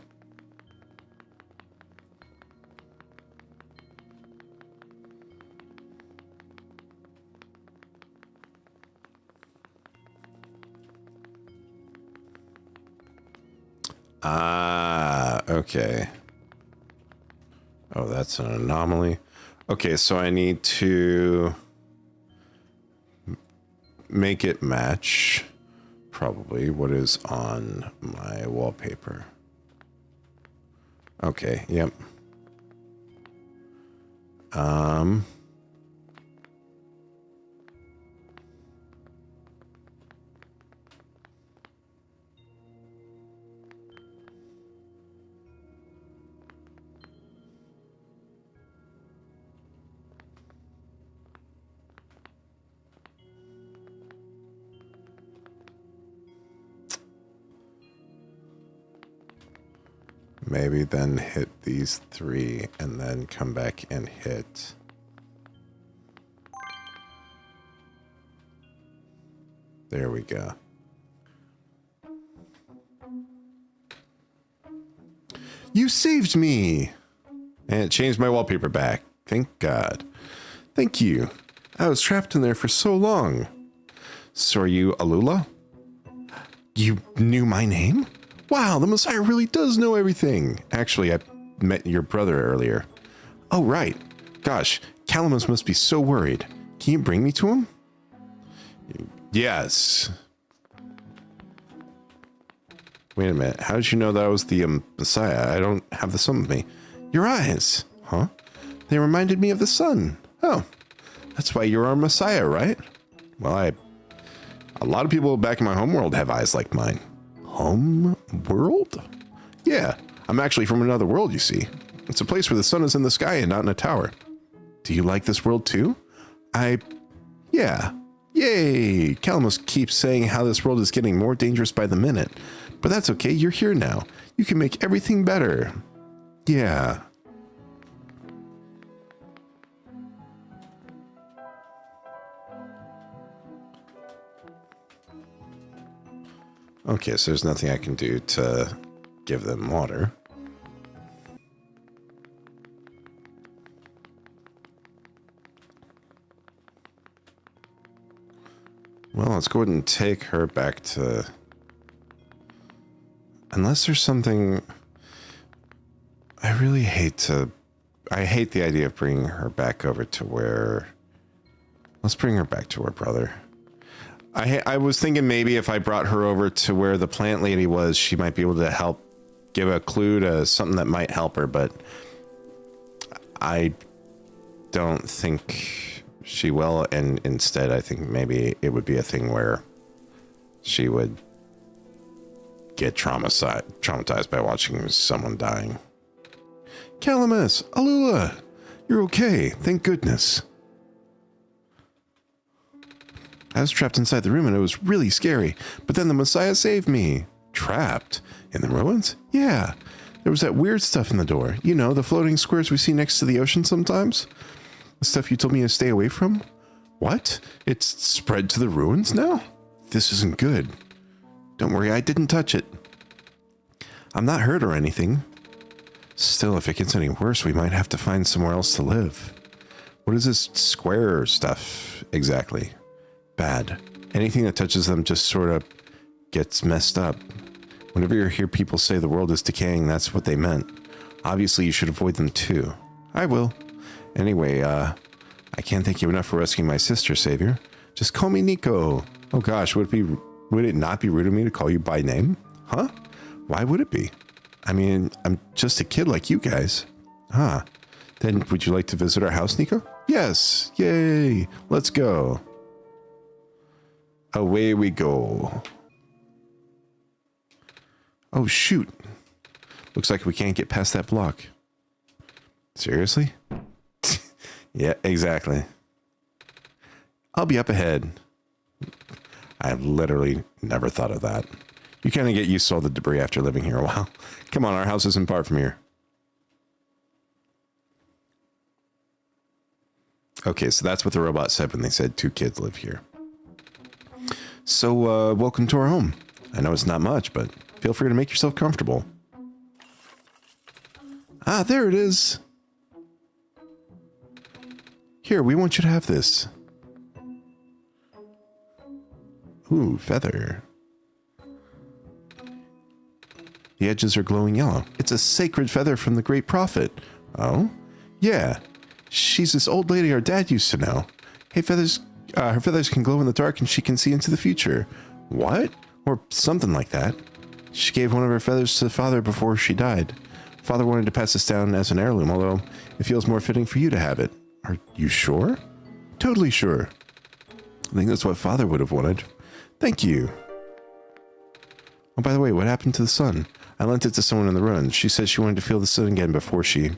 Ah, okay. Oh, that's an anomaly. Okay, so I need to make it match probably what is on my wallpaper. Okay, yep. Maybe then hit these three and then come back and hit. There we go. You saved me! And it changed my wallpaper back. Thank God. Thank you. I was trapped in there for so long. So are you Alula? You knew my name? Wow, the Messiah really does know everything. Actually, I met your brother earlier. Oh, right. Gosh, Calamus must be so worried. Can you bring me to him? Yes. Wait a minute. How did you know that I was the Messiah? I don't have the sun with me. Your eyes. Huh? They reminded me of the sun. Oh, that's why you're our Messiah, right? Well, a lot of people back in my homeworld have eyes like mine. Home world? Yeah, I'm actually from another world, you see. It's a place where the sun is in the sky and not in a tower. Do you like this world too? Yeah, Yay! Calamus keeps saying how this world is getting more dangerous by the minute. But that's okay, you're here now. You can make everything better. Yeah. Okay, so there's nothing I can do to give them water. Well, let's go ahead and take her back to... Unless there's something... I really hate to... I hate the idea of bringing her back over to where... Let's bring her back to her brother. I was thinking maybe if I brought her over to where the plant lady was, she might be able to help give a clue to something that might help her, but I don't think she will, and instead I think maybe it would be a thing where she would get traumatized by watching someone dying. Calamus, Alula, you're okay, thank goodness. I was trapped inside the room and it was really scary, but then the Messiah saved me. Trapped? In the ruins? Yeah. There was that weird stuff in the door. You know, the floating squares we see next to the ocean sometimes? The stuff you told me to stay away from? What? It's spread to the ruins now? This isn't good. Don't worry, I didn't touch it. I'm not hurt or anything. Still, if it gets any worse, we might have to find somewhere else to live. What is this square stuff exactly? Bad. Anything that touches them just sort of gets messed up. Whenever you hear people say the world is decaying, that's what they meant. Obviously, you should avoid them too. I will. Anyway, I can't thank you enough for rescuing my sister, Savior. Just call me Nico. Oh gosh, would it not be rude of me to call you by name? Huh? Why would it be? I mean, I'm just a kid like you guys. Ah. Then would you like to visit our house, Nico? Yes. Yay. Let's go. Away we go. Oh, shoot. Looks like we can't get past that block. Seriously? Yeah, exactly. I'll be up ahead. I've literally never thought of that. You kind of get used to all the debris after living here a while. Come on, our house isn't far from here. Okay, so that's what the robot said when they said 2 kids live here. So, welcome to our home. I know it's not much, but feel free to make yourself comfortable. Ah, there it is. Here, we want you to have this. Ooh, feather. The edges are glowing yellow. It's a sacred feather from the great prophet. Oh? Yeah. She's this old lady our dad used to know. Hey, her feathers can glow in the dark and she can see into the future. What? Or something like that. She gave one of her feathers to Father before she died. Father wanted to pass this down as an heirloom, although it feels more fitting for you to have it. Are you sure? Totally sure. I think that's what Father would have wanted. Thank you. Oh, by the way, what happened to the sun? I lent it to someone in the ruins. She said she wanted to feel the sun again before she...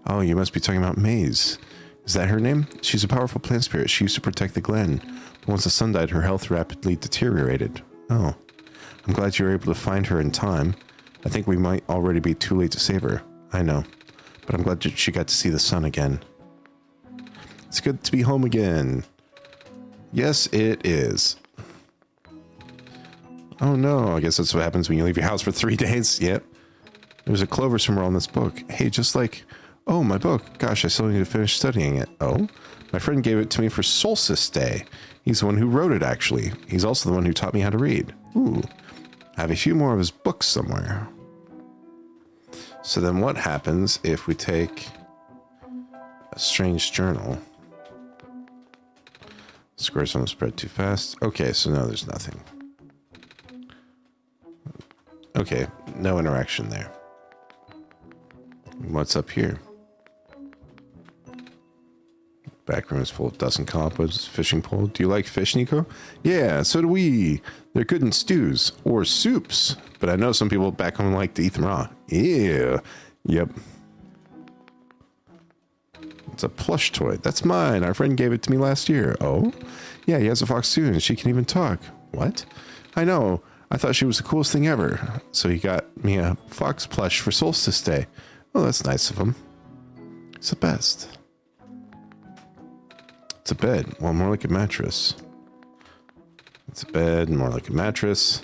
Oh, you must be talking about Maze. Is that her name? She's a powerful plant spirit. She used to protect the glen. But once the sun died, her health rapidly deteriorated. Oh. I'm glad you were able to find her in time. I think we might already be too late to save her. I know. But I'm glad she got to see the sun again. It's good to be home again. Yes, it is. Oh no, I guess that's what happens when you leave your house for 3 days. Yep. There's a clover somewhere on this book. Hey, just like... Oh, my book. Gosh, I still need to finish studying it. Oh? My friend gave it to me for Solstice Day. He's the one who wrote it, actually. He's also the one who taught me how to read. Ooh. I have a few more of his books somewhere. So then what happens if we take a strange journal? Squares don't spread too fast. Okay, so no, there's nothing. Okay, no interaction there. What's up here? Back room is full of dust and cobwebs. Fishing pole. Do you like fish, Nico? Yeah, so do we. They're good in stews or soups, but I know some people back home like to eat them raw. Yeah. Yep. It's a plush toy. That's mine. Our friend gave it to me last year. Oh? Yeah, he has a fox too, and she can even talk. What? I know. I thought she was the coolest thing ever. So he got me a fox plush for Solstice Day. Oh, that's nice of him. It's the best. It's a bed. Well, more like a mattress. It's a bed, more like a mattress.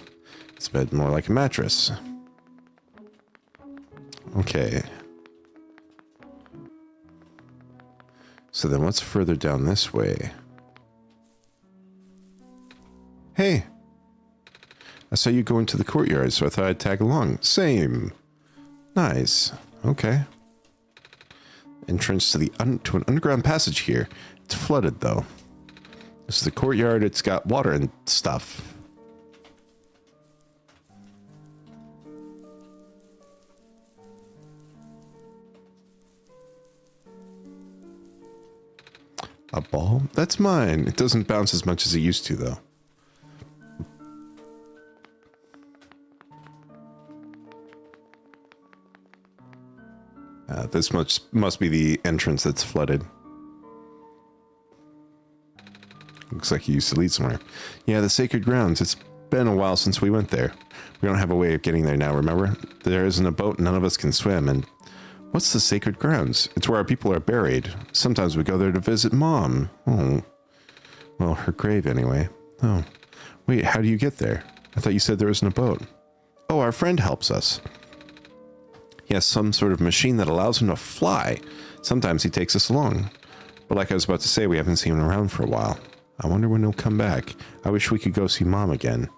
It's a bed, more like a mattress. Okay. So then what's further down this way? Hey! I saw you go into the courtyard, so I thought I'd tag along. Same. Nice. Okay. Entrance to to an underground passage here. It's flooded, though. This is the courtyard. It's got water and stuff. A ball? That's mine. It doesn't bounce as much as it used to, though. This must be the entrance that's flooded. Looks like you used to lead somewhere. Yeah, the sacred grounds. It's been a while since we went there. We don't have a way of getting there now, remember? There isn't a boat, none of us can swim, and what's the sacred grounds? It's where our people are buried. Sometimes we go there to visit Mom. Oh. Well, her grave anyway. Oh. Wait, how do you get there? I thought you said there isn't a boat. Oh, our friend helps us. He has some sort of machine that allows him to fly. Sometimes he takes us along. But like I was about to say, we haven't seen him around for a while. I wonder when he'll come back. I wish we could go see Mom again.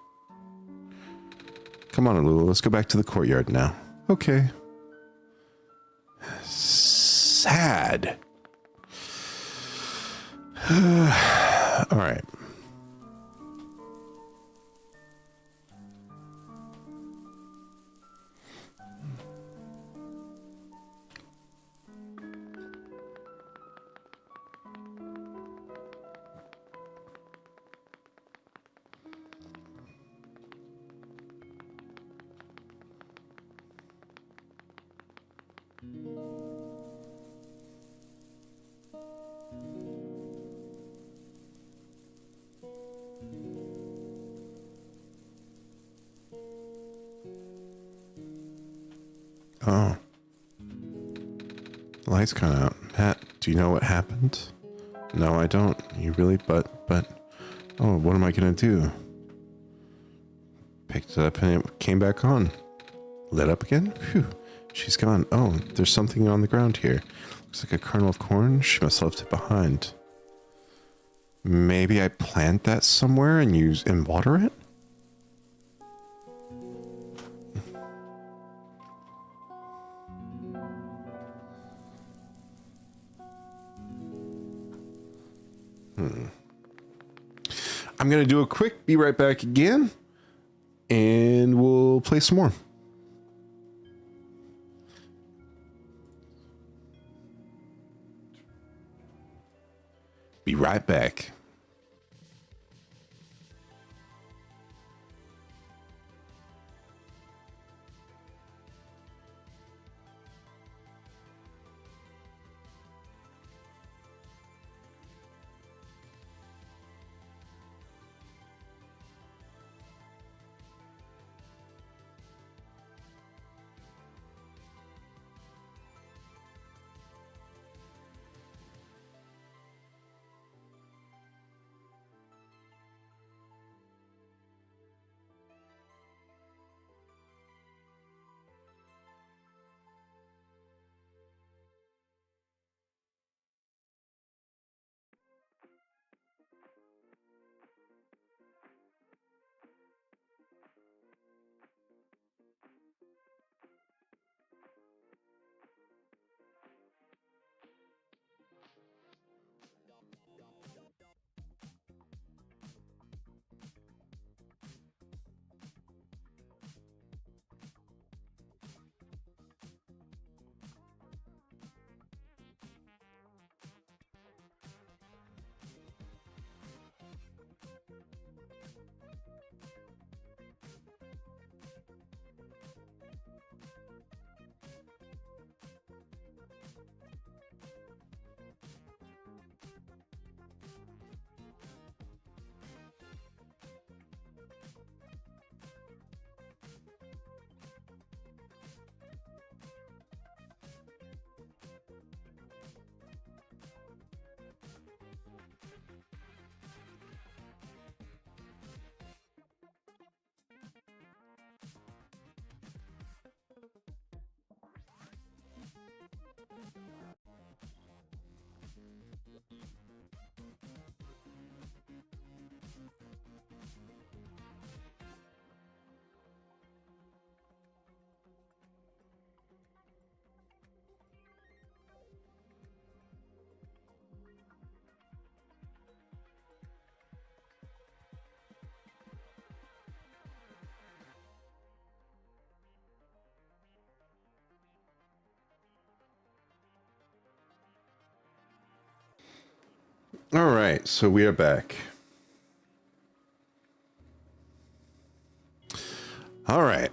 Come on, Lulu, let's go back to the courtyard now. Okay. Sad. All right. Oh. The light's gone out. Matt, do you know what happened? No, I don't. You really? But... Oh, what am I gonna do? Picked it up and it came back on. Lit up again? Phew. She's gone. Oh, there's something on the ground here. Looks like a kernel of corn. She must have left it behind. Maybe I plant that somewhere and water it? I'm going to do a quick be right back again, and we'll play some more. Be right back. All right, so we are back. All right.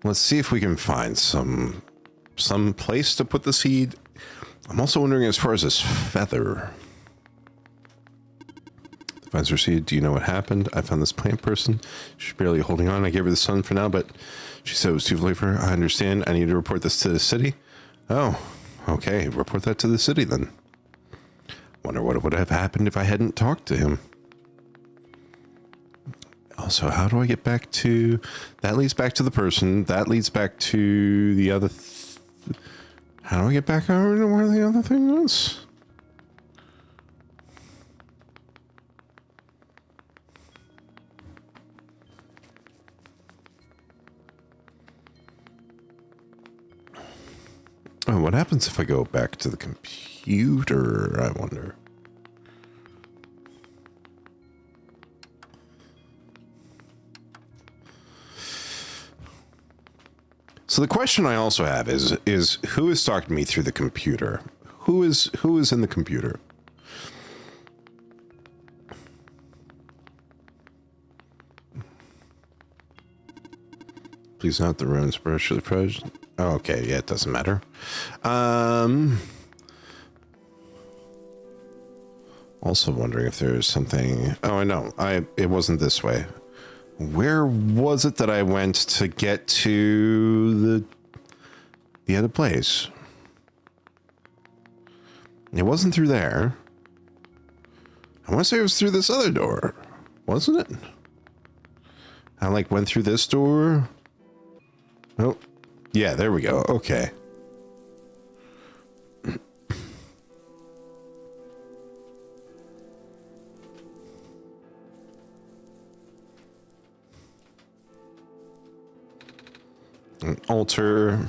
Let's see if we can find some place to put the seed. I'm also wondering, as far as this feather. Finds her seed. Do you know what happened? I found this plant person. She's barely holding on. I gave her the sun for now, but she said it was too late for her. I understand. I need to report this to the city. Oh, okay. Report that to the city then. Wonder what would have happened if I hadn't talked to him. Also, how do I get back to... That leads back to the person. That leads back to the other... How do I get back over to where the other thing was? Oh, what happens if I go back to the computer, I wonder? So the question I also have is who is talking to me through the computer? Who is in the computer? Please not the ruins especially present. Oh, okay, yeah, it doesn't matter. Also wondering if there's something. Oh, I know. It wasn't this way. Where was it that I went to get to the other place? It wasn't through there. I want to say it was through this other door, wasn't it? I like went through this door. Oh, yeah, there we go. Okay. An altar.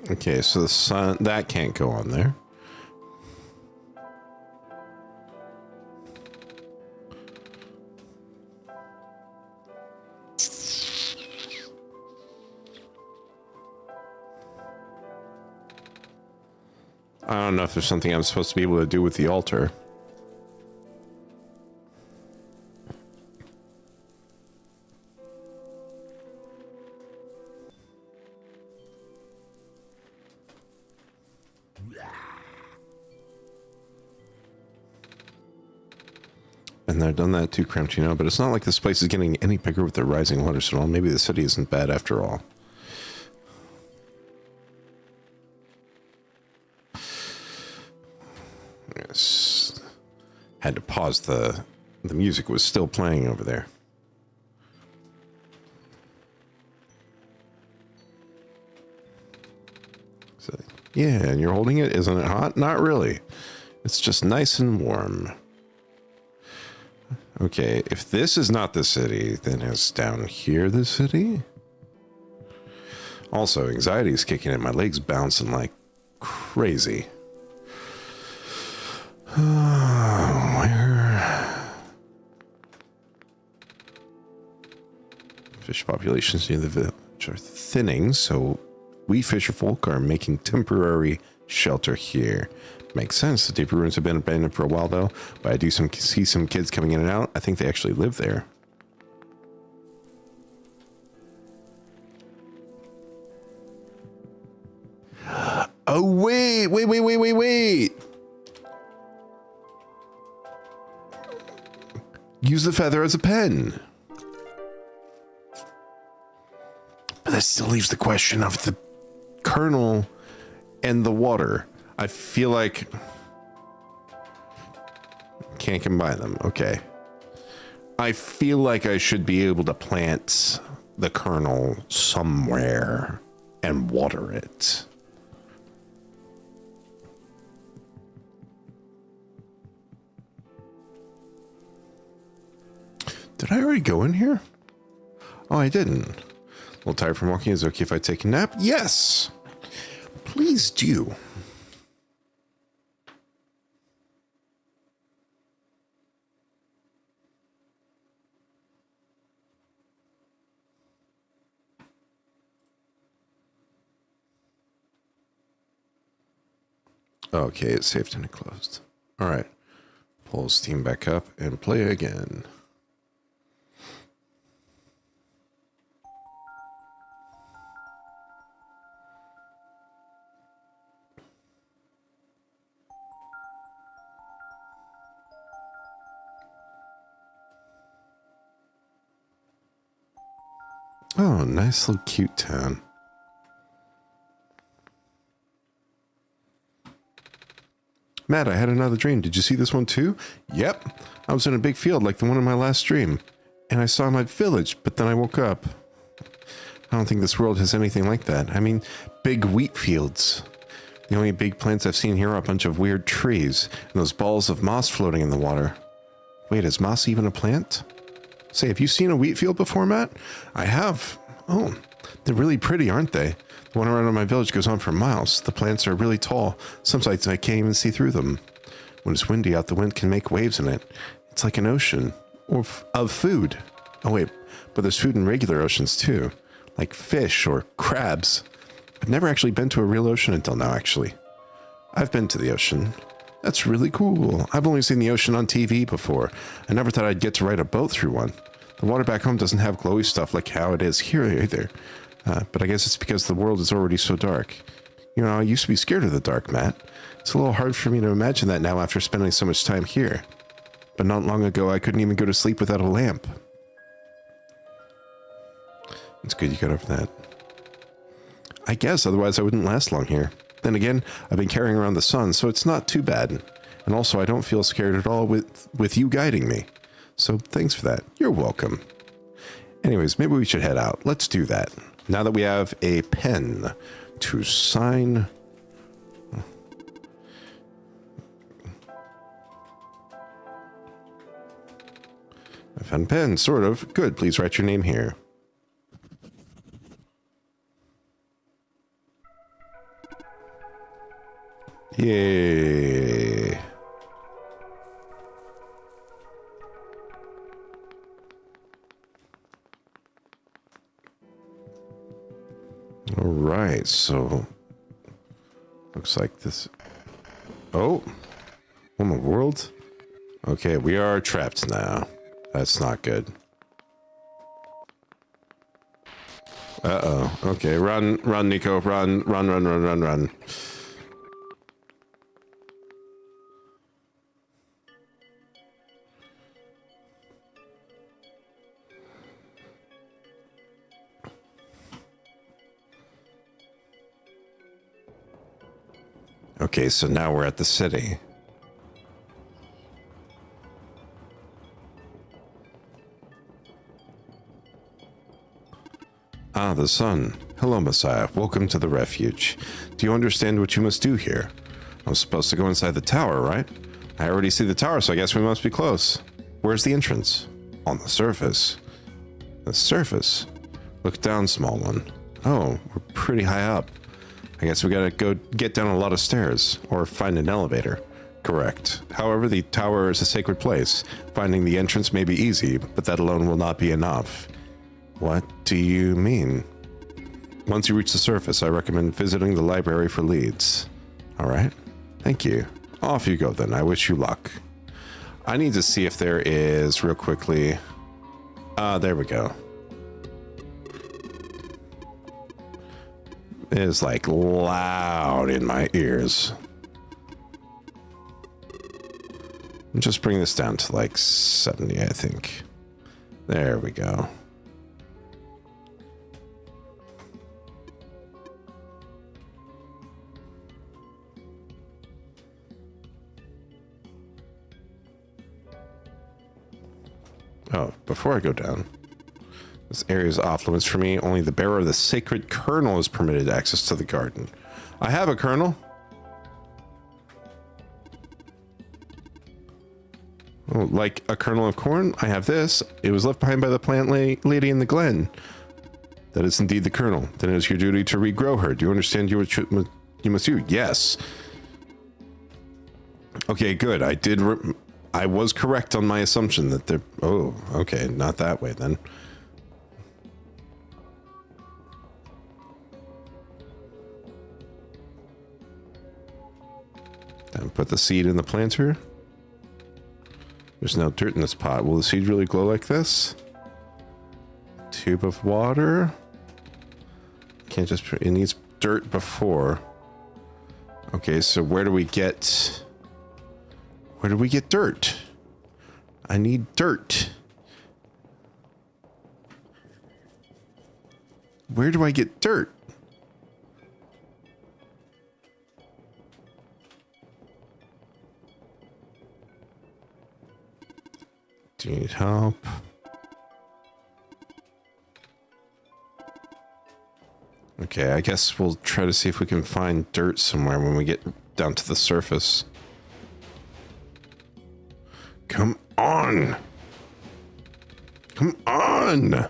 Okay, so the sun, that can't go on there. I don't know if there's something I'm supposed to be able to do with the altar. And I've done that too, Cramped, you know, but it's not like this place is getting any bigger with the rising water, so maybe the city isn't bad after all. Yes. Had to pause the music was still playing over there. So, yeah, and you're holding it, isn't it hot? Not really. It's just nice and warm. Okay, if this is not the city, then is down here the city? Also, anxiety is kicking in. My legs bouncing like crazy. Where? Fish populations near the village are thinning, so we fisherfolk are making temporary shelter here. Makes sense. The deeper ruins have been abandoned for a while, though. But I do see some kids coming in and out. I think they actually live there. Oh, wait. Use the feather as a pen. But that still leaves the question of the kernel and the water. I feel like can't combine them. Okay. I feel like I should be able to plant the kernel somewhere and water it. Did I already go in here? Oh, I didn't. A little tired from walking. Is it okay if I take a nap? Yes! Please do. Okay, it's saved and it closed. All right. Pull Steam back up and play again. Oh, nice little cute town. Matt, I had another dream. Did you see this one too? Yep. I was in a big field like the one in my last dream. And I saw my village, but then I woke up. I don't think this world has anything like that. I mean, big wheat fields. The only big plants I've seen here are a bunch of weird trees and those balls of moss floating in the water. Wait, is moss even a plant? Say, have you seen a wheat field before, Matt? I have. Oh, they're really pretty, aren't they? The one around my village goes on for miles. The plants are really tall. Some sites I can't even see through them. When it's windy out, the wind can make waves in it. It's like an ocean of food. Oh, wait, but there's food in regular oceans too, like fish or crabs. I've never actually been to a real ocean until now, actually. I've been to the ocean. That's really cool. I've only seen the ocean on TV before. I never thought I'd get to ride a boat through one. The water back home doesn't have glowy stuff like how it is here either. But I guess it's because the world is already so dark. You know, I used to be scared of the dark, Matt. It's a little hard for me to imagine that now after spending so much time here. But not long ago, I couldn't even go to sleep without a lamp. It's good you got over that. I guess, otherwise I wouldn't last long here. Then again, I've been carrying around the sun, so it's not too bad. And also, I don't feel scared at all with you guiding me. So thanks for that. You're welcome. Anyways, maybe we should head out. Let's do that. Now that we have a pen to sign. I found a pen, sort of. Good, please write your name here. Yay. All right, so looks like this. Oh, in the world? Okay, we are trapped now. That's not good. Uh-oh. Okay, run, Nico, run. Okay, so now we're at the city. Ah, the sun. Hello, Messiah. Welcome to the refuge. Do you understand what you must do here? I was supposed to go inside the tower, right? I already see the tower, so I guess we must be close. Where's the entrance? On the surface. The surface? Look down, small one. Oh, we're pretty high up. I guess we gotta go get down a lot of stairs, or find an elevator. Correct. However, the tower is a sacred place. Finding the entrance may be easy, but that alone will not be enough. What do you mean? Once you reach the surface, I recommend visiting the library for leads. Alright, thank you. Off you go then, I wish you luck. I need to see if there is, real quickly... there we go. It is like loud in my ears. Just bring this down to like 70, I think. There we go. Oh, before I go down. This area is off limits for me. Only the bearer of the sacred kernel is permitted access to the garden. I have a kernel. Oh, like a kernel of corn? I have this. It was left behind by the plant lady in the glen. That is indeed the kernel. Then it is your duty to regrow her. Do you understand what you must do? Yes. Okay, good. I was correct on my assumption that they're... Oh, okay. Not that way, then. Then put the seed in the planter. There's no dirt in this pot. Will the seed really glow like this? Tube of water. Can't just... It needs dirt before. Okay, so where do we get... Where do we get dirt? I need dirt. Where do I get dirt? Do you need help? Okay, I guess we'll try to see if we can find dirt somewhere when we get down to the surface. Come on! Come on!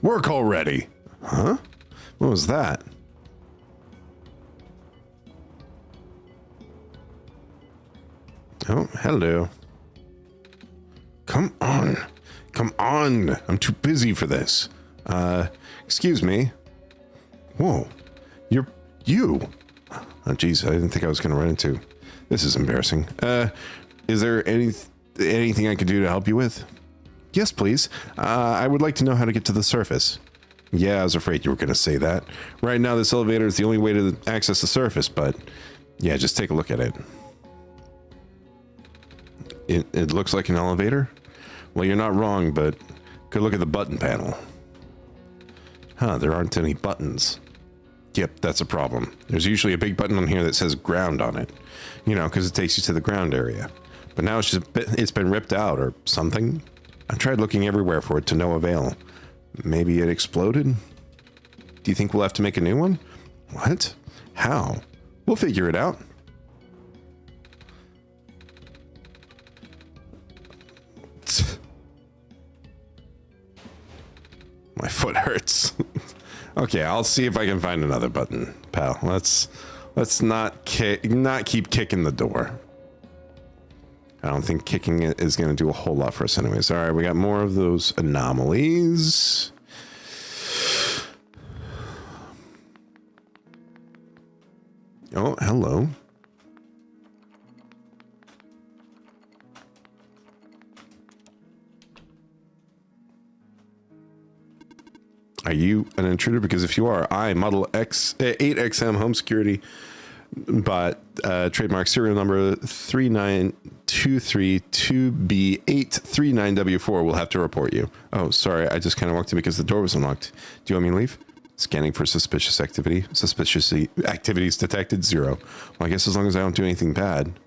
Work already! Huh? What was that? Oh, hello. Come on! Come on! I'm too busy for this. Excuse me. Whoa. You! Oh, geez, I didn't think I was gonna run into... This is embarrassing. Is there anything I could do to help you with? Yes, please. I would like to know how to get to the surface. Yeah, I was afraid you were going to say that. Right now, this elevator is the only way to access the surface, but yeah, just take a look at it. It looks like an elevator? Well, you're not wrong, but good look at the button panel. Huh, there aren't any buttons. Yep, that's a problem. There's usually a big button on here that says ground on it. You know, because it takes you to the ground area. But now it's been ripped out or something. I tried looking everywhere for it to no avail. Maybe it exploded? Do you think we'll have to make a new one? What? How? We'll figure it out. My foot hurts. Okay, I'll see if I can find another button, pal. Let's not keep kicking the door. I don't think kicking it is going to do a whole lot for us anyways. All right, we got more of those anomalies. Oh, hello. Are you an intruder? Because if you are, I, Model X, 8XM Home Security Bot, trademark serial number 39232B839W4 will have to report you. Oh, sorry, I just kind of walked in because the door was unlocked. Do you want me to leave? Scanning for suspicious activity. Suspicious activities detected, 0. Well, I guess as long as I don't do anything bad.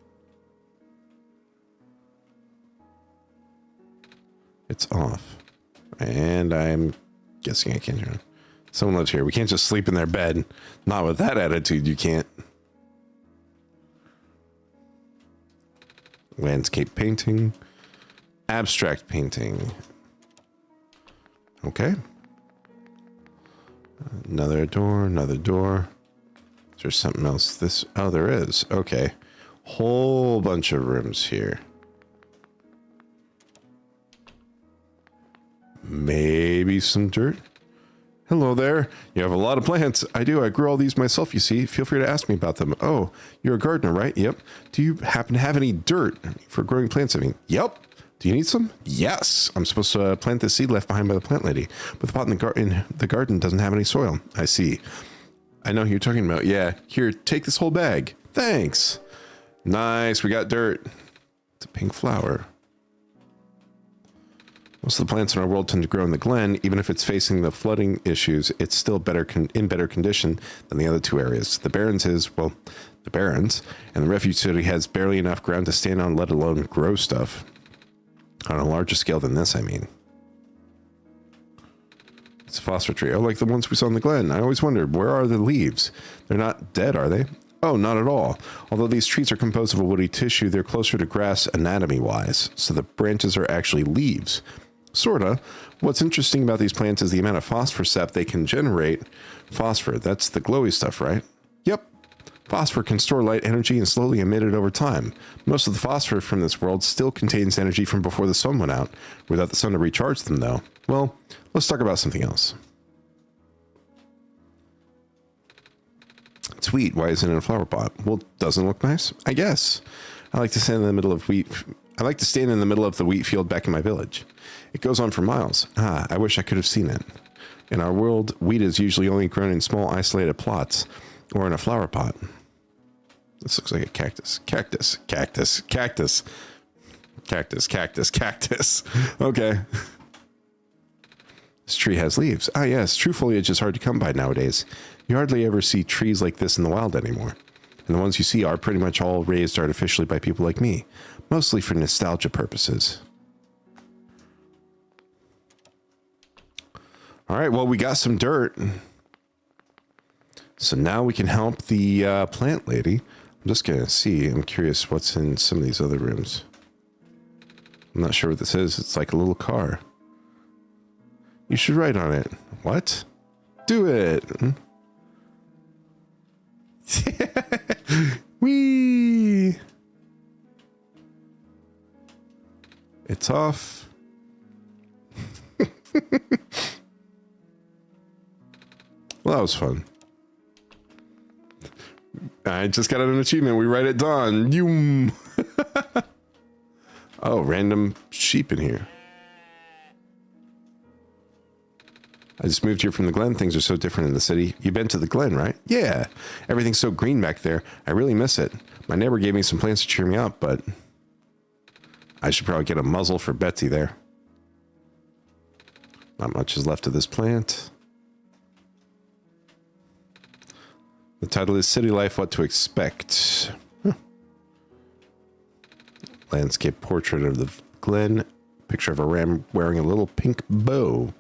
It's off. And I'm guessing I can't hear. Someone lives here. We can't just sleep in their bed. Not with that attitude, you can't. Landscape painting. Abstract painting. Okay. Another door, another door. Is there something else? Oh, there is. Okay. Whole bunch of rooms here. Maybe some dirt. Hello there. You have a lot of plants. I do. I grew all these myself, you see. Feel free to ask me about them. Oh, you're a gardener, right? Yep. Do you happen to have any dirt for growing plants? I mean, yep. Do you need some? Yes. I'm supposed to plant the seed left behind by the plant lady. But the pot in the garden doesn't have any soil. I see. I know who you're talking about. Yeah. Here, take this whole bag. Thanks. Nice. We got dirt. It's a pink flower. Most of the plants in our world tend to grow in the glen. Even if it's facing the flooding issues, it's still in better condition than the other two areas. The Barrens the Barrens, and the refuge city has barely enough ground to stand on, let alone grow stuff. On a larger scale than this, I mean. It's a phosphor tree. Oh, like the ones we saw in the glen. I always wondered, where are the leaves? They're not dead, are they? Oh, not at all. Although these trees are composed of a woody tissue, they're closer to grass anatomy-wise, so the branches are actually leaves. Sorta. What's interesting about these plants is the amount of phosphor sap they can generate. Phosphor, that's the glowy stuff, right? Yep. Phosphor can store light energy and slowly emit it over time. Most of the phosphor from this world still contains energy from before the sun went out, without the sun to recharge them, though. Well, let's talk about something else. Sweet, why isn't it in a flower pot? Well, doesn't it look nice? I guess. I like to stand in the middle of the wheat field back in my village. It goes on for miles. Ah, I wish I could have seen it. In our world, wheat is usually only grown in small isolated plots or in a flower pot. This looks like a cactus. Cactus, cactus, cactus. Cactus, cactus, cactus. Okay. This tree has leaves. Ah, yes, true foliage is hard to come by nowadays. You hardly ever see trees like this in the wild anymore. And the ones you see are pretty much all raised artificially by people like me, mostly for nostalgia purposes. All right, well, we got some dirt. So now we can help the plant lady. I'm just going to see. I'm curious what's in some of these other rooms. I'm not sure what this is. It's like a little car. You should write on it. What? Do it. Whee! It's off. Well, that was fun. I just got an achievement. We write it done. Yoom. Oh, random sheep in here. I just moved here from the Glen. Things are so different in the city. You've been to the Glen, right? Yeah. Everything's so green back there. I really miss it. My neighbor gave me some plants to cheer me up, but I should probably get a muzzle for Betsy there. Not much is left of this plant. The title is City Life, What to Expect. Huh. Landscape portrait of the Glen. Picture of a ram wearing a little pink bow.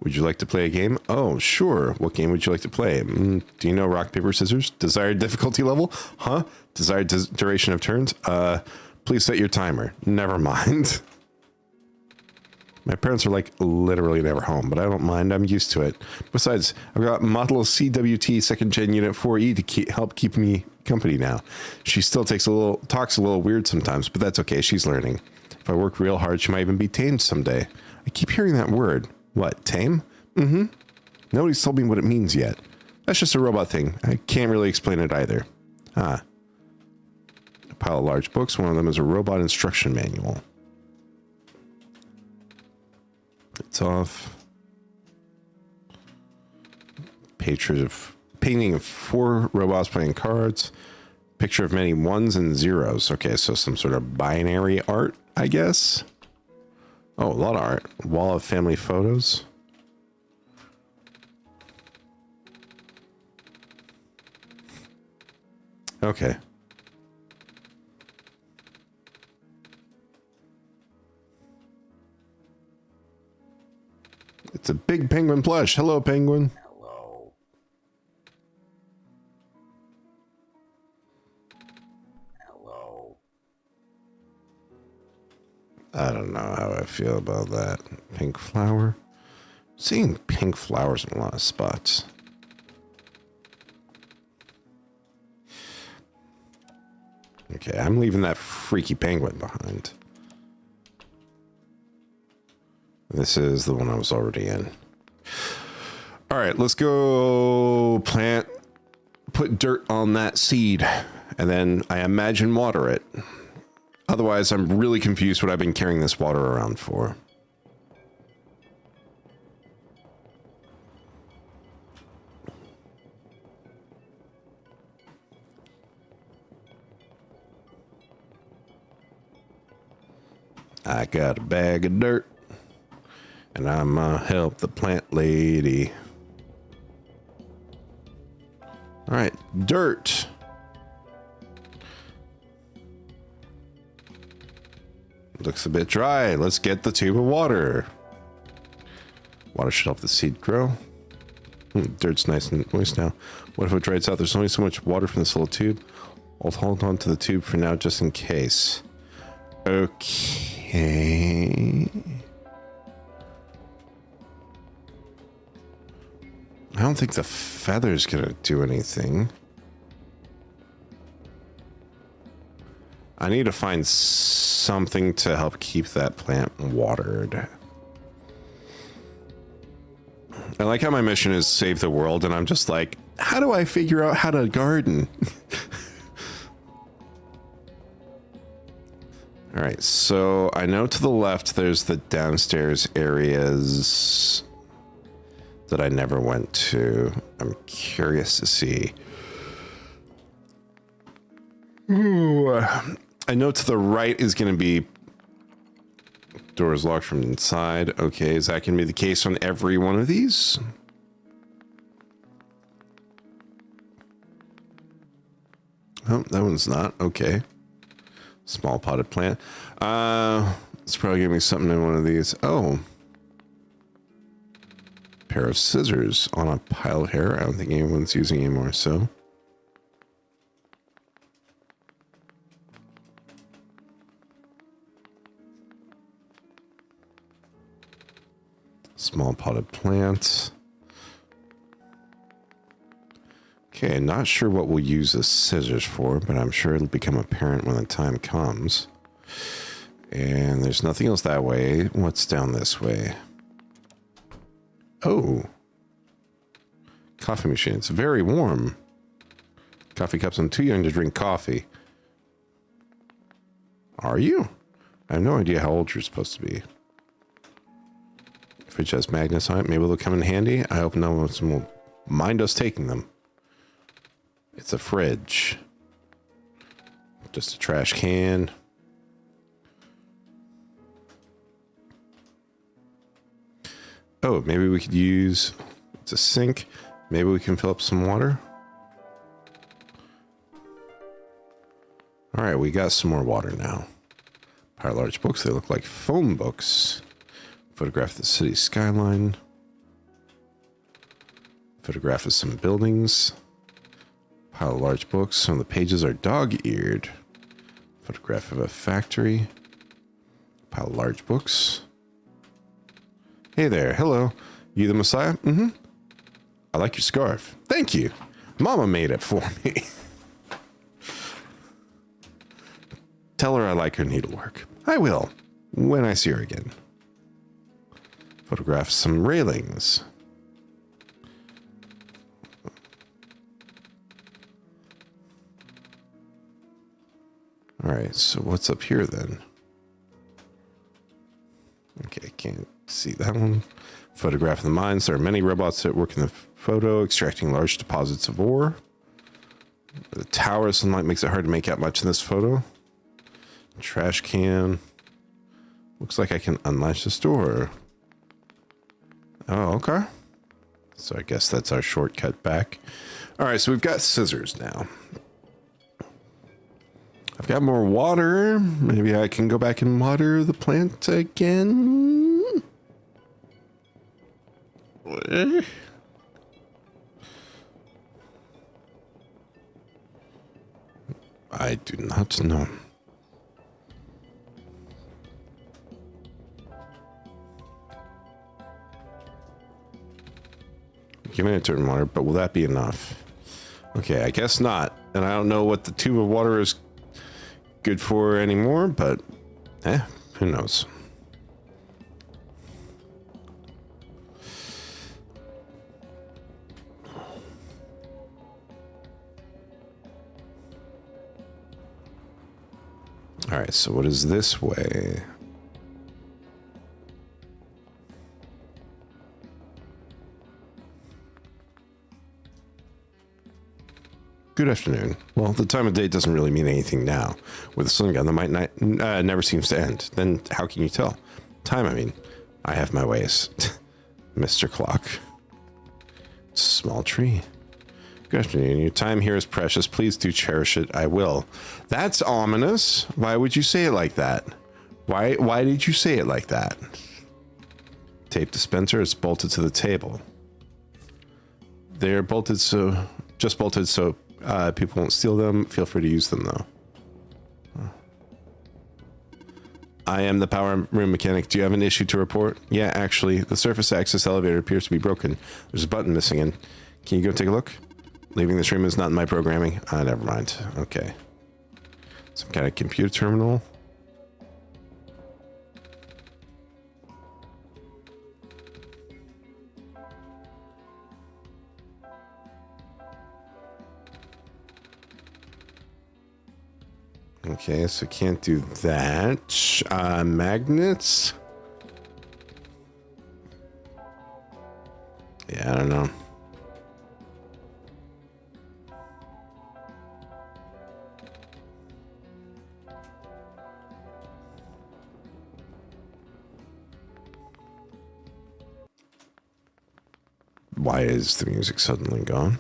Would you like to play a game? Oh, sure. What game would you like to play? Do you know rock, paper, scissors? Desired difficulty level? Huh? Desired duration of turns? Please set your timer. Never mind. My parents are like literally never home, but I don't mind. I'm used to it. Besides, I've got Model CWT 2nd Gen Unit 4E to help keep me company now. She still talks a little weird sometimes, but that's okay. She's learning. If I work real hard, she might even be tamed someday. I keep hearing that word. What, tame? Mm-hmm. Nobody's told me what it means yet. That's just a robot thing. I can't really explain it either. Ah. A pile of large books. One of them is a robot instruction manual. It's off. Painting of 4 robots playing cards. Picture of many ones and zeros. Okay, so some sort of binary art, I guess. Oh, a lot of art. Wall of family photos. Okay. It's a big penguin plush. Hello, penguin. Hello. Hello. I don't know how I feel about that. Pink flower. Seeing pink flowers in a lot of spots. Okay, I'm leaving that freaky penguin behind. This is the one I was already in. All right, let's go plant, put dirt on that seed, and then I imagine water it. Otherwise, I'm really confused what I've been carrying this water around for. I got a bag of dirt, and I'm gonna help the plant lady. All right, dirt. Looks a bit dry. Let's get the tube of water. Water should help the seed grow. Dirt's nice and moist now. What if it dries out? There's only so much water from this little tube. I'll hold on to the tube for now just in case. Okay. I don't think the feather's gonna do anything. I need to find something to help keep that plant watered. I like how my mission is save the world, and I'm just like, how do I figure out how to garden? All right, so I know to the left there's the downstairs areas that I never went to. I'm curious to see. Ooh. I know to the right is going to be doors locked from inside. Okay, is that going to be the case on every one of these? Oh, that one's not. Okay. Small potted plant. It's probably giving me something in one of these. Oh. Pair of scissors on a pile of hair. I don't think anyone's using anymore, so. Small potted plants. Okay, not sure what we'll use the scissors for, but I'm sure it'll become apparent when the time comes. And there's nothing else that way. What's down this way? Oh. Coffee machine. It's very warm. Coffee cups. I'm too young to drink coffee. Are you? I have no idea how old you're supposed to be. Fridge has magnets on it. Maybe they'll come in handy. I hope no one will mind us taking them. It's a fridge. Just a trash can. Oh, maybe we could use... It's a sink. Maybe we can fill up some water. All right, we got some more water now. Pile of large books. They look like phone books. Photograph of the city skyline. Photograph of some buildings. Pile of large books. Some of the pages are dog-eared. Photograph of a factory. Pile of large books. Hey there. Hello. You the Messiah? Mm-hmm. I like your scarf. Thank you. Mama made it for me. Tell her I like her needlework. I will. When I see her again. Photograph some railings. All right, so what's up here then? Okay, can't see that one. Photograph of the mines. There are many robots that work in the photo, extracting large deposits of ore. The tower sunlight makes it hard to make out much in this photo. Trash can. Looks like I can unlatch this door. Oh, okay. So I guess that's our shortcut back. All right, so we've got scissors now. I've got more water. Maybe I can go back and water the plant again. I do not know. Giving it certain water, but will that be enough? Okay, I guess not. And I don't know what the tube of water is good for anymore, but who knows? All right, so what is this way? Good afternoon. Well, the time of day doesn't really mean anything now. With a sun gun that might not, never seems to end. Then how can you tell? Time, I mean. I have my ways. Mr. Clock. Small tree. Good afternoon. Your time here is precious. Please do cherish it. I will. That's ominous. Why would you say it like that? Why did you say it like that? Tape dispenser is bolted to the table. They're bolted so people won't steal them. Feel free to use them though. I am the power room mechanic. Do you have an issue to report? Yeah, actually, the surface access elevator appears to be broken. There's a button missing in. Can you go take a look? Leaving this room is not in my programming. Never mind. Okay. Some kind of computer terminal. Okay, so can't do that. Magnets? Yeah, I don't know. Why is the music suddenly gone?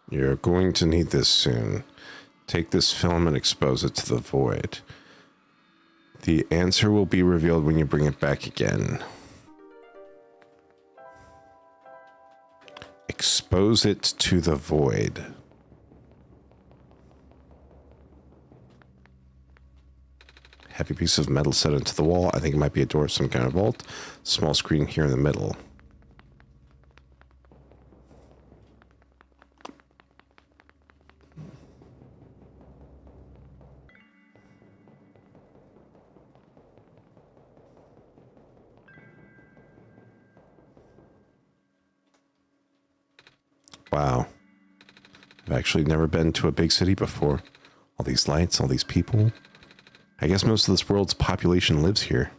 You're going to need this soon. Take this film and expose it to the void. The answer will be revealed when you bring it back again. Expose it to the void. Heavy piece of metal set into the wall. I think it might be a door of some kind of vault. Small screen here in the middle. Wow. I've actually never been to a big city before. All these lights, all these people. I guess most of this world's population lives here.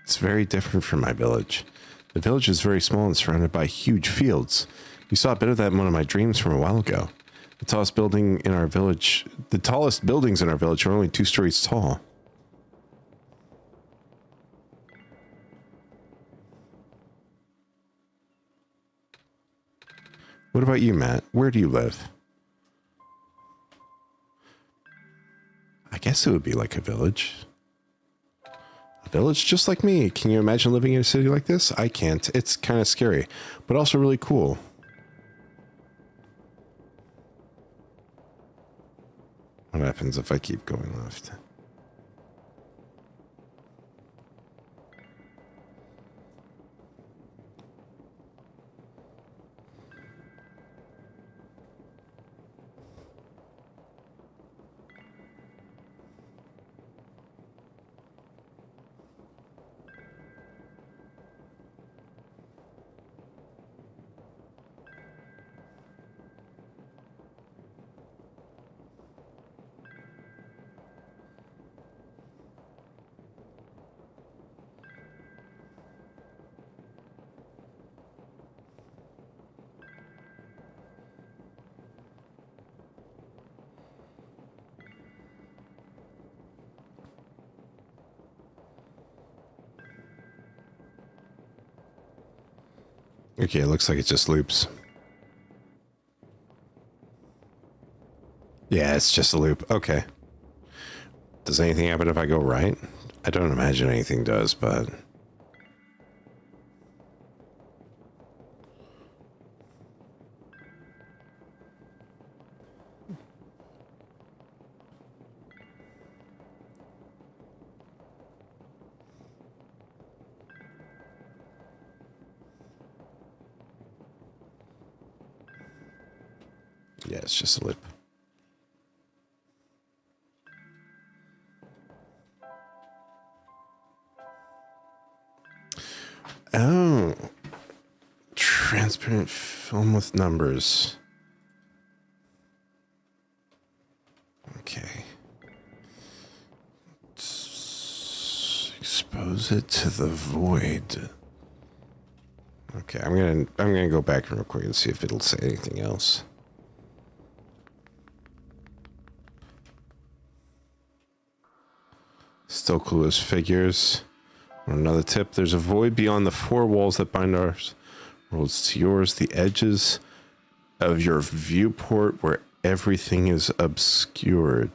It's very different from my village. The village is very small and surrounded by huge fields. You saw a bit of that in one of my dreams from a while ago. The tallest buildings in our village are only 2 stories tall. What about you, Matt? Where do you live? I guess it would be like a village. A village just like me. Can you imagine living in a city like this? I can't. It's kind of scary, but also really cool. What happens if I keep going left? Okay, it looks like it just loops. Yeah, it's just a loop. Okay. Does anything happen if I go right? I don't imagine anything does, but... yeah, it's just a loop. Oh. Transparent film with numbers. Okay. Expose it to the void. Okay, I'm gonna go back real quick and see if it'll say anything else. Still clueless figures. Another tip, there's a void beyond the four walls that bind our worlds to yours. The edges of your viewport where everything is obscured.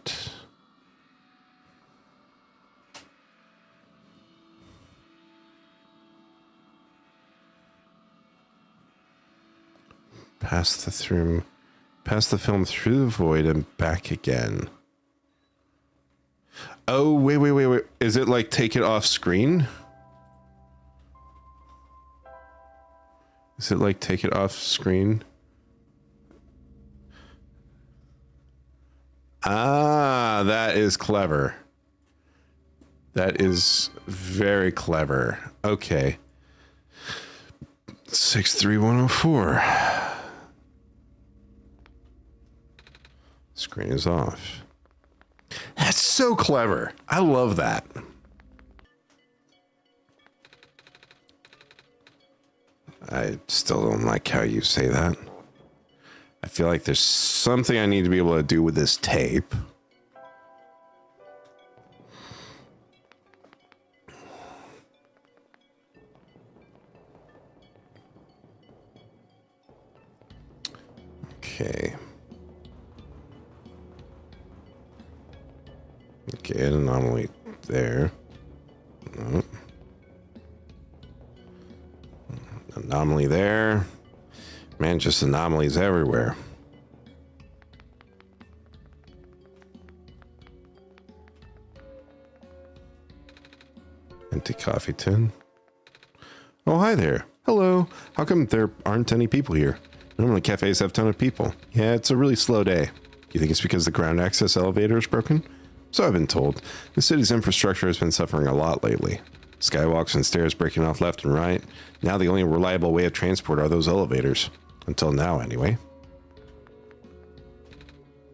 Pass the film through the void and back again. Oh, wait. Is it like take it off screen? Is it like take it off screen? Ah, that is clever. That is very clever. Okay. 63104. Screen is off. That's so clever. I love that. I still don't like how you say that. I feel like there's something I need to be able to do with this tape. Okay. Okay, an anomaly there. No. Anomaly there. Man, just anomalies everywhere. Empty coffee tin. Oh, hi there. Hello. How come there aren't any people here? Normally cafes have a ton of people. Yeah, it's a really slow day. You think it's because the ground access elevator is broken? So I've been told. The city's infrastructure has been suffering a lot lately. Skywalks and stairs breaking off left and right. Now the only reliable way of transport are those elevators. Until now, anyway.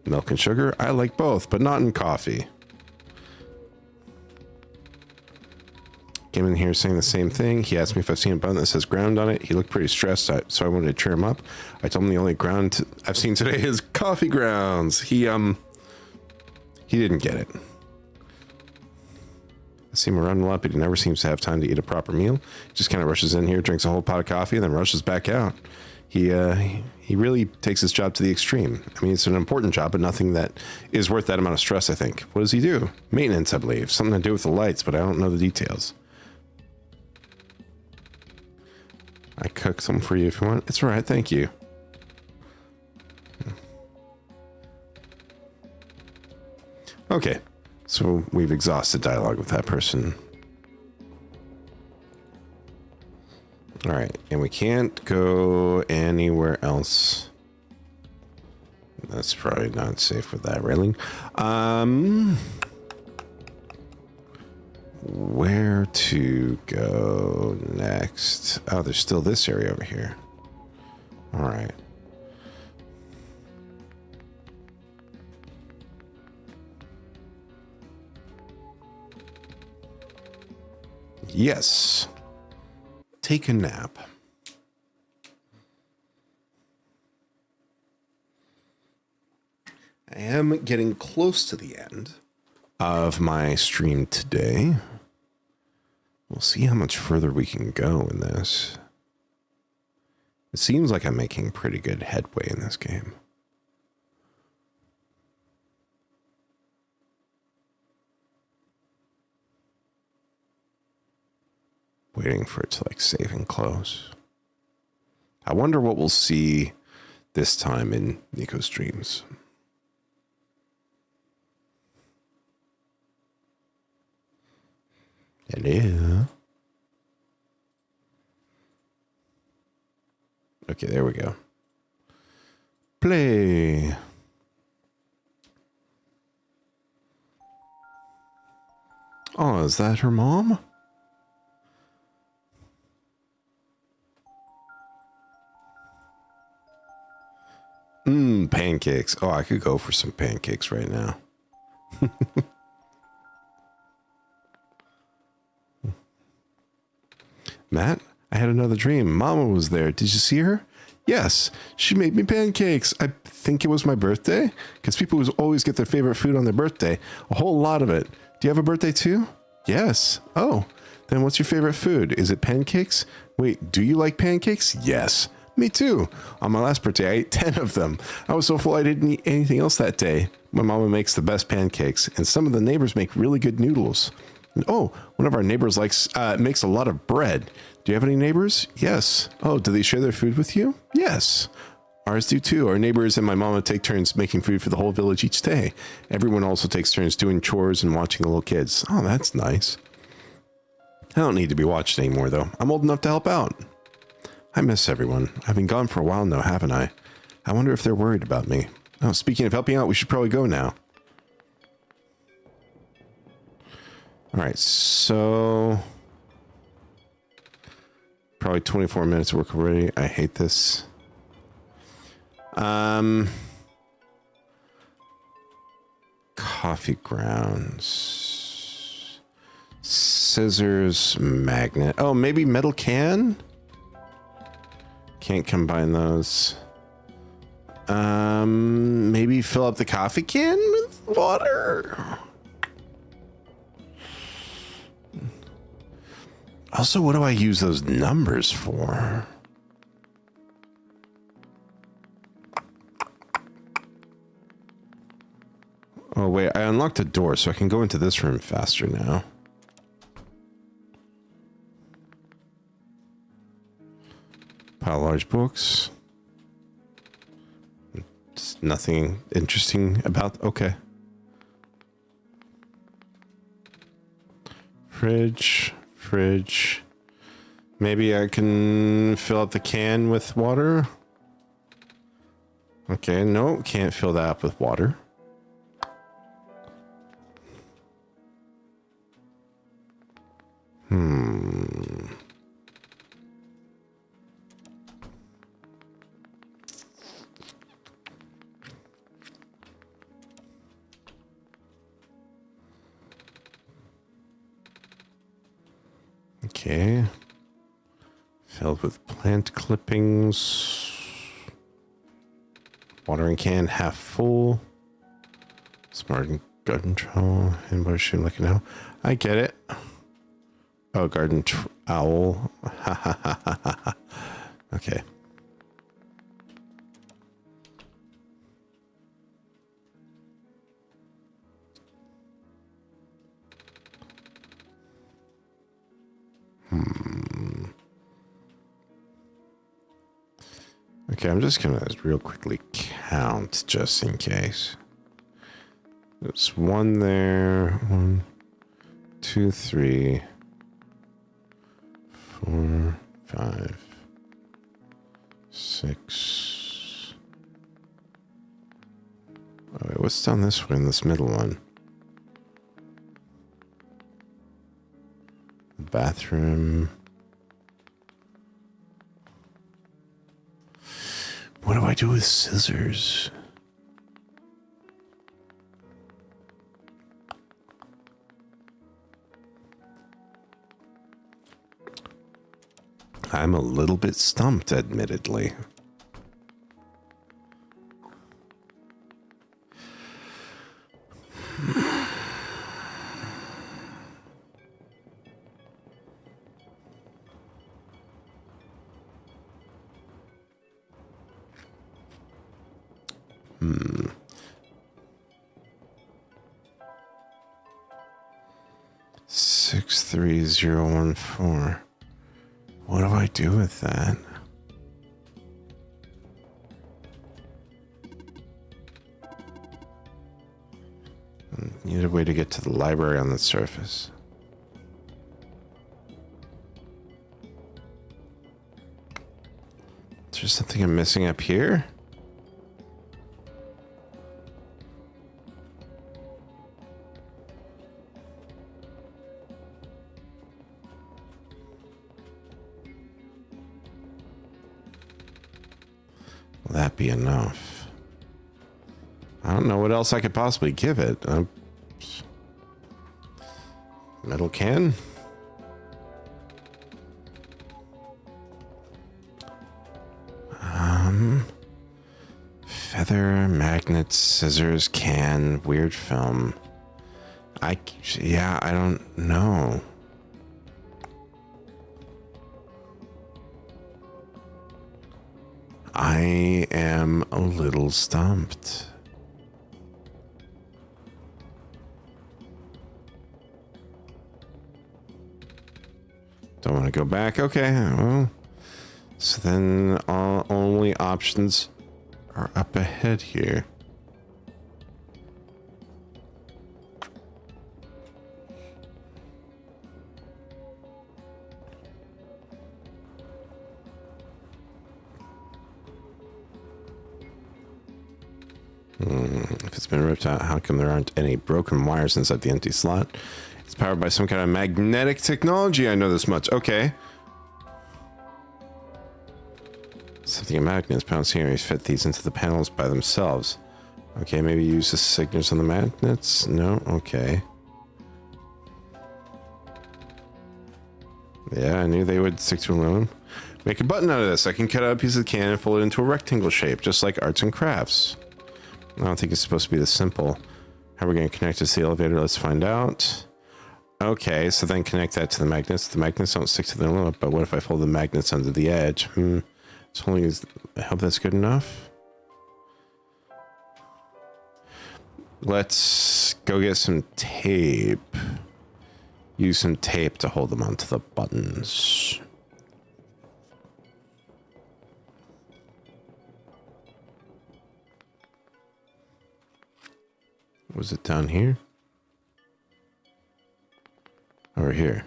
Milk and sugar? I like both, but not in coffee. Came in here saying the same thing. He asked me if I've seen a button that says ground on it. He looked pretty stressed, so I wanted to cheer him up. I told him the only ground I've seen today is coffee grounds. He didn't get it. I see him around a lot, but he never seems to have time to eat a proper meal. He just kind of rushes in here, drinks a whole pot of coffee, and then rushes back out. He really takes his job to the extreme. I mean, it's an important job, but nothing that is worth that amount of stress, I think. What does he do? Maintenance, I believe. Something to do with the lights, but I don't know the details. I cook some for you if you want. It's all right, thank you. Okay, so we've exhausted dialogue with that person. All right, and we can't go anywhere else. That's probably not safe with that railing. Where to go next? Oh, there's still this area over here. All right. Yes. Take a nap. I am getting close to the end of my stream today. We'll see how much further we can go in this. It seems like I'm making pretty good headway in this game. Waiting for it to like save and close. I wonder what we'll see this time in Nico's streams. Hello. Okay, there we go. Play. Oh, is that her mom? Pancakes. Oh, I could go for some pancakes right now. Matt, I had another dream. Mama was there. Did you see her? Yes, she made me pancakes. I think it was my birthday, because people always get their favorite food on their birthday. A whole lot of it. Do you have a birthday too? Yes. Oh, then what's your favorite food? Is it pancakes? Wait, do you like pancakes? Yes. Me too. On my last birthday, I ate 10 of them. I was so full I didn't eat anything else that day. My mama makes the best pancakes, and some of the neighbors make really good noodles. And oh, one of our neighbors makes a lot of bread. Do you have any neighbors? Yes. Oh, do they share their food with you? Yes. Ours do too. Our neighbors and my mama take turns making food for the whole village each day. Everyone also takes turns doing chores and watching the little kids. Oh, that's nice. I don't need to be watched anymore, though. I'm old enough to help out. I miss everyone. I've been gone for a while now, haven't I? I wonder if they're worried about me. Oh, speaking of helping out, we should probably go now. All right, so... probably 24 minutes of work already. I hate this. Coffee grounds. Scissors, magnet. Oh, maybe metal can? Can't combine those. Maybe fill up the coffee can with water. Also, what do I use those numbers for? Oh, wait, I unlocked a door, so I can go into this room faster now. Pile of large books. Just nothing interesting about... okay. Fridge. Maybe I can fill up the can with water. Okay, no, can't fill that up with water. Okay. Filled with plant clippings. Watering can half full. Smart garden trowel. Handbar shouldn't look now. I get it. Oh, garden owl. Okay. Okay, I'm just gonna real quickly count just in case. There's one there. 1, 2, 3, 4, 5, 6. Oh, wait, what's down this way in this middle one? The bathroom. What do I do with scissors? I'm a little bit stumped, admittedly. Hmm. 63014. What do I do with that? Need a way to get to the library on the surface. Is there something I'm missing up here? Will that be enough? I don't know what else I could possibly give it. Metal can? Tether, magnets, scissors, can, weird film. Yeah, I don't know. I am a little stumped. Don't want to go back. Okay, well, so then all only options are up ahead here. If it's been ripped out, how come there aren't any broken wires inside the empty slot? It's powered by some kind of magnetic technology. I know this much. Okay. Something of magnets bounced here. You fit these into the panels by themselves. Okay, maybe use the signals on the magnets? No? Okay. Yeah, I knew they would stick to aluminum. Make a button out of this. I can cut out a piece of the can and fold it into a rectangle shape, just like arts and crafts. I don't think it's supposed to be this simple. How are we going to connect this to the elevator? Let's find out. Okay, so then connect that to the magnets. The magnets don't stick to the aluminum, but what if I fold the magnets under the edge? It's only, I hope that's good enough. Let's go get some tape. Use some tape to hold them onto the buttons. Was it down here? Over here.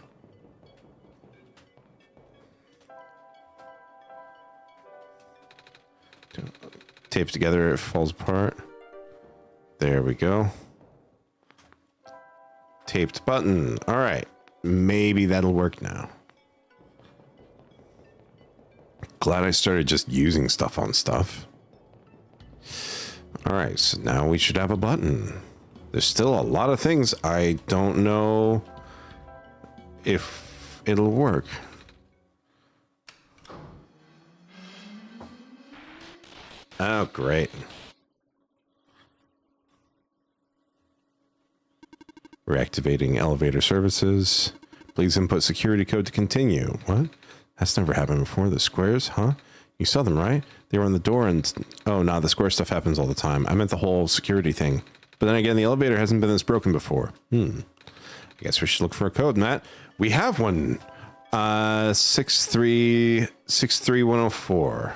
Tape together, it falls apart. There we go. Taped button. All right. Maybe that'll work now. Glad I started just using stuff on stuff. All right, so now we should have a button. There's still a lot of things I don't know if it'll work. Oh, great. Reactivating elevator services. Please input security code to continue. What? That's never happened before. The squares, huh? You saw them, right? They were on the door and... Oh, no, the square stuff happens all the time. I meant the whole security thing. But then again, the elevator hasn't been this broken before. I guess we should look for a code, Matt. We have one. 63104.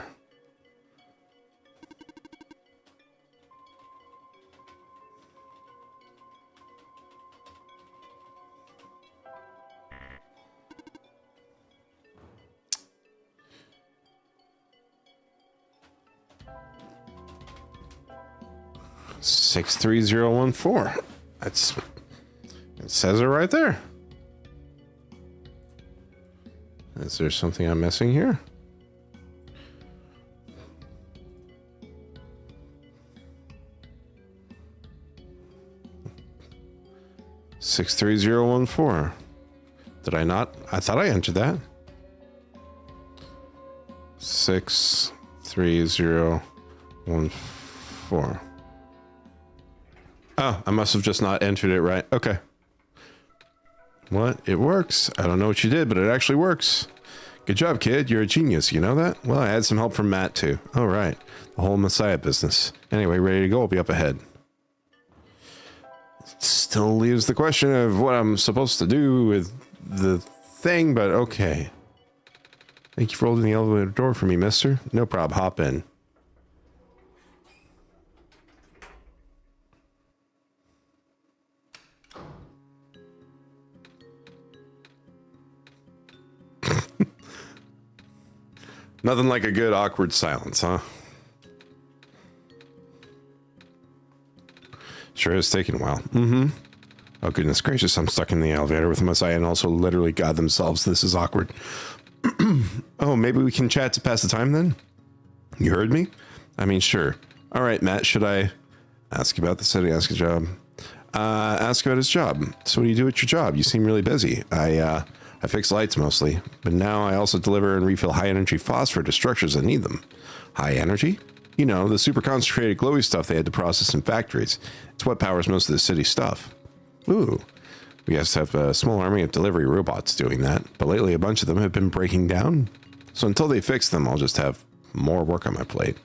Six 63014. That's, it says it right there. Is there something I'm missing here? Six 63014. Did I not? I thought I entered that. 63014. Oh, I must have just not entered it right. Okay. What? It works. I don't know what you did, but it actually works. Good job, kid. You're a genius. You know that? Well, I had some help from Matt, too. All right. The whole Messiah business. Anyway, ready to go. I'll be up ahead. Still leaves the question of what I'm supposed to do with the thing, but okay. Thank you for holding the elevator door for me, mister. No problem. Hop in. Nothing like a good awkward silence, huh? Sure is taking a while. Oh, goodness gracious, I'm stuck in the elevator with Messiah and also literally God themselves. This is awkward. Oh, maybe we can chat to pass the time then? You heard me? I mean, sure. All right, Matt, should I ask about the city, ask a job? Ask about his job. So what do you do at your job? You seem really busy. I fix lights mostly, but now I also deliver and refill high energy phosphor to structures that need them. High energy? You know, the super concentrated glowy stuff they had to process in factories. It's what powers most of the city stuff. Ooh. We just have a small army of delivery robots doing that, but lately a bunch of them have been breaking down. So until they fix them, I'll just have more work on my plate.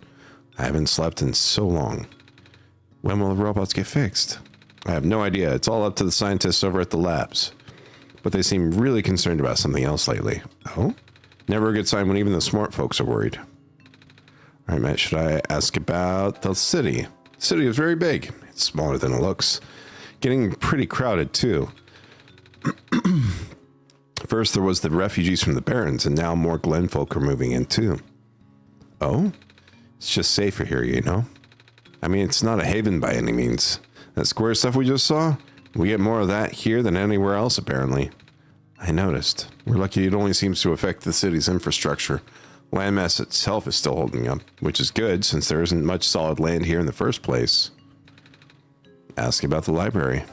I haven't slept in so long. When will the robots get fixed? I have no idea. It's all up to the scientists over at the labs. But they seem really concerned about something else lately. Oh? Never a good sign when even the smart folks are worried. Alright, Matt, should I ask about the city? The city is very big. It's smaller than it looks. Getting pretty crowded, too. First, there was the refugees from the Barrens, and now more Glen folk are moving in, too. Oh? It's just safer here, you know? I mean, it's not a haven by any means. That square stuff we just saw? We get more of that here than anywhere else, apparently. I noticed. We're lucky it only seems to affect the city's infrastructure. Landmass itself is still holding up, which is good since there isn't much solid land here in the first place. Ask about the library.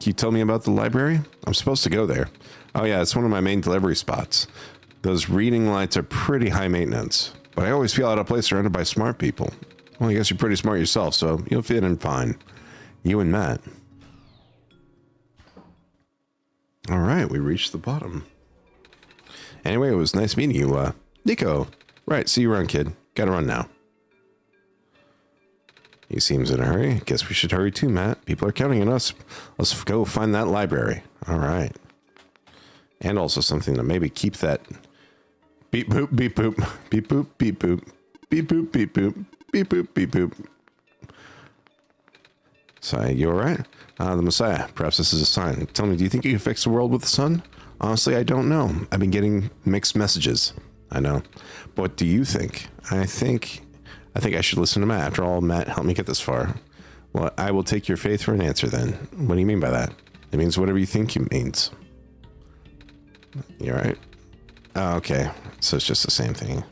Can you tell me about the library? I'm supposed to go there. Oh yeah, it's one of my main delivery spots. Those reading lights are pretty high maintenance, but I always feel out of place surrounded by smart people. Well, I guess you're pretty smart yourself, so you'll fit in fine. You and Matt. All right, we reached the bottom. Anyway, it was nice meeting you, Nico. Right, see you around, kid. Gotta run now. He seems in a hurry. Guess we should hurry too, Matt. People are counting on us. Let's go find that library. All right. And also something to maybe keep that beep boop, beep boop, beep boop, beep boop, beep boop, beep boop, beep boop, beep boop. So, you alright? The Messiah. Perhaps this is a sign. Tell me, do you think you can fix the world with the sun? Honestly, I don't know. I've been getting mixed messages. I know. But what do you think? I think I should listen to Matt. After all, Matt helped me get this far. Well, I will take your faith for an answer then. What do you mean by that? It means whatever you think it means. You alright? Oh, okay. So it's just the same thing.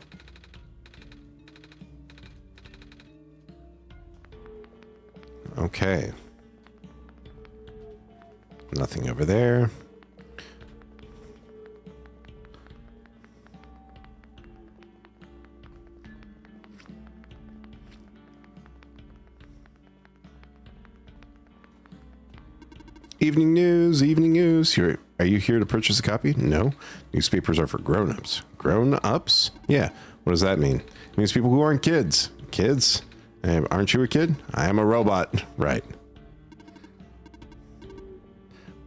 Okay. Nothing over there. Evening news, evening news. Are you here to purchase a copy? No. Newspapers are for grown-ups. Grown-ups? Yeah. What does that mean? It means people who aren't kids. Kids? Aren't you a kid? I am a robot. Right.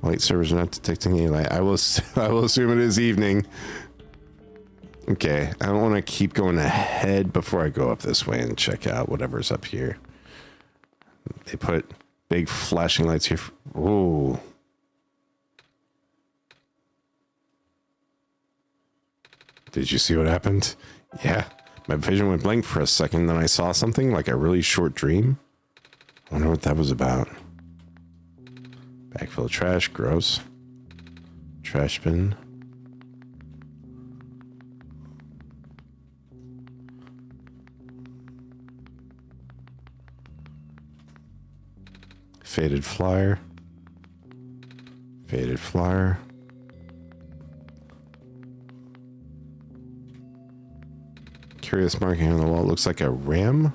Light servers are not detecting any light. I will assume it is evening. Okay. I don't want to keep going ahead before I go up this way and check out whatever's up here. They put big flashing lights here. Ooh. Did you see what happened? Yeah. My vision went blank for a second, then I saw something like a really short dream. I wonder what that was about. Bag full of trash, gross. Trash bin. Faded flyer. Faded flyer. Curious marking on the wall. It looks like a ram.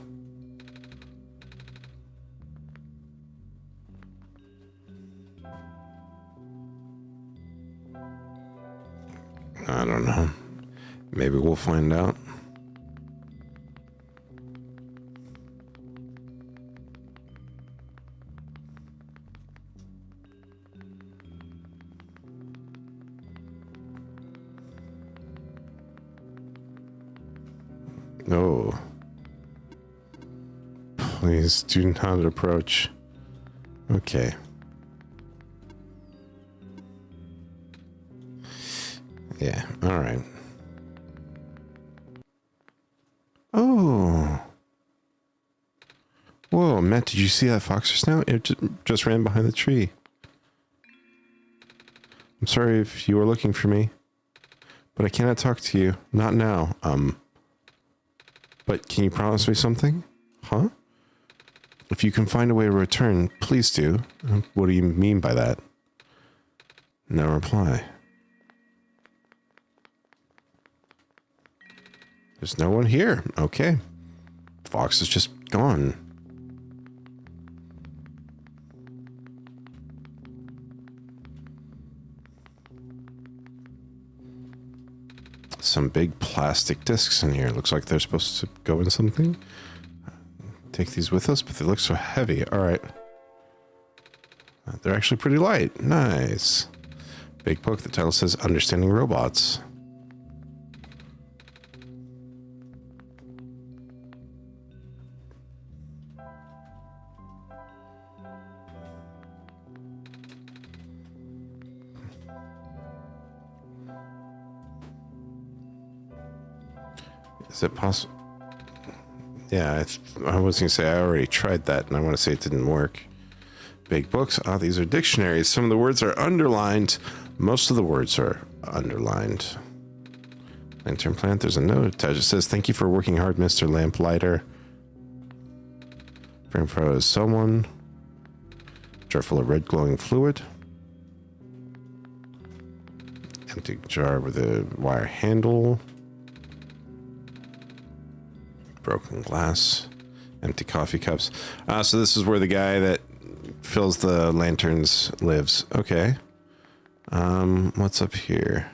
I don't know. Maybe we'll find out. No. Please do not approach. Okay. Yeah, alright. Oh. Whoa, Matt, did you see that fox just now? It just ran behind the tree. I'm sorry if you were looking for me, but I cannot talk to you. Not now. But can you promise me something? Huh? If you can find a way to return, please do. What do you mean by that? No reply. There's no one here. Okay. Fox is just gone. Some big plastic discs in here. Looks like they're supposed to go in something. Take these with us, but they look so heavy. All right. They're actually pretty light. Nice. Big book. The title says Understanding Robots. Is it possible? Yeah, I was going to say I already tried that, and I want to say it didn't work. Big books. Ah, these are dictionaries. Some of the words are underlined. Most of the words are underlined. Lantern plant. There's a note attached. It says, "Thank you for working hard, Mr. Lamplighter." Frame photo is someone. Jar full of red glowing fluid. Empty jar with a wire handle. Broken glass. Empty coffee cups. So this is where the guy that fills the lanterns lives. Okay. What's up here?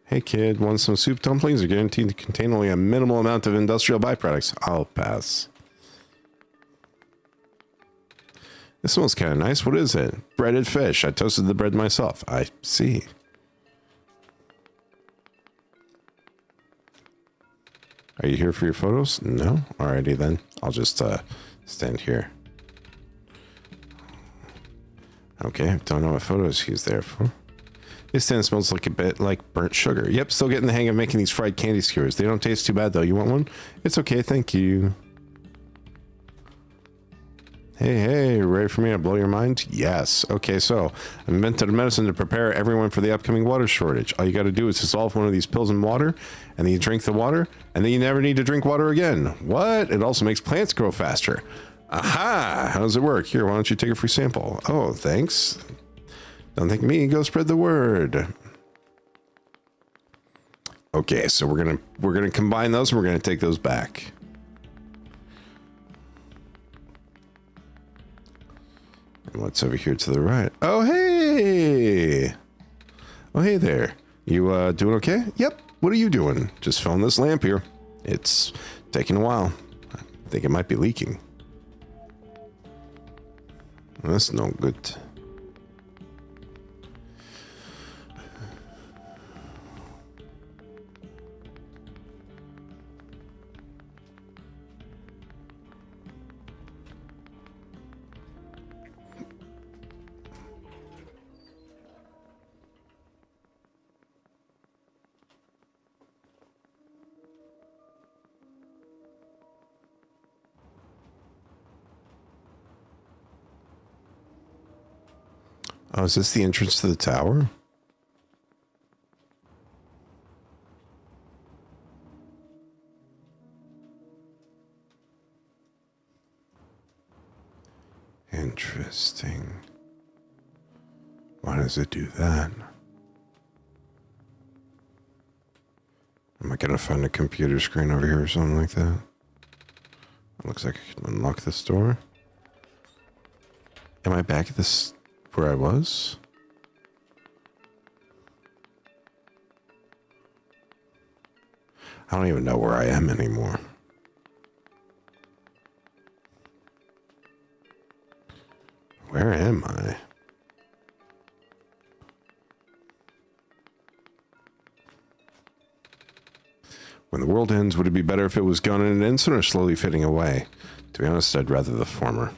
Hey kid, want some soup dumplings? Are guaranteed to contain only a minimal amount of industrial byproducts. I'll pass. This smells kind of nice. What is it? Breaded fish. I toasted the bread myself. I see. Are you here for your photos? No? Alrighty then. I'll just stand here. Okay, don't know what photos he's there for. This stand smells like a bit like burnt sugar. Yep, still getting the hang of making these fried candy skewers. They don't taste too bad though. You want one? It's okay, thank you. Hey, ready for me to blow your mind? Yes. Okay, so I invented a medicine to prepare everyone for the upcoming water shortage. All you got to do is dissolve one of these pills in water, and then you drink the water, and then you never need to drink water again. What? It also makes plants grow faster. Aha! How does it work? Here, why don't you take a free sample? Oh, thanks. Don't thank me. Go spread the word. Okay, so we're gonna combine those, and we're gonna take those back. And what's over here to the right? Oh, hey! Oh, hey there. You, doing okay? Yep. What are you doing? Just filling this lamp here. It's taking a while. I think it might be leaking. That's no good. Oh, is this the entrance to the tower? Interesting. Why does it do that? Am I gonna find a computer screen over here or something like that? It looks like I can unlock this door. Am I back at this where I was? I don't even know where I am anymore. Where am I? When the world ends, would it be better if it was gone in an instant or slowly fading away? To be honest, I'd rather the former.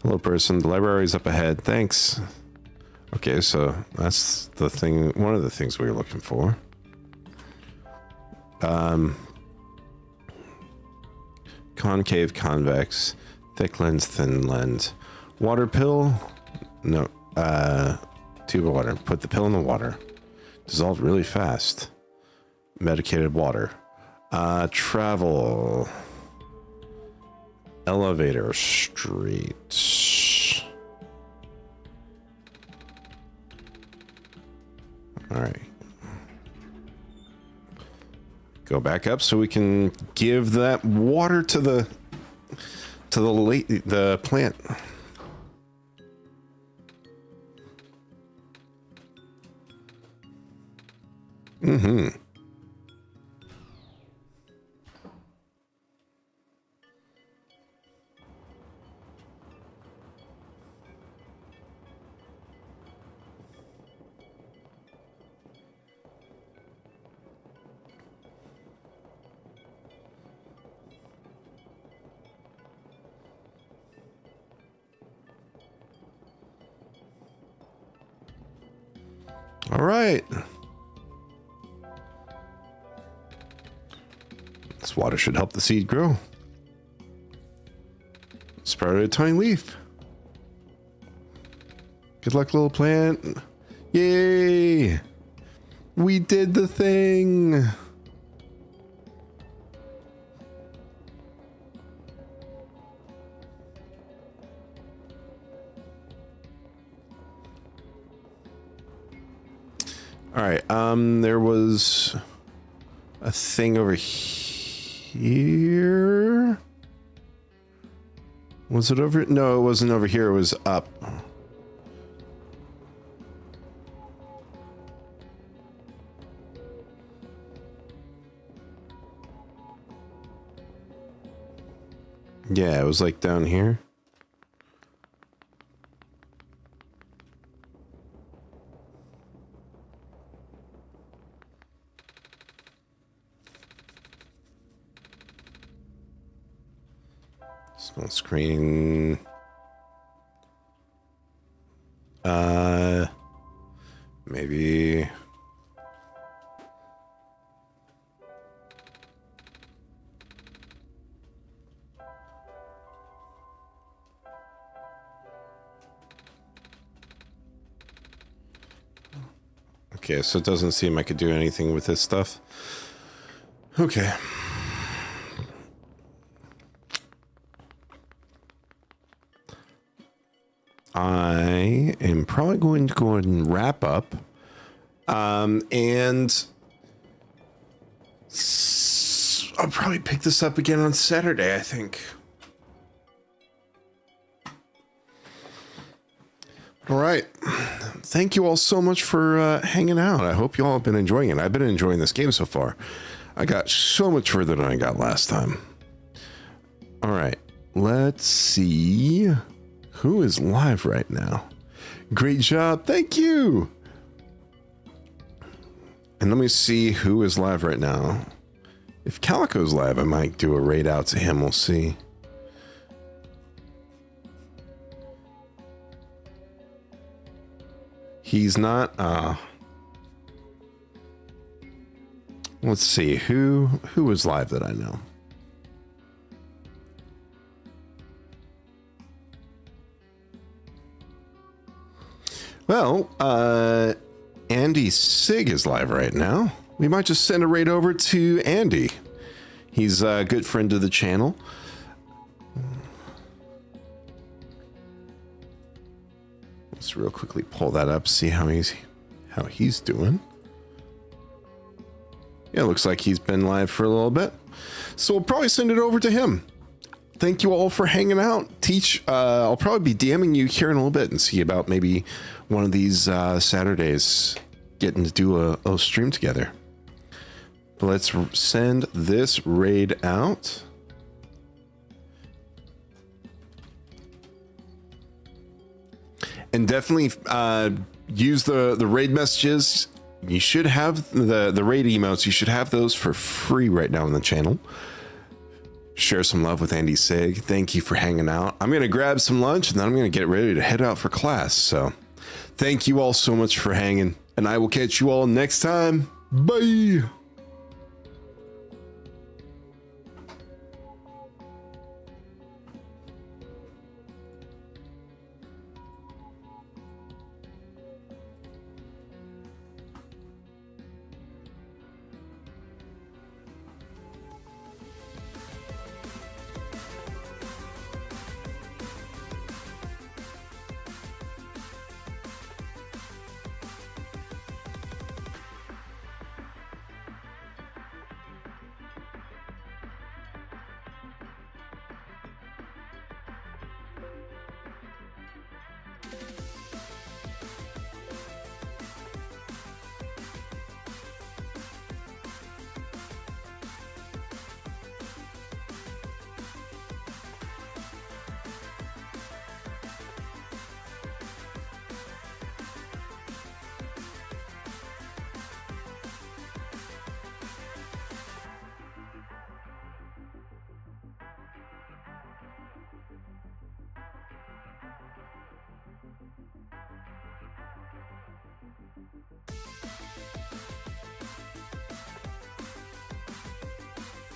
Hello, person. The library's up ahead. Thanks. Okay, so that's the thing. One of the things we were looking for. Concave, convex, thick lens, thin lens. Water pill? No. Tube of water. Put the pill in the water. Dissolved really fast. Medicated water. Travel. Elevator street. All right. Go back up so we can give that water to the plant. Mm-hmm. All right. This water should help the seed grow. Sprouted a tiny leaf. Good luck, little plant. Yay! We did the thing. All right, there was a thing over here. Was it over? No, it wasn't over here. It was up. Yeah, it was like down here. Small screen. Maybe. Okay, so it doesn't seem I could do anything with this stuff. Okay. I am probably going to go ahead and wrap up. And I'll probably pick this up again on Saturday, I think. All right. Thank you all so much for hanging out. I hope you all have been enjoying it. I've been enjoying this game so far. I got so much further than I got last time. All right. Let's see who is live right now. Great job. Thank you. And let me see who is live right now. If Calico's live, I might do a raid out to him. We'll see. He's not. Let's see who was live that I know. Well, Andy Sig is live right now. We might just send a raid over to Andy. He's a good friend of the channel. Let's real quickly pull that up, see how he's doing. Yeah, looks like he's been live for a little bit. So we'll probably send it over to him. Thank you all for hanging out. Teach, I'll probably be DMing you here in a little bit and see about maybe one of these Saturdays getting to do a stream together. But let's send this raid out. And definitely use the raid messages. You should have the raid emotes. You should have those for free right now on the channel. Share some love with Andy Sig. Thank you for hanging out. I'm going to grab some lunch and then I'm going to get ready to head out for class. So thank you all so much for hanging. And I will catch you all next time. Bye.